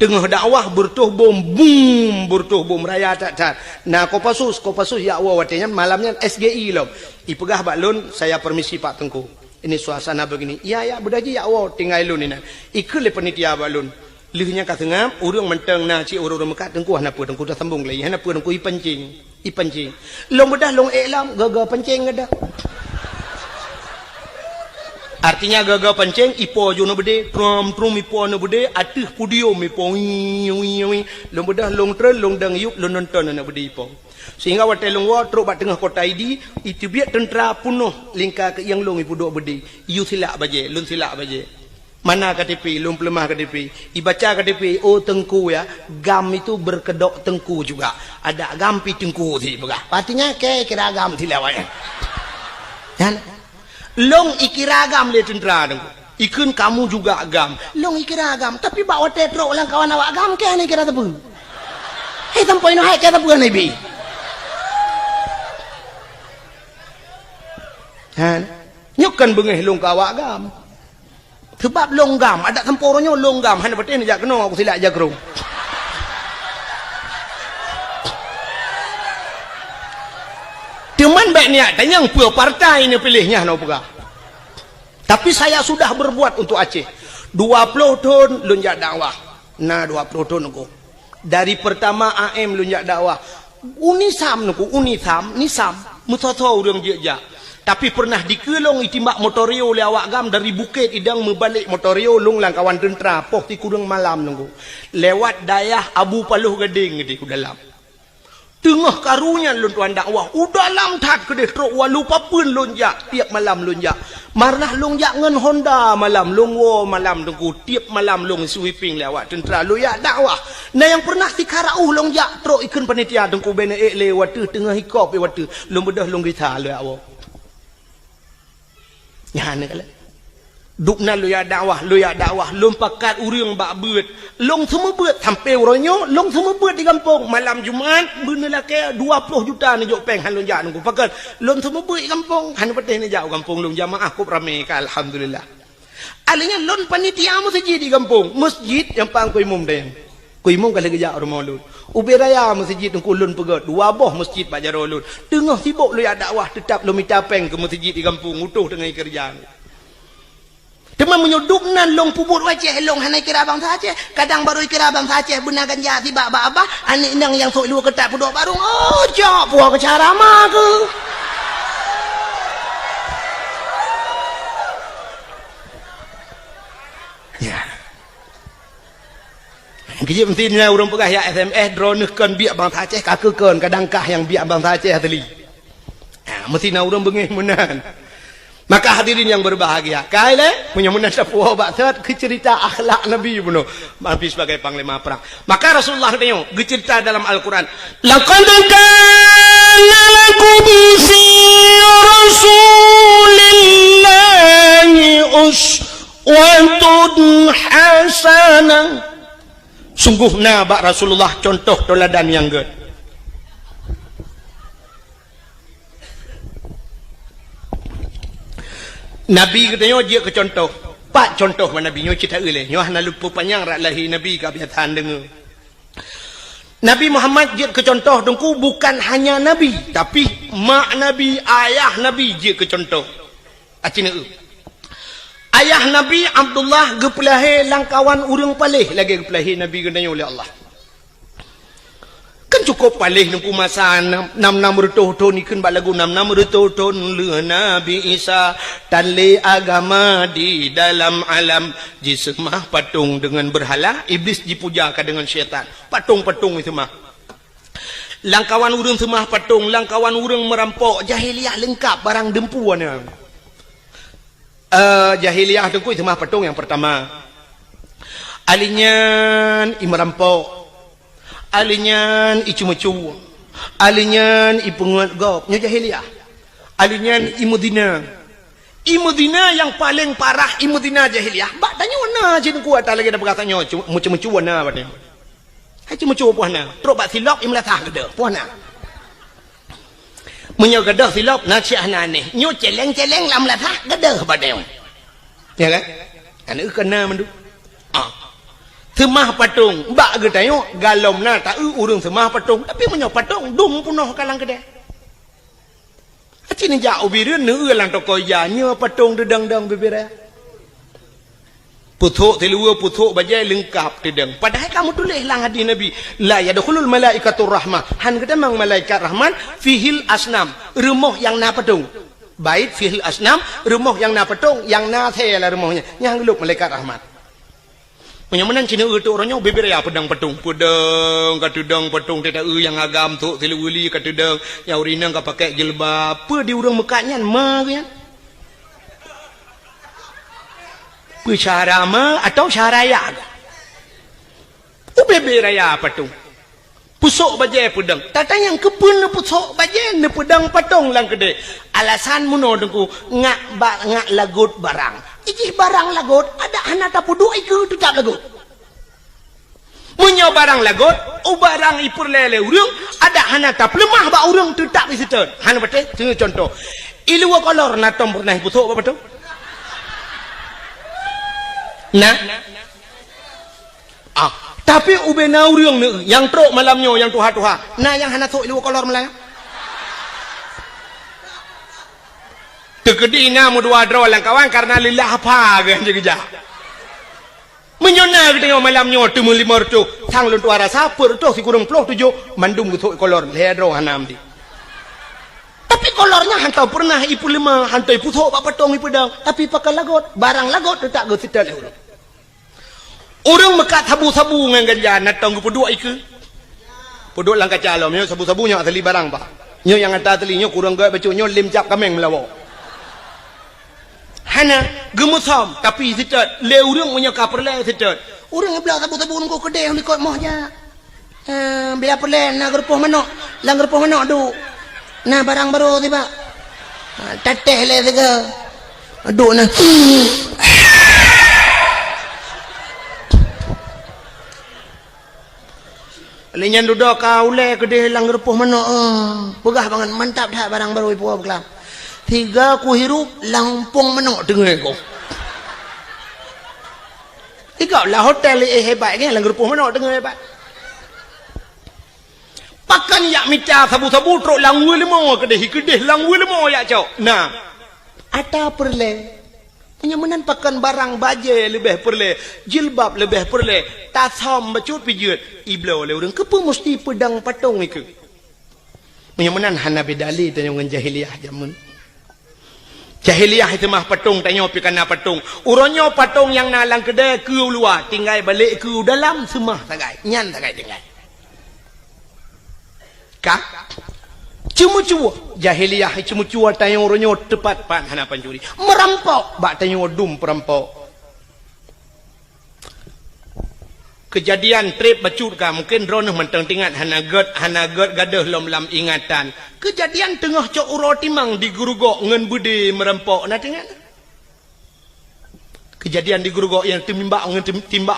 tengah dakwah bertuh bom boom bertuh bom raya tak. Nah kopasus ya Allah watenya malamnya SGI loh. Ipegah baklun saya permisi Pak Tengku. Ini suasana begini. Ya berdaji ya Allah tinggal lun ini. Ikut le panitia baklun. Lihnya kata ngam urang menteng na ci urang mekat Tengku hana Tengku dah sambung lagi. Hana Tengku ipancing. Long bedah long elam gaga pancing ada. Artinya gagal pancing ipo jo no bede trum ipo no bede atih pudio ipo wi long bedah long tren long dang yup long nonton na bede ipo sehingga wate long wa truk bat tengah kota idi itu biak tentera punuh lingka ke yang long ipo do bede yu silak baje lun silak baje mana KTP long pelemah KTP ibaca KTP oh Tengku ya gam itu berkedok Tengku juga ada gampi Tengku ti begah artinya kira gam tilawai kan long ikiragam le tentera dengku ikun kamu juga agam long ikiragam tapi bawa tetro ulang kawan awak agam ke ni kira tebu hei tampoi no hai ke tebu ni bi han nyukan bengeh long kawak agam sebab long gam ada temporonyo long gam han betin jak keno aku silak jagrung cuman baik niat tanya pua partai ini pilihnya no pega. Tapi saya sudah berbuat untuk Aceh. 20 tahun lunjak dakwah. Nah 20 tahun aku. Dari pertama AM lunjak dakwah. Unisam nisam mutoto urang jeja. Tapi pernah dikelong itimbak motorio le awak gam dari bukit idang membalik motorio lung lang kawan tentera poh ti kurang malam nunggu. Lewat dayah Abu Paluh Gading di ku dalam. Tengah karunya lun tuan dakwah udah lam tat ke truk wa lupa pun lonjak tiap malam lonjak marnah lonjak ngen Honda malam longwo malam tengku tiap malam long sweeping lewat tentera loyak dakwah nah yang pernah sikarau lonjak truk ikun panitia tengku bene lewat tengah hikop lewat long bedah long gitar loyak awak nyane kala dukna loyak dakwah long pakat urang bak beut long semua beut sampai uronyo long semua beut di kampung malam Jumaat beunela ke 20 juta ni jok peng han long jak nunggu pakat long semua beut di kampung han peteh ni jauh kampung long jamaah kup rame ka alhamdulillah alinya long panitia masjid di kampung masjid yang pang kuimum dayang kuimum kala gejak rumah lun ubi raya masjid tengku lun pegat dua boh masjid pak jaro lun tengah sibuk loyak dakwah tetap lo minta peng ke masjid di kampung utuh dengan kerjaan teman menyuduk nan long pubur wajah long hanai kira bangsa Aceh kadang baru kira bangsa Aceh benar ganja tiba apa anik nang yang sok lu ketak pudok barung oh jok puak ke cara mah ke ya kejip mestinya urang pegah ya SMS drone kan biak bangsa Aceh kakekan kadang kah yang biak bangsa Aceh teli mestinya urang bengih menan. Maka hadirin yang berbahagia, kaile punya munasabah bakat ke cerita akhlak Nabi bunuh Nabi sebagai panglima perang. Maka Rasulullah tengok cerita dalam Al-Qur'an, laqad kana lakum fi rasulillahi uswatun hasanah. Sungguhnya bak Rasulullah contoh teladan yang good. Nabi katanya dia ke contoh. Pak contoh mana Nabi nyo cerita oleh. Nyo hana lupa panjang rak lahir Nabi kebiasaan dengar. Nabi Muhammad dia ke contoh dengku bukan hanya Nabi, tapi mak Nabi, ayah Nabi dia ke contoh. Acina ayah Nabi Abdullah gepelahe langkawan urang palih lagi gepelahe Nabi katanya oleh Allah. Kan cukup palih nungku masa 66 tahun ikan bak lagu 66 tahun le Nabi Isa tanle agama di dalam alam jisemah patung dengan berhala iblis dipujakan dengan syaitan patung-patung itu mah langkawan urang semah patung langkawan urang merampok jahiliah lengkap barang dempuannya jahiliah tengku itu mah patung yang pertama alinyan merampok alinyan icu-mecu alinyan ipungat gop nya jahiliah alinyan imudina yang paling parah imudina jahiliah bak tanya warna je kuat lagi dah berkatanya mecu-mecu warna batnya hai mecu puana teruk bak silap imlatah gede puana menyo gede silap nak siah aneh nyo celeng-celeng lam latah gede batnya ya kan ana kena mendu semah patung bak ge tengok galom na tak urang semah patung tapi menyo patung dum punoh kalang kedai aci ni ja ubireun neu lang toko ya nya patung dedang-dang bebera puthuk tilua puthuk bajai lengkap dedang padahal kamu tulis lang hadis nabi la yadkhulul malaikatur rahmah han kata mang malaikat rahman fihil asnam rumah yang na patung bait fihil asnam rumah yang na patung yang na the lah rumahnya yang geluk malaikat rahmat punya menang cina tu orangnya beber ya pedang patung katudang patung tidak yang agam tu tiluli katudang yang urinang ka pakai jilbab apa di urang mekaknya ma kan pu cara ma atau cara ya beber ya patung pusuk bajai pedang tata yang kepun pusuk bajai ne pedang patung lang kede alasan muno dengku ngak lagut barang iji barang lagot ada anak tapu dua itu tak lagot munyo barang lagot barang ipur lele urang ada anak tap lemah ba urang tu tak bisa han bete contoh ilu kolor na tom pernah pusuk apa tu nah tapi ubena urang yang trok malamnya yang tuha-tuha nah yang hana sok ilu kolor malam tegedi na mu dua draw lang kawan karena lillah apa kan jegeja menyona kita tengok malam nyo tu lima tu sang lun tuara sapur tu si kurang ploh tujuh mandum gitu kolor le draw hanam di tapi kolornya hantau pernah ipu lima hantau ipu sok pak patong ipu dang tapi pakai lagot barang lagot tu tak go sital orang mekat sabu-sabu ngan ganja natong ipu dua iku podok lang kacalom nyo sabu-sabunya asli barang pak nyo yang atas asli nyo kurang gak bacu nyo lim cap kameng melawo hana gemusom tapi sitat le urang punya kaperle sitat urang yang belah sabu-sabu ko kedai ni kot mohnya bila perle na gerpoh manok lang gerpoh manok du na barang baru tiba tateh le sega du na lenyan duduk kau le kedai lang gerpoh manok pegah banget mantap dah barang baru ipu berkelam tiga ku hirup lampung menok dengar ko tiga lah hotel hebat ni lang gerpoh menok dengar hebat pakan yak mica sabu-sabu trok langwe lemo kedeh langwe lemo yak cok nah ada perle punya menan pakan barang baje lebih perle jilbab lebih perle tasom bacut pijut iblo le urang kepo mesti pedang patung iku punya menan hana bedali tanya dengan jahiliyah jamun jahiliyah itu mah patung tanya pikana patung uronyo patung yang nalang kedai ke luar tinggal balik ke dalam semah sagai nyan sagai tinggal kah cemu-cemu jahiliyah cemu-cemu tanya uronyo tepat pan hana pancuri merampok bak tanya dum perampok kejadian trip bacut ka mungkin ronoh mentang tingat hana ged gadah lam ingatan kejadian tengah cok uro timang di gurugok ngen budi merempok na tingat kejadian di gurugok yang timbak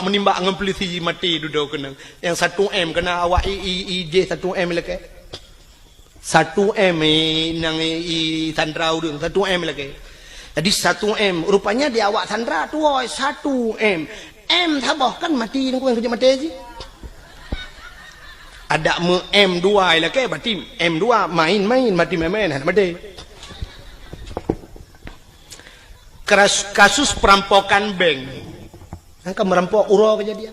menimbak ngen polisi mati duduk kena yang 1M kena awak IJ 1M leke 1M nang sandra urang 1M leke jadi 1M rupanya di awak sandra tu 1M M tabah kan mati nunggu yang kerja mati je ada M2 lah ke berarti M2 main mati main mati kasus perampokan bank angka merampok uro kejadian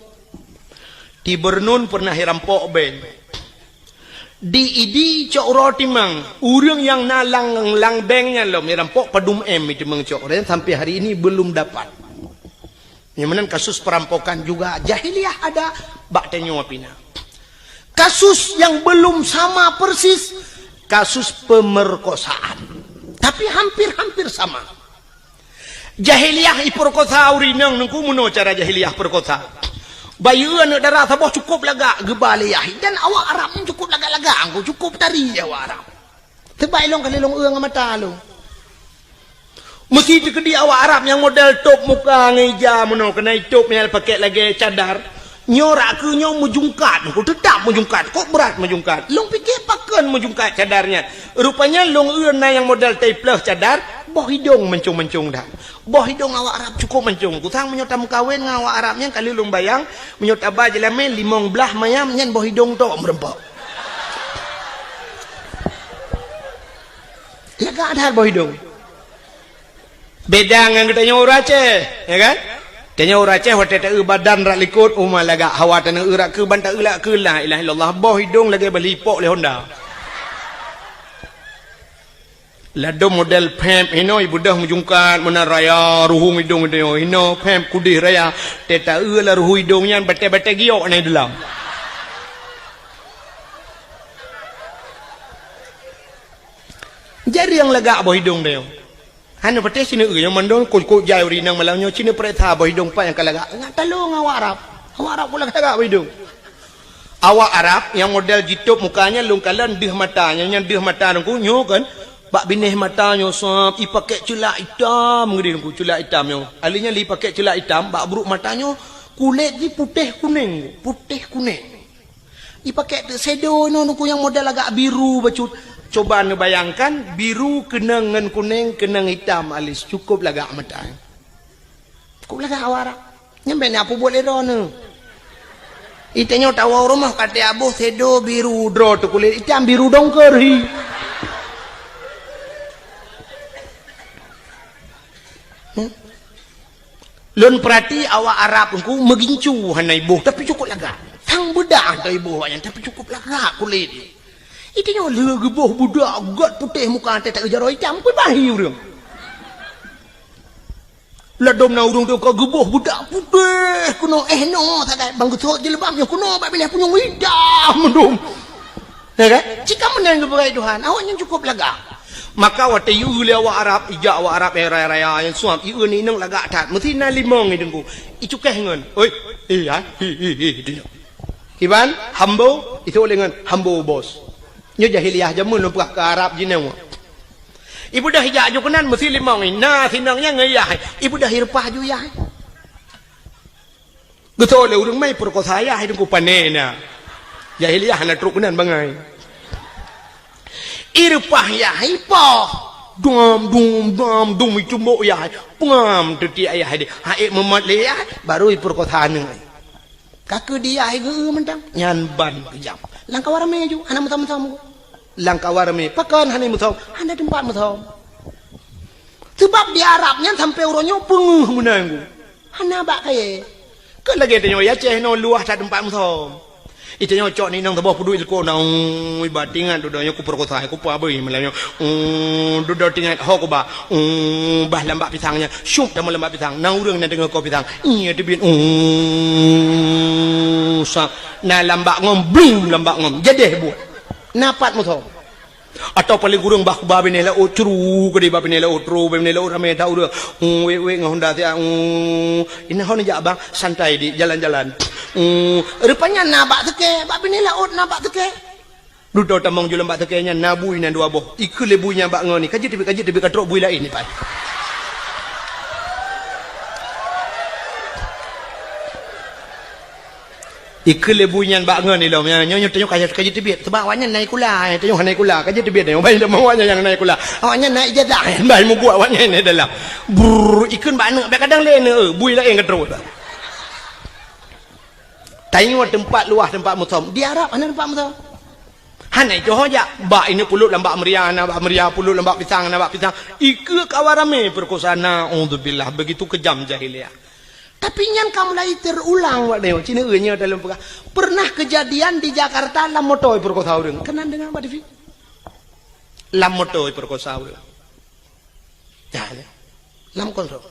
di Bernun pernah rampok bank di idi cok uro timang urang yang nalang lang banknya lo merampok padum M itu mengcok sampai hari ini belum dapat. Yang mana kasus perampokan juga jahiliyah ada bak tanya wapina. Kasus yang belum sama persis kasus pemerkosaan. Tapi hampir sama. Jahiliyah iperkosa urinang nengku muno cara jahiliyah perkosa. Bayuan darah sabah cukup laga gebaliyah dan awak Arab cukup laga-laga angku cukup tari awak Arab. Tebai long kali long eung mata long. Mesti dikedi awak Arab yang model top muka ngeja meno kena top yang pakai lagi cadar nyorak ke nyo mujungkat ko tetap mujungkat kok berat mujungkat long fikir pakan mujungkat cadarnya rupanya long euna yang model tay plus cadar boh hidung mencung-mencung dah. Boh hidung awak Arab cukup mencung. Kusang menyotam kawin dengan awak Arabnya kali lung bayang, menyotam bajelamen limong belah mayam nyen boh hidung tok merempak. Lega ada boh hidung. Beda dengan kita nyawa Aceh, ya kan? Tanya orang Aceh hotel tak badan rak likut umah laga hawa tanah urak ke bantak ulak ke la ilaha illallah boh hidung lagi belipok le Honda. Lado model pemp ino ibu dah menjungkat menaraya ruhung hidung dia ino pemp kudih raya teta la ruhu hidungnya bete-bete giok ni dalam. Jadi yang lega boh hidung dia. Hanya pete sini yang mandong kok jai uri nang malangnya sini pereta boh hidung pa yang kalaga. Ngat talong awak Arab. Awak Arab pula kagak boh hidung. Awak Arab yang model jitup mukanya lungkalan deh matanya yang deh mata nungku nyo kan. Bak binih matanya sop i pakai celak hitam ngedi nungku celak hitamnya. Alinya li pakai celak hitam bak buruk matanya kulit ni putih kuning. I pakai shadow no nungku yang model agak biru bacut. Coba anda bayangkan biru kena dengan kuning kena hitam alis cukup lagak mata. Cukup lagak awak. Nyampe ni apa boleh rono. Itanya tahu rumah kata abuh sedo biru draw tu kulit hitam biru dongker hi. Lun perhati awak Arab engku megincu hanai ibu tapi cukup lagak. Tang bedah hanai ibu awaknya tapi cukup lagak kulit. Itanya lagi boh budak gat putih muka ante tak kejar hitam pun bahi urang. Ladom na urang tu ka geboh budak putih kuno no tak bang getok je lebamnya kuno bak pilih punya hitam mendum. Ya kan? Jika menang kepada Tuhan awaknya cukup lagak. Maka wate yu le awak Arab ijak awak Arab raya-raya yang suam ieu ni nang lagak tat mesti na limong ni dengku. Icukeh ngan. Oi, ya. Kiban hambo itu dengan hambo bos. Nyo jahiliyah jamun lumpah ke Arab jinau. Ibu dah hijak ju kenan mesti limong ni. Nah sinangnya ngeyah. Ibu dah hirpah ju yah. Betul le urang mai perkosa ayah hidung ku panena. Jahiliyah na truk kenan bangai. Irpah yah ipah. Dum itumbok yah. Pengam teti ayah dia. Haik memat le yah baru perkosa ni. Kaki dia ge mentang nyan ban kejam. Langkah warame ju anak mutam-mutam. Langkah warame pakan hanai mutam, hana tempat mutam. Sebab di Arabnya sampai orangnya penguh menanggu. Hana bak kaya. Ke lagi tanya ya Aceh no luah tak tempat mutam. Itanya cok ni nang tebah pudu ilko nang batingan dudanya ku perkosa ku pa beuy melanya. Dudo tingat ho ku ba. Bah lambak pisangnya. Syup dah lambak pisang. Nang urang na dengar ko pisang. Iya debin sa na lambak ngom blum lambak ngom. Jadi buat. Napat mutam. Atau paling kurang bah ba benela otru ke di ba benela otru benela rame tau dah. We ngahonda ti ini hon ja bang santai di jalan-jalan. Rupanya nabak teke, bak benela ot nabak teke. Dudo tamong jual bak tekenya nabui nan dua boh. Iku lebunya bak ngoni. Kaji tebi katrok bui lain ni pai. Iku lebunya bak ngoni lom. Nyo tanya kaji tebi. Sebab awaknya naik kula, tanya naik kula. Kaji tebi dah. Baik dah awaknya yang naik kula. Awaknya naik ijazah. Baik mu buat awaknya ni dalam. Ikun bak nak kadang lain bui lain katrok. Tengok tempat luah tempat mutam. Di Arab mana tempat mutam? Hanai johor ja. Bak ini pulut lambak meriah, nabak meriah pulut lambak pisang, nabak pisang. Ika kawarame perkosana. Alhamdulillah begitu kejam jahiliyah. Tapi yang kamu lagi terulang wak deo. Cina enya dalam pernah kejadian di Jakarta lam motoi perkosa urang. Kenan dengan Pak Devi? Lam motoi perkosa urang. Ya. Lam kontrol.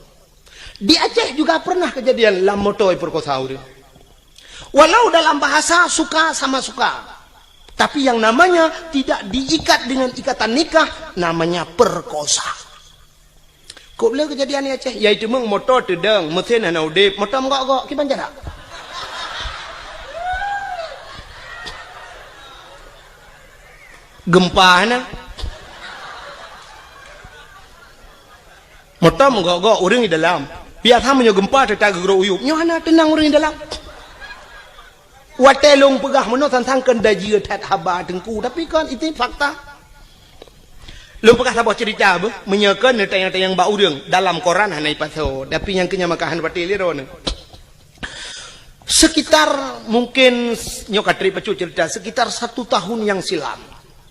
Di Aceh juga pernah kejadian lam motoi perkosa urang. Walau dalam bahasa suka sama suka. Tapi yang namanya tidak diikat dengan ikatan nikah, namanya perkosa. Kok boleh kejadian ni Aceh? Yaitu meng motor tedeng, mesin hana udip, motor menggok-gok, kiban jarak. Gempa hana. Motor menggok-gok, orang di dalam. Biasa punya gempa tetap gerok uyup. Nyohana tenang orang di dalam. Watelong pegah meno tentang kendaji tat haba tengku tapi kan itu fakta. Lumpakah sabah cerita apa? Menyakan tayang-tayang bau urang dalam koran hanai paso. Tapi yang kenya makahan pati liro ni. Sekitar mungkin nyokatri pacu cerita sekitar 1 tahun yang silam.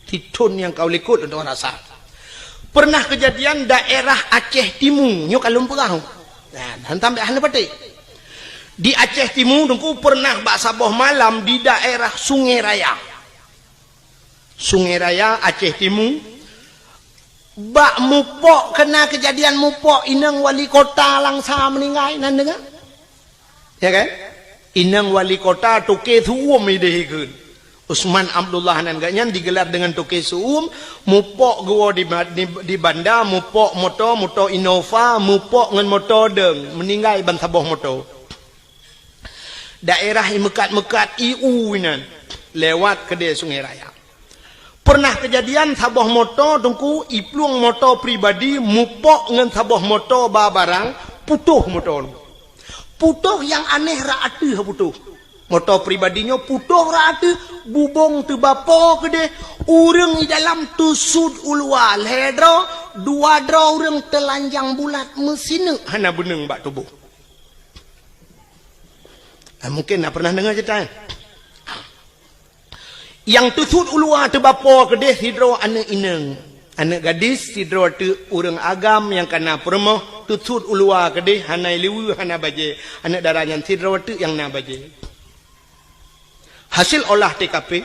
Titun yang kau likut untuk rasa. Pernah kejadian daerah Aceh Timur. Nyok lumpakah. Nah, hantam hanai pati. Di Aceh Timur dengku pernah bak sabah malam di daerah Sungai Raya. Sungai Raya Aceh Timur. Bak mupok kena kejadian mupok inang wali kota langsa meninggal nan dengar. Ya kan? Inang wali kota toke suum idehikeun. Usman Abdullah nan ganyan digelar dengan toke suum, mupok gua di banda, mupok moto Innova, mupok ngan moto deng, meninggal ban saboh moto. Daerah mekat-mekat IU nan lewat ke Sungai Raya. Pernah kejadian sabah moto tungku ipluang moto pribadi mupok ngan sabah moto barang putuh moto. Putuh yang aneh raatu putuh. Moto pribadinya putuh raatu bubong tu bapo gede urang di dalam tusud ulwa ledro dua dro urang telanjang bulat mesin hana beneng bak tubuh. Mungkin nak pernah dengar cerita. Yang tusud ulua tu bapa kedeh sidro anak ineng. Anak gadis sidro tu orang agam yang kena permoh tusud ulua kedeh hanai liwu hana baje. Anak darahnya sidro tu yang na baje. Hasil olah TKP.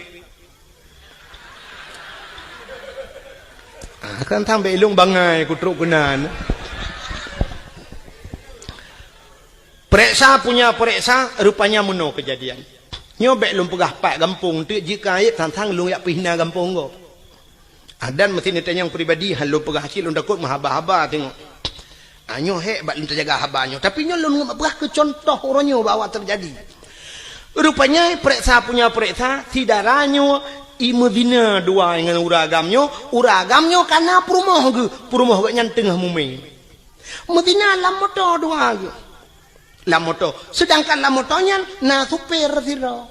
Kan tambah ilung bangai kutruk kenan. Periksa punya periksa rupanya meno kejadian. Nyobek lum pegah pak kampung tu jika ayat tantang lum yak pihna kampung go. Adan mesti ditanya yang pribadi hal lum pegah kecil lum takut mahaba-haba tengok. Anyo hek bak lum terjaga habanyo tapi nyo lum pegah ke contoh oronyo bawa terjadi. Rupanya periksa punya periksa si daranyo imedina dua dengan uragamnyo kana perumoh ge perumoh gak nyan tengah muming. Medina lam motor dua ge. Lamoto, sedangkan lamotonya na supir siro,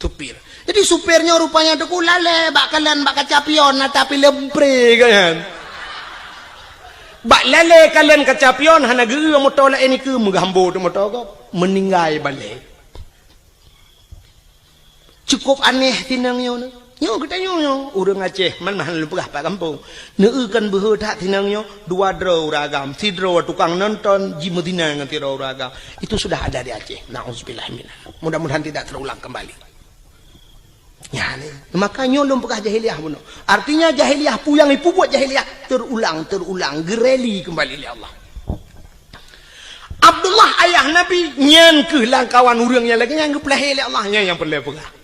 supir. Jadi supirnya rupanya tu lale, bakalan bak kacapion, tapi lepre kan. Bak lale kalian kacapion, hana guru motor lah ini ke menggambo tu motor kau meninggal balik. Cukup aneh tinangnya ni. Nyo kita nyo urang Aceh man mahal pegah pak kampung. Neukan behe tak tinangnya dua dro ragam, si dro tukang nonton ji Medina ngan tiro ragam. Itu sudah ada di Aceh. Nauzubillah minah. Mudah-mudahan tidak terulang kembali. Ya ni. Maka nyo lum pegah jahiliyah buno. Artinya jahiliyah puyang ipu buat jahiliyah terulang gereli kembali oleh Allah. Abdullah ayah Nabi nyan ke langkawan urang yang lagi yang geplah oleh Allah yang perlu pegah.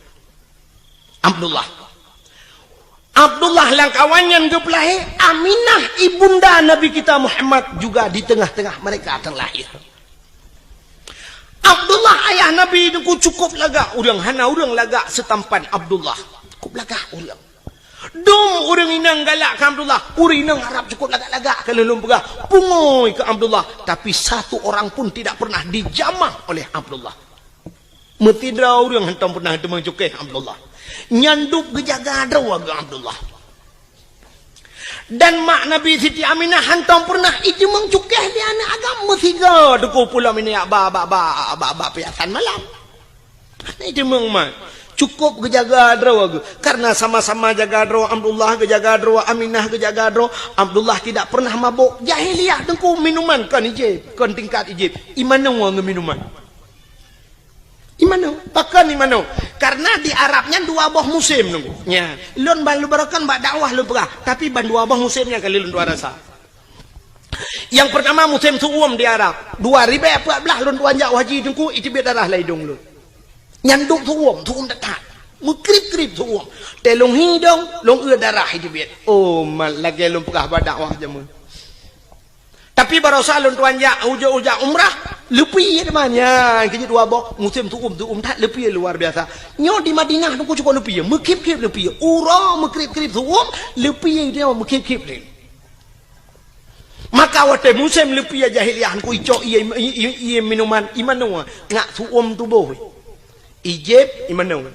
Abdullah langkawannya gepelahe Aminah ibunda Nabi kita Muhammad juga di tengah-tengah mereka akan lahir. Abdullah ayah Nabi itu cukup laga urang hana urang laga setampan Abdullah. Cukup laga urang. Dong urang inang galak ke Abdullah. Urang inang harap cukup laga-laga kalau lum pegah pungoi ke Abdullah, tapi satu orang pun tidak pernah dijamah oleh Abdullah. Metidra urang hentam pernah itu mencukai Abdullah. Nyanduk gejaga dawaga Abdullah. Dan mak Nabi Siti Aminah hantam pernah itu mengcukeh di anak agama tiga deku pula minyak ba piasan malam. Itu mengmat cukup gejaga dawaga karena sama-sama jaga dawa Abdullah gejaga dawa Aminah gejaga dawa Abdullah tidak pernah mabuk jahiliyah dengku minuman kan ijib kan tingkat ijib imana wang minuman. Imano, pakan imano. Karena di Arabnya dua buah musim nunggu. Ya, lun balu barakan bak dakwah lu pegah, tapi ban dua buah musimnya kali lun dua rasa. Yang pertama musim suum di Arab. 2014 lun dua jak haji nunggu itu biar darah laidung lu. Nyanduk suum dekat. Mukrip-krip suum. Telung hidung, long darah itu biar. Oh, mal lagi lun pegah bak dakwah jamun. Tapi baru salun tuan jak ujak umrah lebih namanya kini dua boh musim tu tak lebih luar biasa. Nyo di Madinah tu cukup lebih mekip-kip lebih ura mekrip-krip tu lebih dia mekip-kip ni. Maka waktu musim lebih jahiliyah ku ico iya minuman imano ngak suum tu boh. Ijib imano.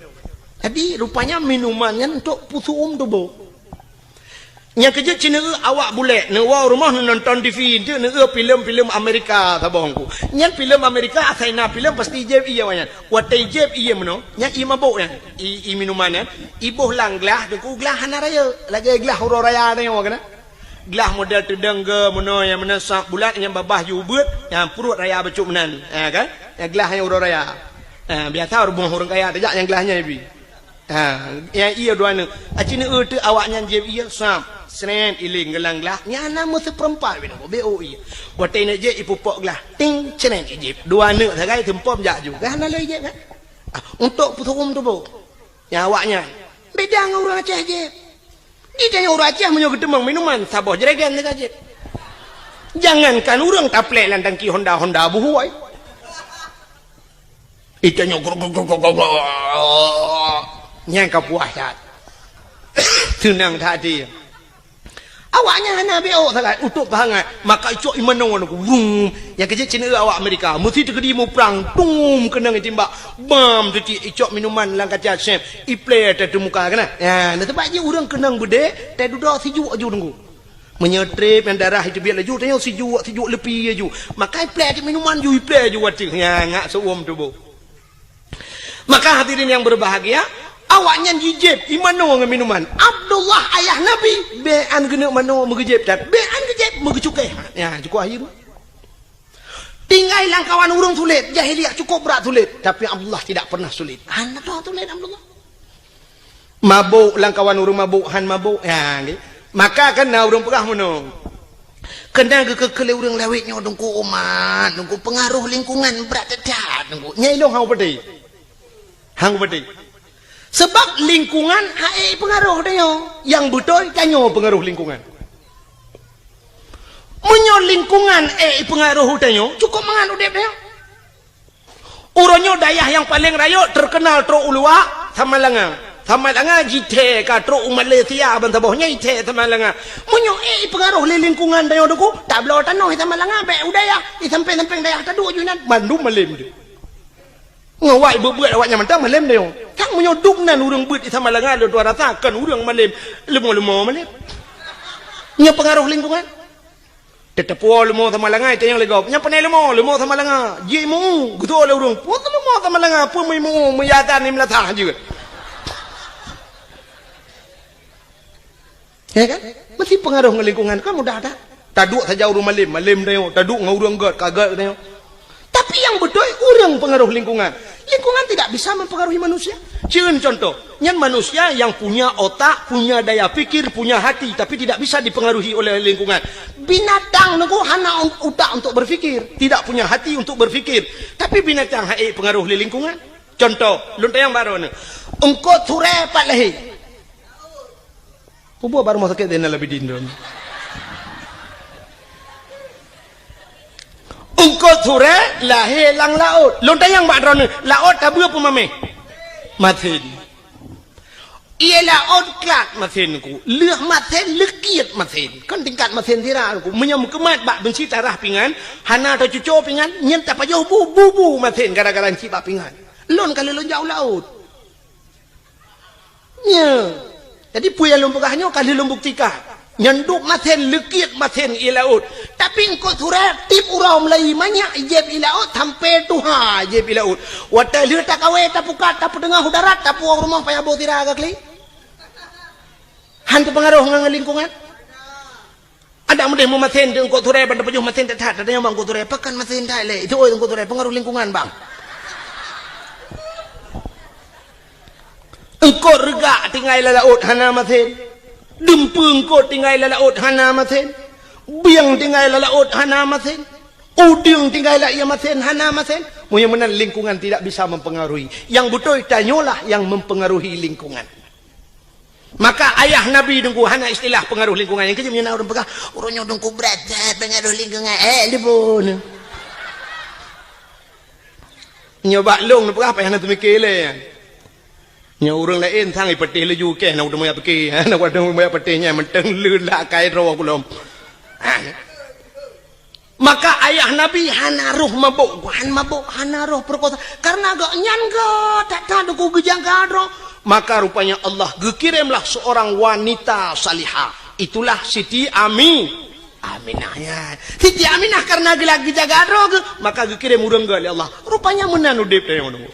Jadi rupanya minumannya untuk suum tu boh. Yang kerja Cina awak boleh nawa rumah nonton TV tu filem-filem Amerika tabongku. Yang filem Amerika asaina filem pasti jeb iya wanyan. Watai jeb iya meno. Yang mabuk yang i minuman ibuh lang gelah tu gelah hana raya. Lagi gelah huru raya tu yang kana. Gelah model tedeng ke meno yang mena sak bulan yang babah jubut yang perut raya becuk menan. Kan? Yang gelah yang huru raya. Biasa orang kaya tajak yang gelahnya ibi. Yang iya dua ni. Cina tu awak yang jeb iya sam. Senen iling gelang gelah nyana mesti perempat bina BOI watai nak je ipupok gelah ting cenen ijip dua nak sagai tempom jak ju kan ala ijip kan untuk puturum tu bo yang awaknya beda dengan orang Aceh je di tanya orang Aceh menyo gedemang minuman sabah jeregen dekat je jangankan orang taplek lantang ki Honda buhuai itanya nyang kapuasat tenang tadi awaknya hana BO sangat untuk bahangat maka icok imanong aku wum yang kerja Cina awak Amerika mesti terkedi mu perang tum kena ngetimbak bam tu icok minuman lang kaca chef i play tu muka kana ya nah sebab je orang kenang bude tak duduk sejuk aju tunggu menyetrip yang darah itu biar laju tanya sejuk lepi aju maka i play minuman ju i play aju watik ya ngak seuam tu bo maka hadirin yang berbahagia awaknya jijib imano dengan minuman Abdullah ayah Nabi bean kena mano megejib dat bean kejib megecukai ya cukup akhir tinggal langkawan urung sulit jahiliah cukup berat sulit tapi Abdullah tidak pernah sulit anak tu sulit Abdullah mabuk langkawan urung mabuk han mabuk ya maka kena urung pegah mano kena kekele urung lawitnya dengku umat dengku pengaruh lingkungan berat dekat dengku nyailong hang pedih sebab lingkungan pengaruh dia yang betul tanya pengaruh lingkungan menyo lingkungan pengaruh dia cukup mangan udep dia uronyo dayah yang paling raya terkenal tro ulua sama langa jite ka tro Malaysia bantabohnya ite sama langa menyo pengaruh lingkungan dia doku tak belo tanah sama langa be udaya sampai dayah tadu junan Bandung malim dia ngawai berbuat awaknya mentang malam dia tak menyoduk nan urang beut sama langan lu dua rasakan urang malam lemo malam nya pengaruh lingkungan tetapu lemo sama langan itu yang legap nya panai lemo sama langan jimu gitu oleh urang pun sama langan pun mu meyatan ni melatah juga ya kan mesti pengaruh dengan lingkungan kan mudah dah taduk saja urang malam dia taduk ngau urang kagat dia tapi yang betul urang pengaruh lingkungan tidak bisa mempengaruhi manusia. Contoh, yang manusia yang punya otak, punya daya pikir, punya hati, tapi tidak bisa dipengaruhi oleh lingkungan. Binatang nunggu hana otak untuk berfikir, tidak punya hati untuk berfikir. Tapi binatang pengaruh oleh lingkungan. Contoh, lontar yang baru ni, engkau ture pak lehi. Pupu baru mau sakit dena lebih dindon. Engkau ture lahir lang laut. Lontar yang baru ni, laut tabu apa mame? Matin. Ia laut kelak matin ku. Leh matin, lekiat matin. Kan tingkat matin tira ku. Menyam kemat bak benci tarah pingan. Hana atau cucu pingan. Nyentak pa jauh bubu matin. Gara-gara encik bak pingan. Lon kali lon jauh laut. Ya. Jadi puya lon pegahnya kali lon buktikan. Nyanduk maten lekiat maten i laut tapi engkau surat tip urau Melayu banyak ijeb i laut sampai tuha ijeb i laut wata lihat tak kawe tak pukat tak pedengah udarat tak puang rumah payah bau tira agak li hantu pengaruh dengan lingkungan ada mudah mau maten engkau surat pada pejuh maten tak ada yang bang engkau surat pekan maten tak le itu engkau surat pengaruh lingkungan bang engkau regak tinggal i laut hana maten dempung ko tinggal laut hana maten biang tinggal laut hana maten uding tinggal ia maten hana maten mudah-mudahan lingkungan tidak bisa mempengaruhi yang betul tanyalah yang mempengaruhi lingkungan maka ayah Nabi dengku hana istilah pengaruh lingkungan yang kejam orang pegang orangnya dengku berat pengaruh lingkungan libun nyoba long pegang apa yang nak mikir le nya orang lain sang ipetih leju ke nak udah moya peki nak udah moya petihnya menteng lula kai ro kulom maka ayah Nabi hanaruh mabuk hanaruh perkosa karena agak nyangga tak tahu ku gejang kadro maka rupanya Allah gekirimlah seorang wanita salihah Itulah Siti Aminah ya. Siti Aminah karena lagi jaga rog, maka kirim urang ke Allah. Rupanya menan udip tayong nunggu.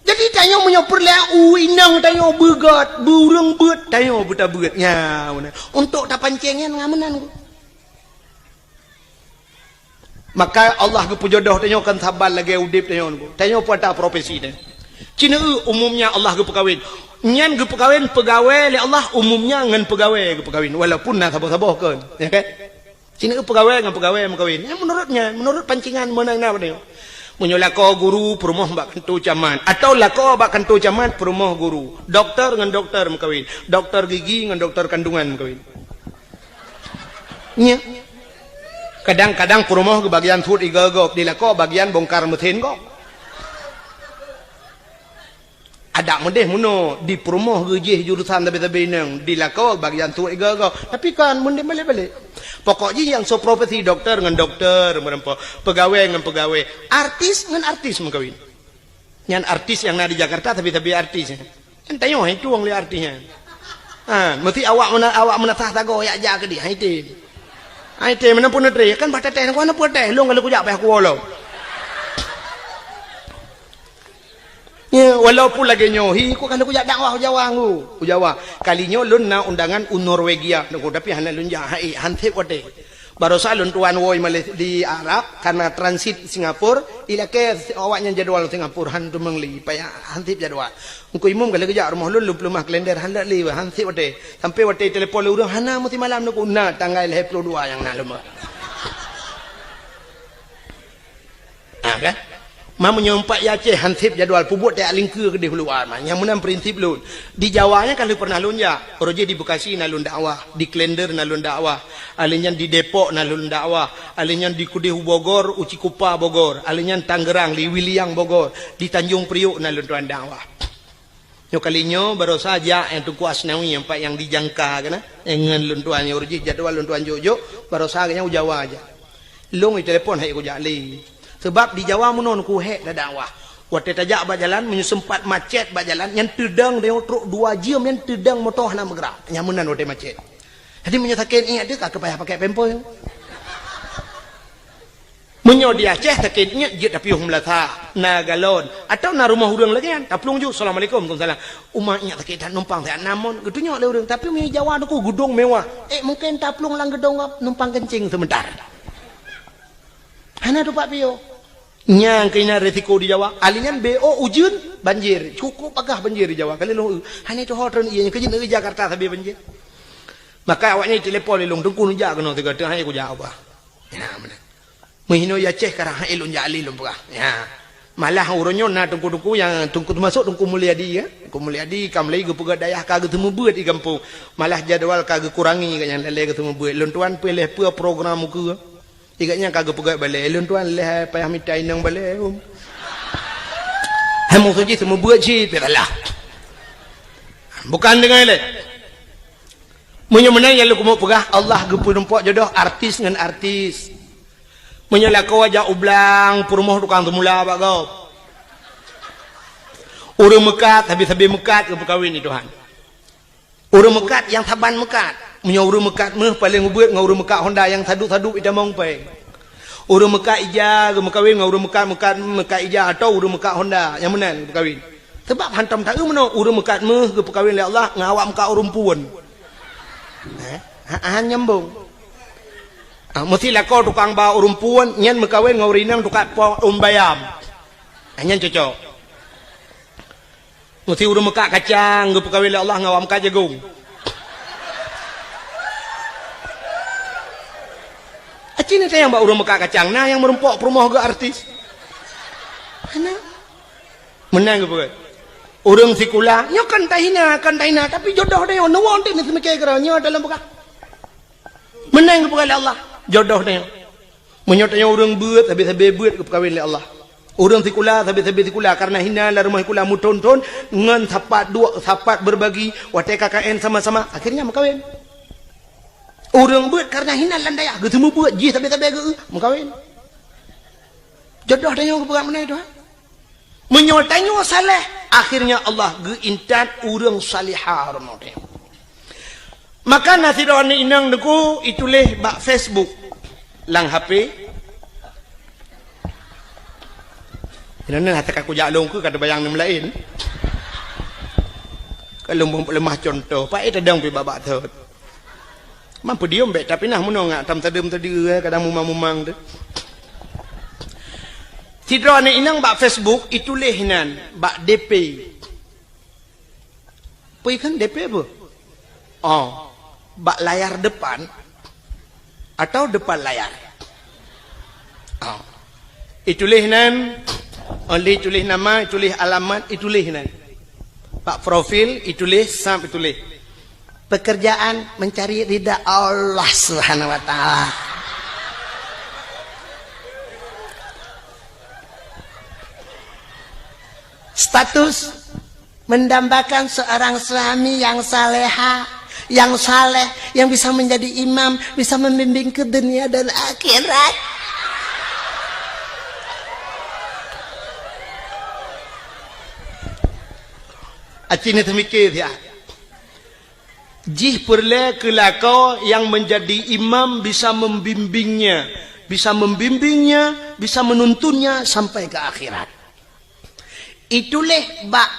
Jadi tayong menyopur lah inang tayong begat, burung bet tayong buta begatnya. Untuk tapancengan ngamenan. Maka Allah ke jodoh tayong kan sabar lagi udip tayong nunggu. Tayong pada profesi ni. Cina umumnya Allah ke pekawin. Nyan ke pegawai le Allah umumnya ngan pegawai ke pekawin walaupun nak sabar-sabar kan. Ya kan? Cina ke pegawai ngan pegawai mengkawin. Ya menurut pancingan menang na ni. Munyo lako guru perumah bak kantu camat atau lako bak kantu camat perumah guru. Doktor ngan doktor mengkawin. Doktor gigi ngan doktor kandungan mengkawin. Nya. Kadang-kadang perumah ke bagian food igagok di lako bagian bongkar mesin kok. Ada mendeh muno di perumah gejih jurusan tabe-tabe nang dilakau bagian tu ega tapi kan mendeh balik-balik pokoknya yang so profesi doktor dengan doktor merempo pegawai dengan pegawai artis dengan artis mengkawin yang artis yang ada di Jakarta tapi artis kan tayong itu wong li artisnya mesti awak menatah tago ya aja ke dia haite mana pun netri kan bata teh ko na poteh long kalau ku jak peh ku lo. Ya, walaupun lagi nyohi, ku kalau ku jak dakwah Jawa ngu, Jawa. Kalinya lun na undangan Norwegia, tapi hana lun jak hai hantep wate. Barosa lun tuan woi Malaysia di Arab karena transit Singapura, ilake awaknya jadwal Singapura hantu mengli, payah hantep jadwal. Engko imum kalau ku jak rumah lun lumah kalender handak li hantep wate. Sampai wate telefon lu urang hana mesti malam nak una tanggal 22 yang nak lemah. Kan? Mamu nyompak Aceh hansip jadwal pubut tak lingkar ke di keluar mah. Yang menang prinsip lun. Di Jawanya kalau pernah lun ya. Roje di Bekasi nalun dakwah, di Klender nalun dakwah, alinyan di Depok nalun dakwah, alinyan di Kudihu Bogor, Uci Kupa Bogor, alinyan Tangerang, di Wiliang Bogor, di Tanjung Priuk nalun tuan dakwah. Yo kalinya baru saja yang Tunku Asnawi yang pak yang dijangka kana dengan lun tuan roje jadwal lun tuan Jojo baru saja yang Jawa aja. Long di telepon hai ku jali. Sebab di Jawa menon ku hek dah dakwah. Waktu tajak berjalan menyempat macet berjalan yang terdang dia truk 2 jam yang terdang motor nak bergerak. Yang menan waktu macet. Jadi menyatakan ingat dia tak payah pakai pempoi. Menyo di Aceh takitnya dia tapi melata na galon atau na rumah urang lagi kan. Taplung ju assalamualaikum waalaikumsalam. Umat ingat takit numpang tak namon getunya le urang tapi mi Jawa tu gedung mewah. Mungkin taplung lang gedung numpang kencing sebentar. Hana tu Pak Pio. Nyang kena resiko di Jawa. Alingan BO ujun banjir. Cukup agak banjir di Jawa. Kali lu hanya tu hotel ianya kerja negeri Jakarta tapi banjir. Maka awaknya telepon lelong tungku nujak kena tiga tengah aku jawab. Ya mana. Mihino ya Aceh karang elon jali lom pegah. Ya. Malah uronyo na tungku yang tungku masuk tungku Mulyadi ya. Tungku Mulyadi kamlai ge pegah dayah kagak temu beut di kampung. Malah jadwal kagak kurangi kan yang lele ketemu beut. Lon tuan pilih pe program muka. Ikatnya kagak pegat balik. Lun tuan leh payah mitai nang balik. Hemu saja semua buat je lah. Bukan dengan le. Munyo menang yang lu mau pegah Allah gepu nempak jodoh artis dengan artis. Munyo lah kau aja ublang perumah tukang temula pak kau. Urang mekat habis-habis mekat ke perkahwin ni Tuhan. Urang mekat yang taban mekat. Punya urang mekat meh paling ubeut ngau urang mekat Honda yang tadu-tadu ida mong pe. Urang mekat ija ke mekawin ngau urang mekat ija atau urang mekat Honda yang menan perkahwin. Sebab hantam tak meno urang mekat meh ke perkahwin oleh Allah ngawak mekat urang puan. Nyambung. Mesti lah kau tukang bawa urang puan nyen mekawin ngau rinang tukak bayam. Nyen cocok. Mesti urang mekat kacang ke perkahwin oleh Allah ngawak mekat jagung. Cina saya yang bawa urang mekat kacang nah yang merempok perumah ke artis. Mana? Menang ke bukan? Urang sikula, nyo kan tahina tapi jodoh dia no want ni semikir kira nyo dalam bukan. Menang ke bukan Allah, jodoh dia. Menyotanya urang beut habis-habis beut ke perkahwin oleh Allah. Urang sikula habis-habis sikula karena hina la rumah sikula muton-ton ngan sapat berbagi wate KKN sama-sama akhirnya berkahwin. Orang buat karena hina landaya ge temu buat ji tabe-tabe ge mengkawin. Jodoh dia yang berang mana itu ha? Menyotanyo saleh akhirnya Allah ge intan urang salihah rumah dia. Maka nasirani inang deku ituleh bak Facebook lang HP. Ini hati aku jalung ke kada bayang nem lain. Kalau mau lemah contoh, pak itu dong pi babak tu. Mampu diam bet tapi nah muno ngak tam tadem tadi kadang mumang tu. Sidra ni inang bak Facebook ituleh hinan bak DP. Pi kan DP apa? Oh, bak layar depan atau depan layar. Oh. Ituleh hinan, only ituleh nama, ituleh alamat, ituleh hinan. Bak profil ituleh sam ituleh. Pekerjaan mencari ridha Allah Subhanahu wa taala. Status mendambakan seorang suami yang saleha, yang saleh, yang bisa menjadi imam, bisa membimbing ke dunia dan akhirat. Acini temikir ya. Jih perle kelakau yang menjadi imam bisa membimbingnya, bisa menuntunnya sampai ke akhirat. Itulah bak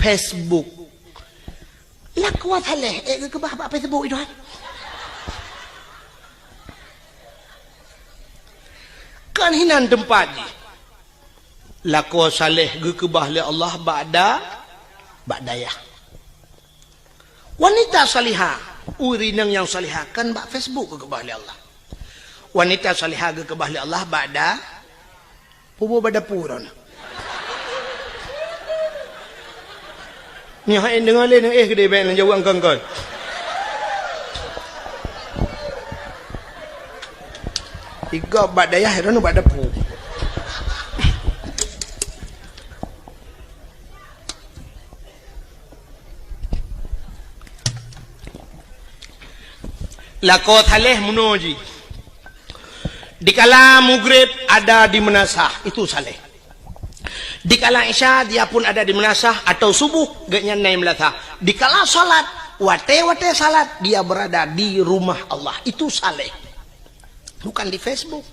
Facebook. Lah kuat haleh ke bak Facebook itu. Kan hinan tempat ni. Lah kuat saleh ke bah le Allah ba'dayah. Wanita salihah, urinang yang salihah kan bak Facebook ke bah le Allah. Wanita salihah ke bah le Allah ba'da pubu bada puron. Ni hai dengar le gede ben jauh angkang kan. Tiga ba'dayah itu nu ba'da pu. Lakot haleh munoji. Dikala maghrib ada di menasah, itu saleh. Dikala isya dia pun ada di menasah atau subuh gaknya naik melatah. Dikala salat, wate salat dia berada di rumah Allah, itu saleh. Bukan di Facebook.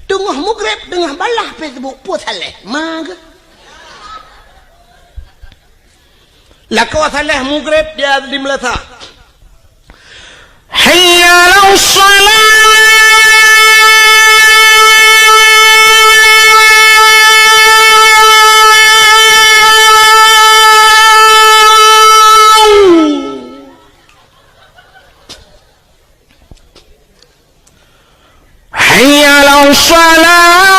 Tengah maghrib, tengah balah Facebook pun saleh. Mag. Lakot haleh maghrib dia di melatah. حي على الصلاة حي على الصلاة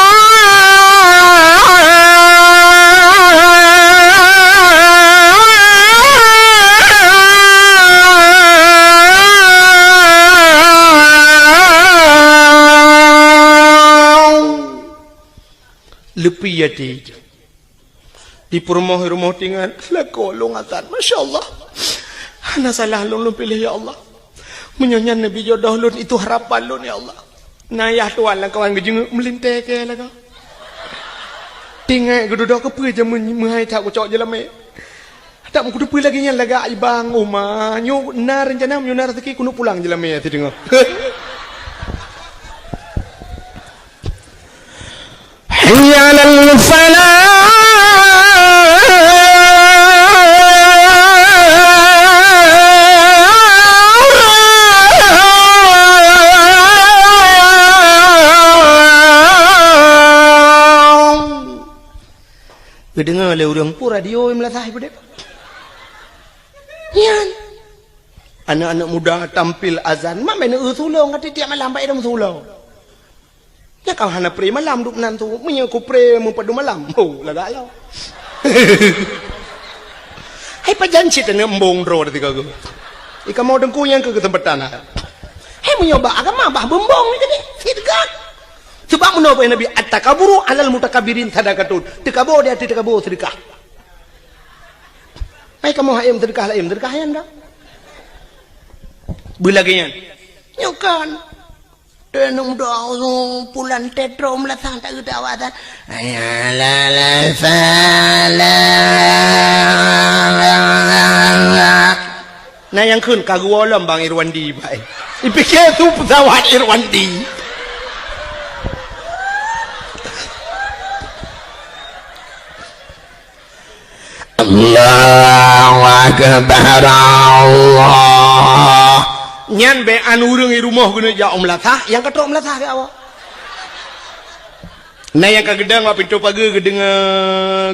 lepi yati di rumah tinggal lako longatan masyaallah ana salah lun pilih ya Allah menyanyian nabi jodoh lun itu harapan lun ya Allah nayah tuan lah kawan gejeng melintai ke lah kau tinggal geduduk ke pe je menghai tak ucok je lame tak mau kudu lagi nya laga ibang uma nyu na rencana nyu na rezeki kuno pulang je lame ti dengar حي على الفلاح dengar le urang pu radio melatah ibu dek. Yan. Anak-anak muda tampil azan, mak main usulo ngati tiap malam baik dong usulo. Ya kau hana pre malam duk nan tu, punya ku pre mu padu malam. Oh, laga yo. Hai pajanci tene embong ro tiga go. Ika mau dengku yang ke tempat tanah. Hai menyoba agama bah bembong ni gede. Sidgat. Coba menapa Nabi at-takaburu alal mutakabirin sadaqatun. Tekabo dia tekabo sedekah. Hai kamu hayam sedekah laim sedekah yang dah. Bulagian. Nyokan. Tenung doa pulan tetro melatang tak kita awatan. Ayala fala. Nah yang kun kagua lam bang Irwandi baik. Dipikir tu pesawat Irwandi. Allahu Akbar Allah. Nyan be anu urang i rumah guna ja umlatah yang ketok umlatah ke awak. Nah yang kagedang apa pintu pagi gedenga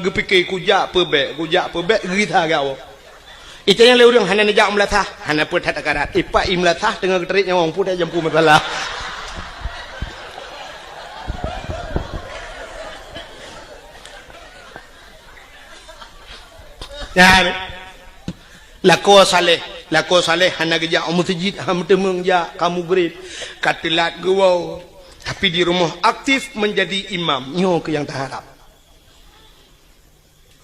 gepikir kujak pebek gerita ke awak. Itu yang le urang hana ja umlatah, hana put hat akarat. Ipa imlatah tengah geterik nyawang put jampu masalah. Ya. Lako saleh hana geja masjid ham temeng ja kamu grade katilat gua tapi di rumah aktif menjadi imam nyo ke yang terharap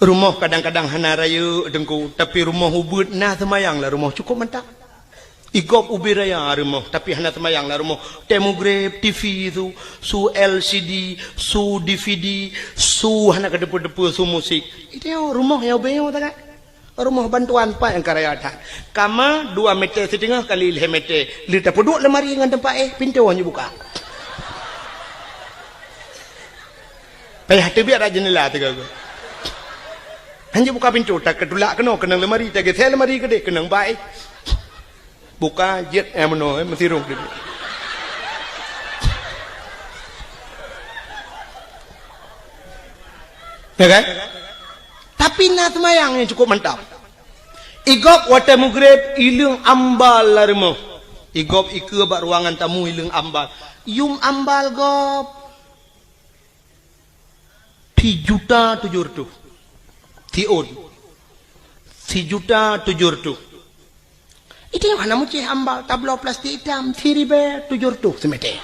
rumah kadang-kadang hana raya dengku tapi rumah ubud nah semayang lah rumah cukup mentak igop ubi raya rumah tapi hana semayang lah rumah temu grade TV tu su LCD su DVD su hana kedepu-depu su musik itu rumah yang beyo tak rumah bantuan pak yang karayatan kama 2 meter setengah kali 5 meter lita peduk lemari dengan tempat pintu hanya buka payah tebiak ada jendela tiga hanya buka pintu tak ketulak kena lemari tak saya lemari gede kena baik buka jet meno mesti rung dia ya kan tapi nak semayang yang cukup mantap. Igop wata mugrib ilung ambal larimo. Igop ike bak ruangan tamu ilung ambal. Yum ambal gop 3.700.000. Tiun 3.700.000. Itu yang mana mucih ambal tablo plastik hitam 3.700 semete.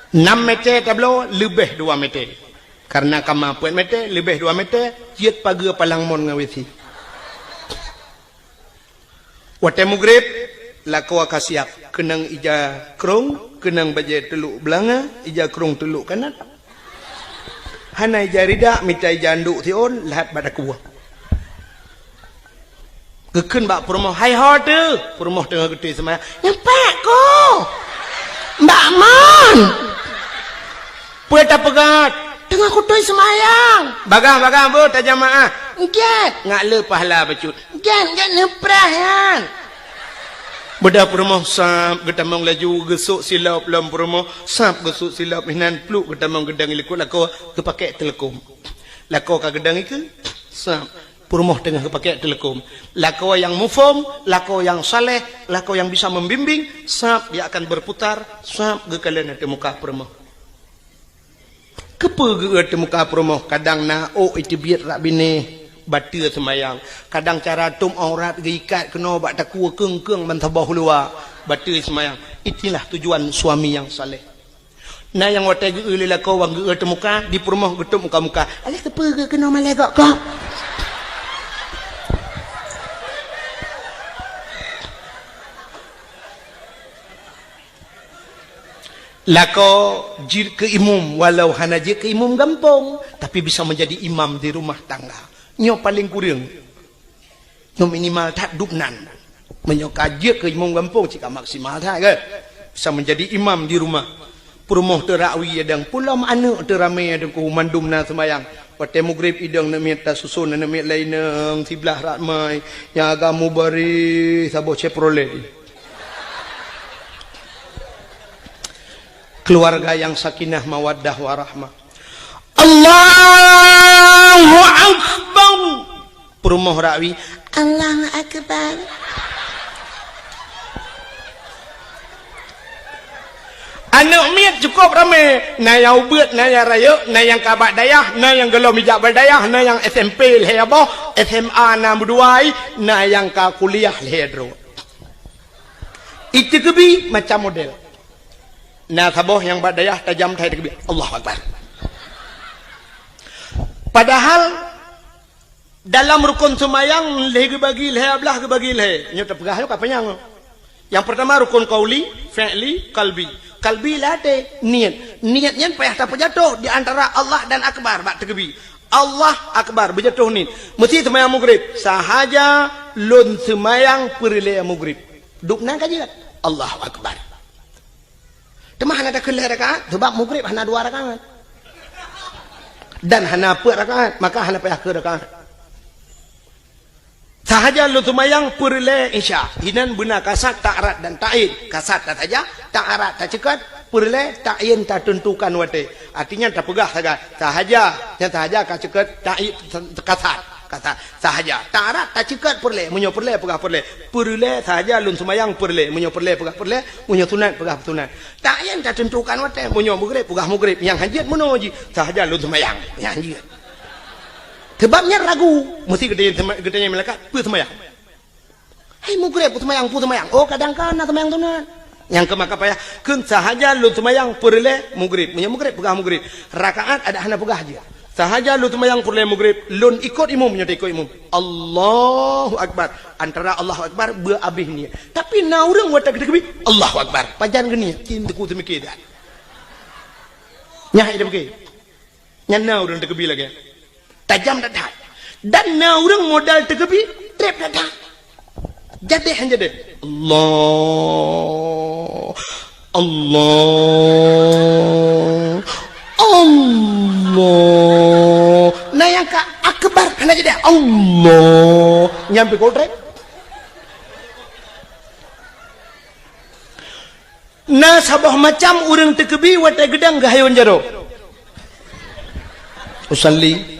6 meter tablo lebih 2 meter karena kemampuan meter lebih 2 meter jiat pagi palang mon ngawisi wate mugrib lako akasiap kenang ija krong kenang baje teluk belanga ija krong teluk kanan hana ija rida mita ija anduk tion lahat pada kuah keken bak perumoh hai hote perumoh tengah gede semaya nyampak ko Mbak Mon Pueta pegat tengah kutui semayang bagang bu tak jamaah get ngak le pahala bacut get neprah yan bedah perumoh sap getamong laju gesuk silap lam perumoh sap gesuk silap hinan pluk getamong gedang ilikut lako kepakai telekom lako ka gedang iku sap perumoh tengah kepakai telekom lako yang mufom lako yang saleh lako yang bisa membimbing sap dia akan berputar sap ge kalian ada muka perumoh kepa ge muka perumoh kadang na itu biar rak bini batir semayang kadang cara tum aurat ge ikat kena bak takua keung mentabah luar batir semayang itulah tujuan suami yang saleh nah yang watai ge lelako wang ge muka di perumoh getuk muka alah kepa ge kena malai kok lako jir ke imam walau hana jir ke imam gampang tapi bisa menjadi imam di rumah tangga nyo paling kurang nyo minimal tak dupnan menyoka jir ke imam gampang jika maksimal tak ke bisa menjadi imam di rumah perumoh terakwi adang pulam anak teramai adang ku mandum na semayang wate mugrib idang nak minta susun nak minta lain sebelah ramai yang agamu bari sabo Chevrolet keluarga yang sakinah mawaddah warahmah Allahu Akbar perumoh rakwi Allahu Akbar anak miat cukup ramai na yang ubet na yang raya na yang kabak dayah na yang gelom hijab berdayah na yang SMP leheboh SMA na berduai na yang ka kuliah lehedro itu kebi macam model nah saboh yang berdayah tajam thai takbir Allahu Akbar padahal dalam rukun semayang leh bagi leh ablah bagi leh nyo terpegah apa yang pertama rukun qauli fi'li qalbi lah de niatnya payah tak jatuh di antara Allah dan akbar bak takbir Allah Akbar berjatuh ni mesti semayang maghrib sahaja lun semayang perle maghrib duk nang kaji Allahu Akbar temah ada kelih rakaat sebab maghrib hanya 2 rakaat dan hanya 4 rakaat maka hanya payah ke rakaat sahaja lun semayang perle isya hinan benar kasat tak arat dan ta'in kasat tak saja tak arat tak cekat perle ta'in tak tentukan wate artinya tak pegah sahaja yang sahaja ka cekat ta'in kasat sahaja tak arat tak cekat perle munyo perle pegah perle sahaja lun semayang perle munyo perle pegah perle munyo sunat pegah sunat ta'in tak tentukan wate munyo maghrib pegah maghrib yang hajat muno ji sahaja lun semayang yang hajat sebabnya ragu mesti gedenya melekat pu semayang hai maghrib pu semayang oh kadang-kadang semayang sunat yang kemaka payah kun sahaja lu semayang perle maghrib punya maghrib pegah maghrib rakaat ada hana pegah aja sahaja lu semayang perle maghrib lun ikut imam punya ikut imam Allahu Akbar antara Allahu Akbar beabih ni tapi na urang watak dekebi Allahu Akbar pajan geni cintaku semikir dah nyah ida bagi nyana urang dekebi lagi tajam dah dan na urang modal dekebi trap dah jadi hanya deh Allah nah yang ka akbar hanya jadi Allah nyampe kodrek nah sabah macam urang tekebi wate gedang gahayon jaro usalli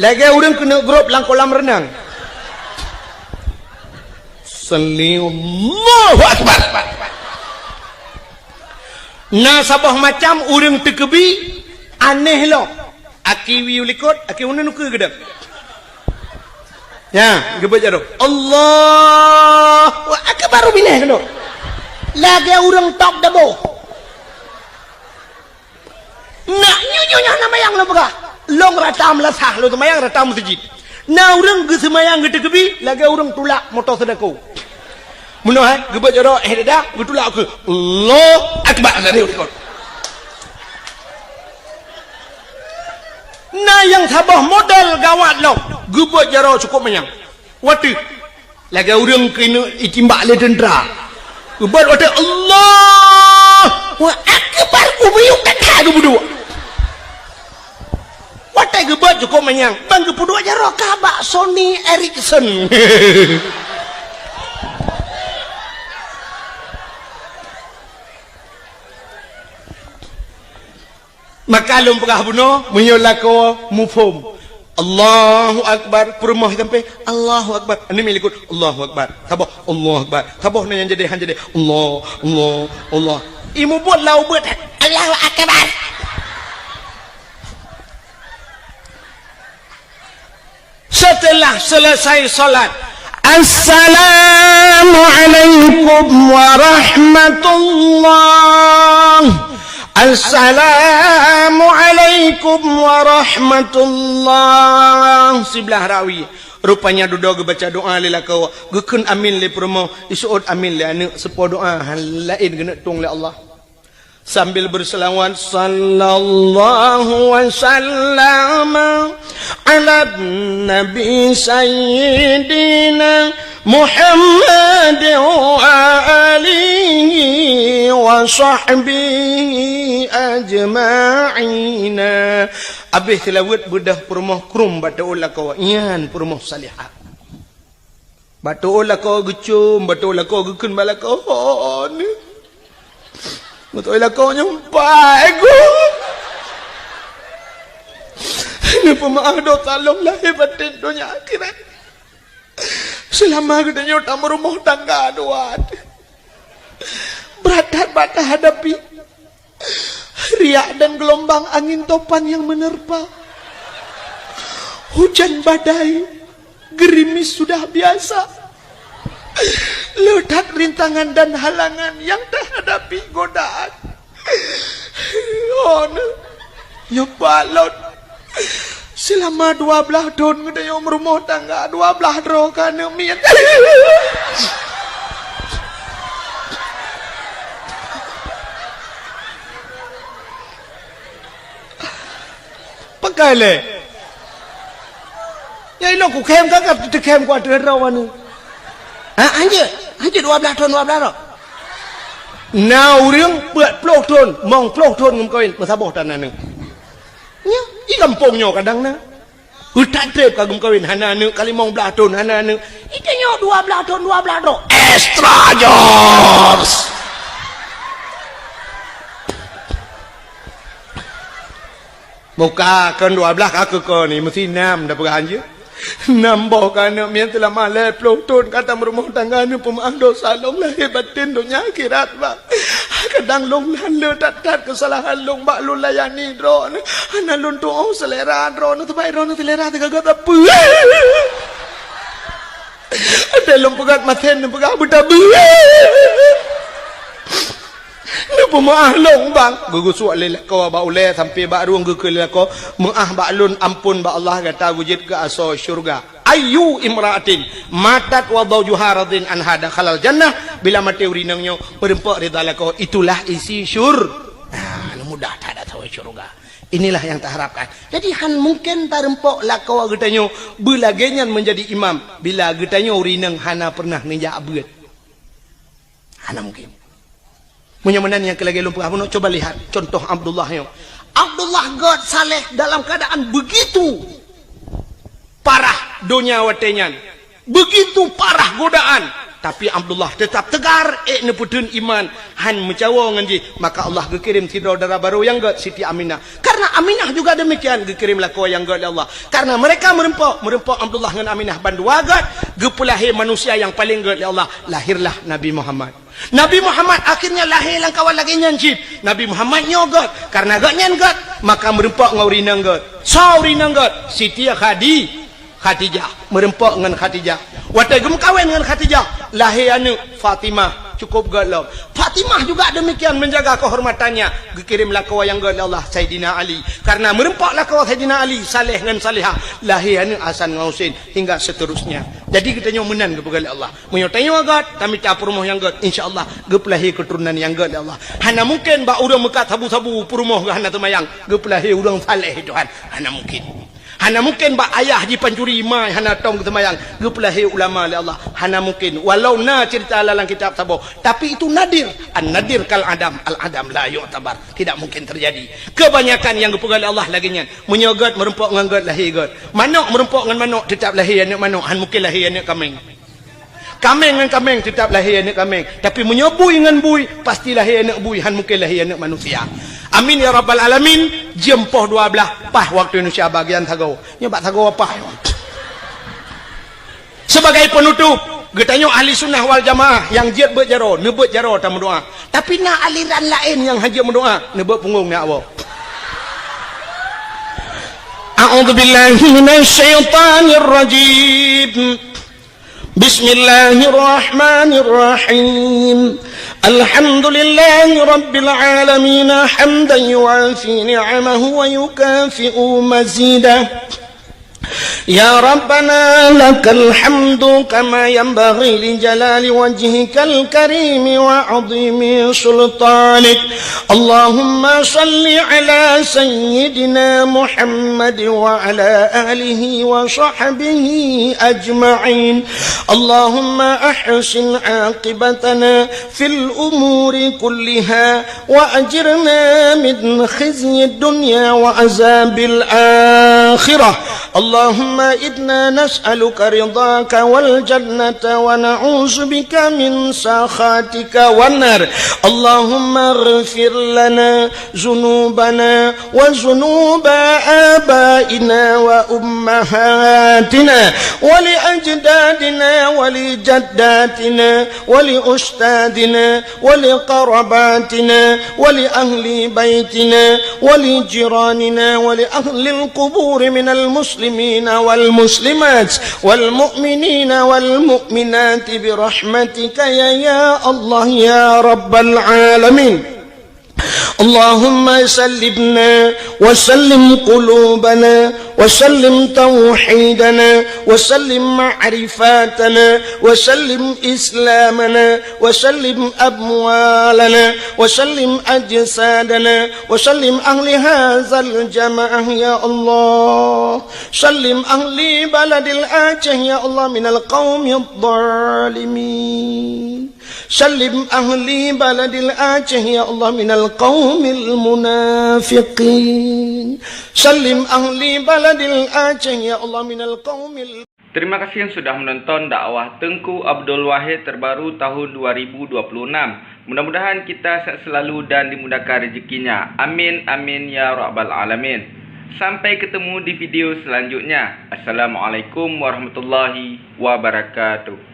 lagi urang kena grup lang kolam renang Allahu Akbar na sabah macam urang tekebi aneh lo aki wi ulikot aki unan ke gedang ya gebet jaro Allahu Akbar bineh keno lagi urang tok dabo nak nyunyunya nama yang lo begah long ratam lasah lo semayang ratam masjid na urang ge semayang ge tekebi lagi urang tulak motor sedekau muno hai gebet jaro dah betulak ke Allahu Akbar dari ulikot nah yang sabah modal gawat lo gebet jaro cukup menyang wati lagi urang kena itimbak le tentera gebet wati Allahu Akbar ubiyuk kata tu berdua wati gebet cukup menyang bang gebudua jaro kabak Sony Ericsson maka lum pegah buno menyolako mufhum Allahu Akbar perumah sampai Allahu Akbar ini milikut Allahu Akbar sabah Allahu Akbar sabah yang jadi Allah imu buat lau buat Allahu Akbar setelah selesai salat Assalamualaikum warahmatullahi Assalamualaikum warahmatullahi sebelah rawi rupanya duduk baca doa lila kau gekun amin le promo isuud amin le anu sepo doa lain kena tung le Allah sambil berselawat sallallahu wasallam ala nabi sayyidina Muhammad wa alihi wa sahbihi ajma'ina abih tilawat budah permoh krum batu lakau ian permoh salihah batu lakau gecum batu lakau gekun balakau ni batu lakau nyampai aku ni pemaah do talong lahir batin dunia akhirat selama gedenya utama rumah tangga doat berat bata hadapi riak dan gelombang angin topan yang menerpa hujan badai gerimis sudah biasa ledak rintangan dan halangan yang terhadapi godaan ya balot selama 12 tahun ngedaya rumah tangga 12 roh kana mian kale. Ya ilo ku kem kakak tu kem ku ada rawan ni. Hanya 12 tahun 12 dah. Now riang buat pelok ton, mong pelok ton ngum kawin masabah tanah ni. Nya, i kampungnya kadang na. Utak trip kagum kawin hana ni kali mong belah ton hana ni. Itanya 12 tahun 12 dah. Extra jobs. Muka kan 12 aku ko ni mesti 6 dah pegang je. Nambah kerana mian telah malai peloton kata merumah tangga ni pemaaf dosa long lahir batin dunia akhirat bak. Kadang long lalu tat kesalahan long bak lu layani drone. Ana lun tu oh selera drone tu baik drone selera tu kagak apa. Ada long pegat maten pegat buta bu. Ni pemaaf long bang. Gugu suak lelak kau bak ulai sampai bak ruang gugu lelak kau. Maaf bak lun ampun bak Allah kata wujud ke asal syurga. Ayu imra'atin matat wa zawjuha radin an hada khalal jannah bila mati urinangnya merempak ridha lako itulah isi Mudah tak ada tahu syurga. inilah yang tak harapkan. Jadi han mungkin tak rempok lakau getanyo belagenyan menjadi imam bila getanyo urinang hana pernah ninja abad. Hana mungkin. Menyamanan yang kelagi lumpur apa nak coba lihat contoh Abdullah yo. Abdullah God saleh dalam keadaan begitu parah dunia watenyan, begitu parah godaan, tapi Abdullah tetap tegar neputun iman han mencawa nganji, maka Allah gekirim saudara baru yang God Siti Aminah. Karena Aminah juga demikian gekirimlah kau yang God Allah. Karena mereka merempok Abdullah dengan Aminah bandua God, gepulahi manusia yang paling God Allah, lahirlah Nabi Muhammad. Nabi Muhammad akhirnya lahir lang kawan lagi nyancip. Nabi Muhammad nyogot karena gak nyangot maka merempak ngaurinang God. Saurinang God Siti Khadijah merempak dengan Khadijah. Waktu gem kawin dengan Khadijah lahir anu Fatimah cukup galau. Fatimah juga demikian menjaga kehormatannya. Gekirimlah kau yang galau Allah Sayyidina Ali. Karena merempaklah kau Sayyidina Ali saleh dengan salihah lahir anu Hasan Husain hingga seterusnya. Jadi kita nyomenan kepada Allah. Menyotanyo agak kami tak perumuh yang God insyaallah gepelahi keturunan yang God Allah. Hana mungkin ba urang mekat sabu-sabu perumuh hana temayang gepelahi urang saleh Tuhan. Hana mungkin. Hana mungkin ba ayah di pancuri mai hana tong ketemayang gepelahi ulama oleh Allah. Hana mungkin walau na cerita dalam kitab sabo tapi itu nadir. An-nadir kal adam al-adam la yu'tabar. Tidak mungkin terjadi. Kebanyakan yang gepegal Allah laginya menyogot merempok dengan God lahir God. Manuk merempok dengan manuk tetap lahir anak manuk. Han mungkin lahir anak kambing. Kambing dengan kambing tetap lahir anak kambing. Tapi menyobui dengan bui pasti lahir anak bui. Han mungkin lahir anak manusia. Amin ya rabbal alamin. Jempoh 12 pah waktu Indonesia bagian Tagau. Nyoba Tagau apa? Sebagai penutup, getanyo ahli sunnah wal jamaah yang jiat berjaro, nebut jaro tak berdoa. Tapi nak aliran lain yang hajat berdoa, nebut punggung nak apa? A'udzu billahi minasyaitonir rajim. Bismillahirrahmanirrahim. Alhamdulillahi rabbil alamin hamdan yu'afi ni'amahu wa yukafi'u mazidah. Ya Rabbana lakal hamdu kama yanbaghi li jalali wajhikal karim wa 'azimi sultanik. Allahumma salli ala sayyidina Muhammad wa ala alihi wa sahbihi ajma'in. Allahumma ahsin 'aqibatana fil umuri kulliha wa ajirna min khizyi dunya wa azabil akhirah. اللهم إنا نسألك رضاك والجنة ونعوذ بك من سخطك والنار. اللهم اغفر لنا ذنوبنا وذنوب آبائنا وأمهاتنا ولأجدادنا ولجداتنا ولأستاذنا ولقرباتنا ولأهل بيتنا ولجيراننا ولأهل القبور من المسلمين والمسلمات والمؤمنين والمؤمنات برحمتك يا الله يا رب العالمين. اللهم سلمنا وسلم قلوبنا وسلم توحيدنا وسلم معرفاتنا وسلم إسلامنا وسلم أموالنا وسلم أجسادنا وسلم أهل هذا الجماعة يا الله سلم أهل بلد الآجة يا الله من القوم الظالمين سلم أهل بلد الآجة يا الله من القوم المنافقين سلم أهل بلد الآجة يا الله من القوم Terima kasih yang sudah menonton dakwah Tengku Abdul Wahid terbaru tahun 2026. Mudah-mudahan kita sehat selalu dan dimudahkan rezekinya. Amin amin ya rabbal alamin. Sampai ketemu di video selanjutnya. Assalamualaikum warahmatullahi wabarakatuh.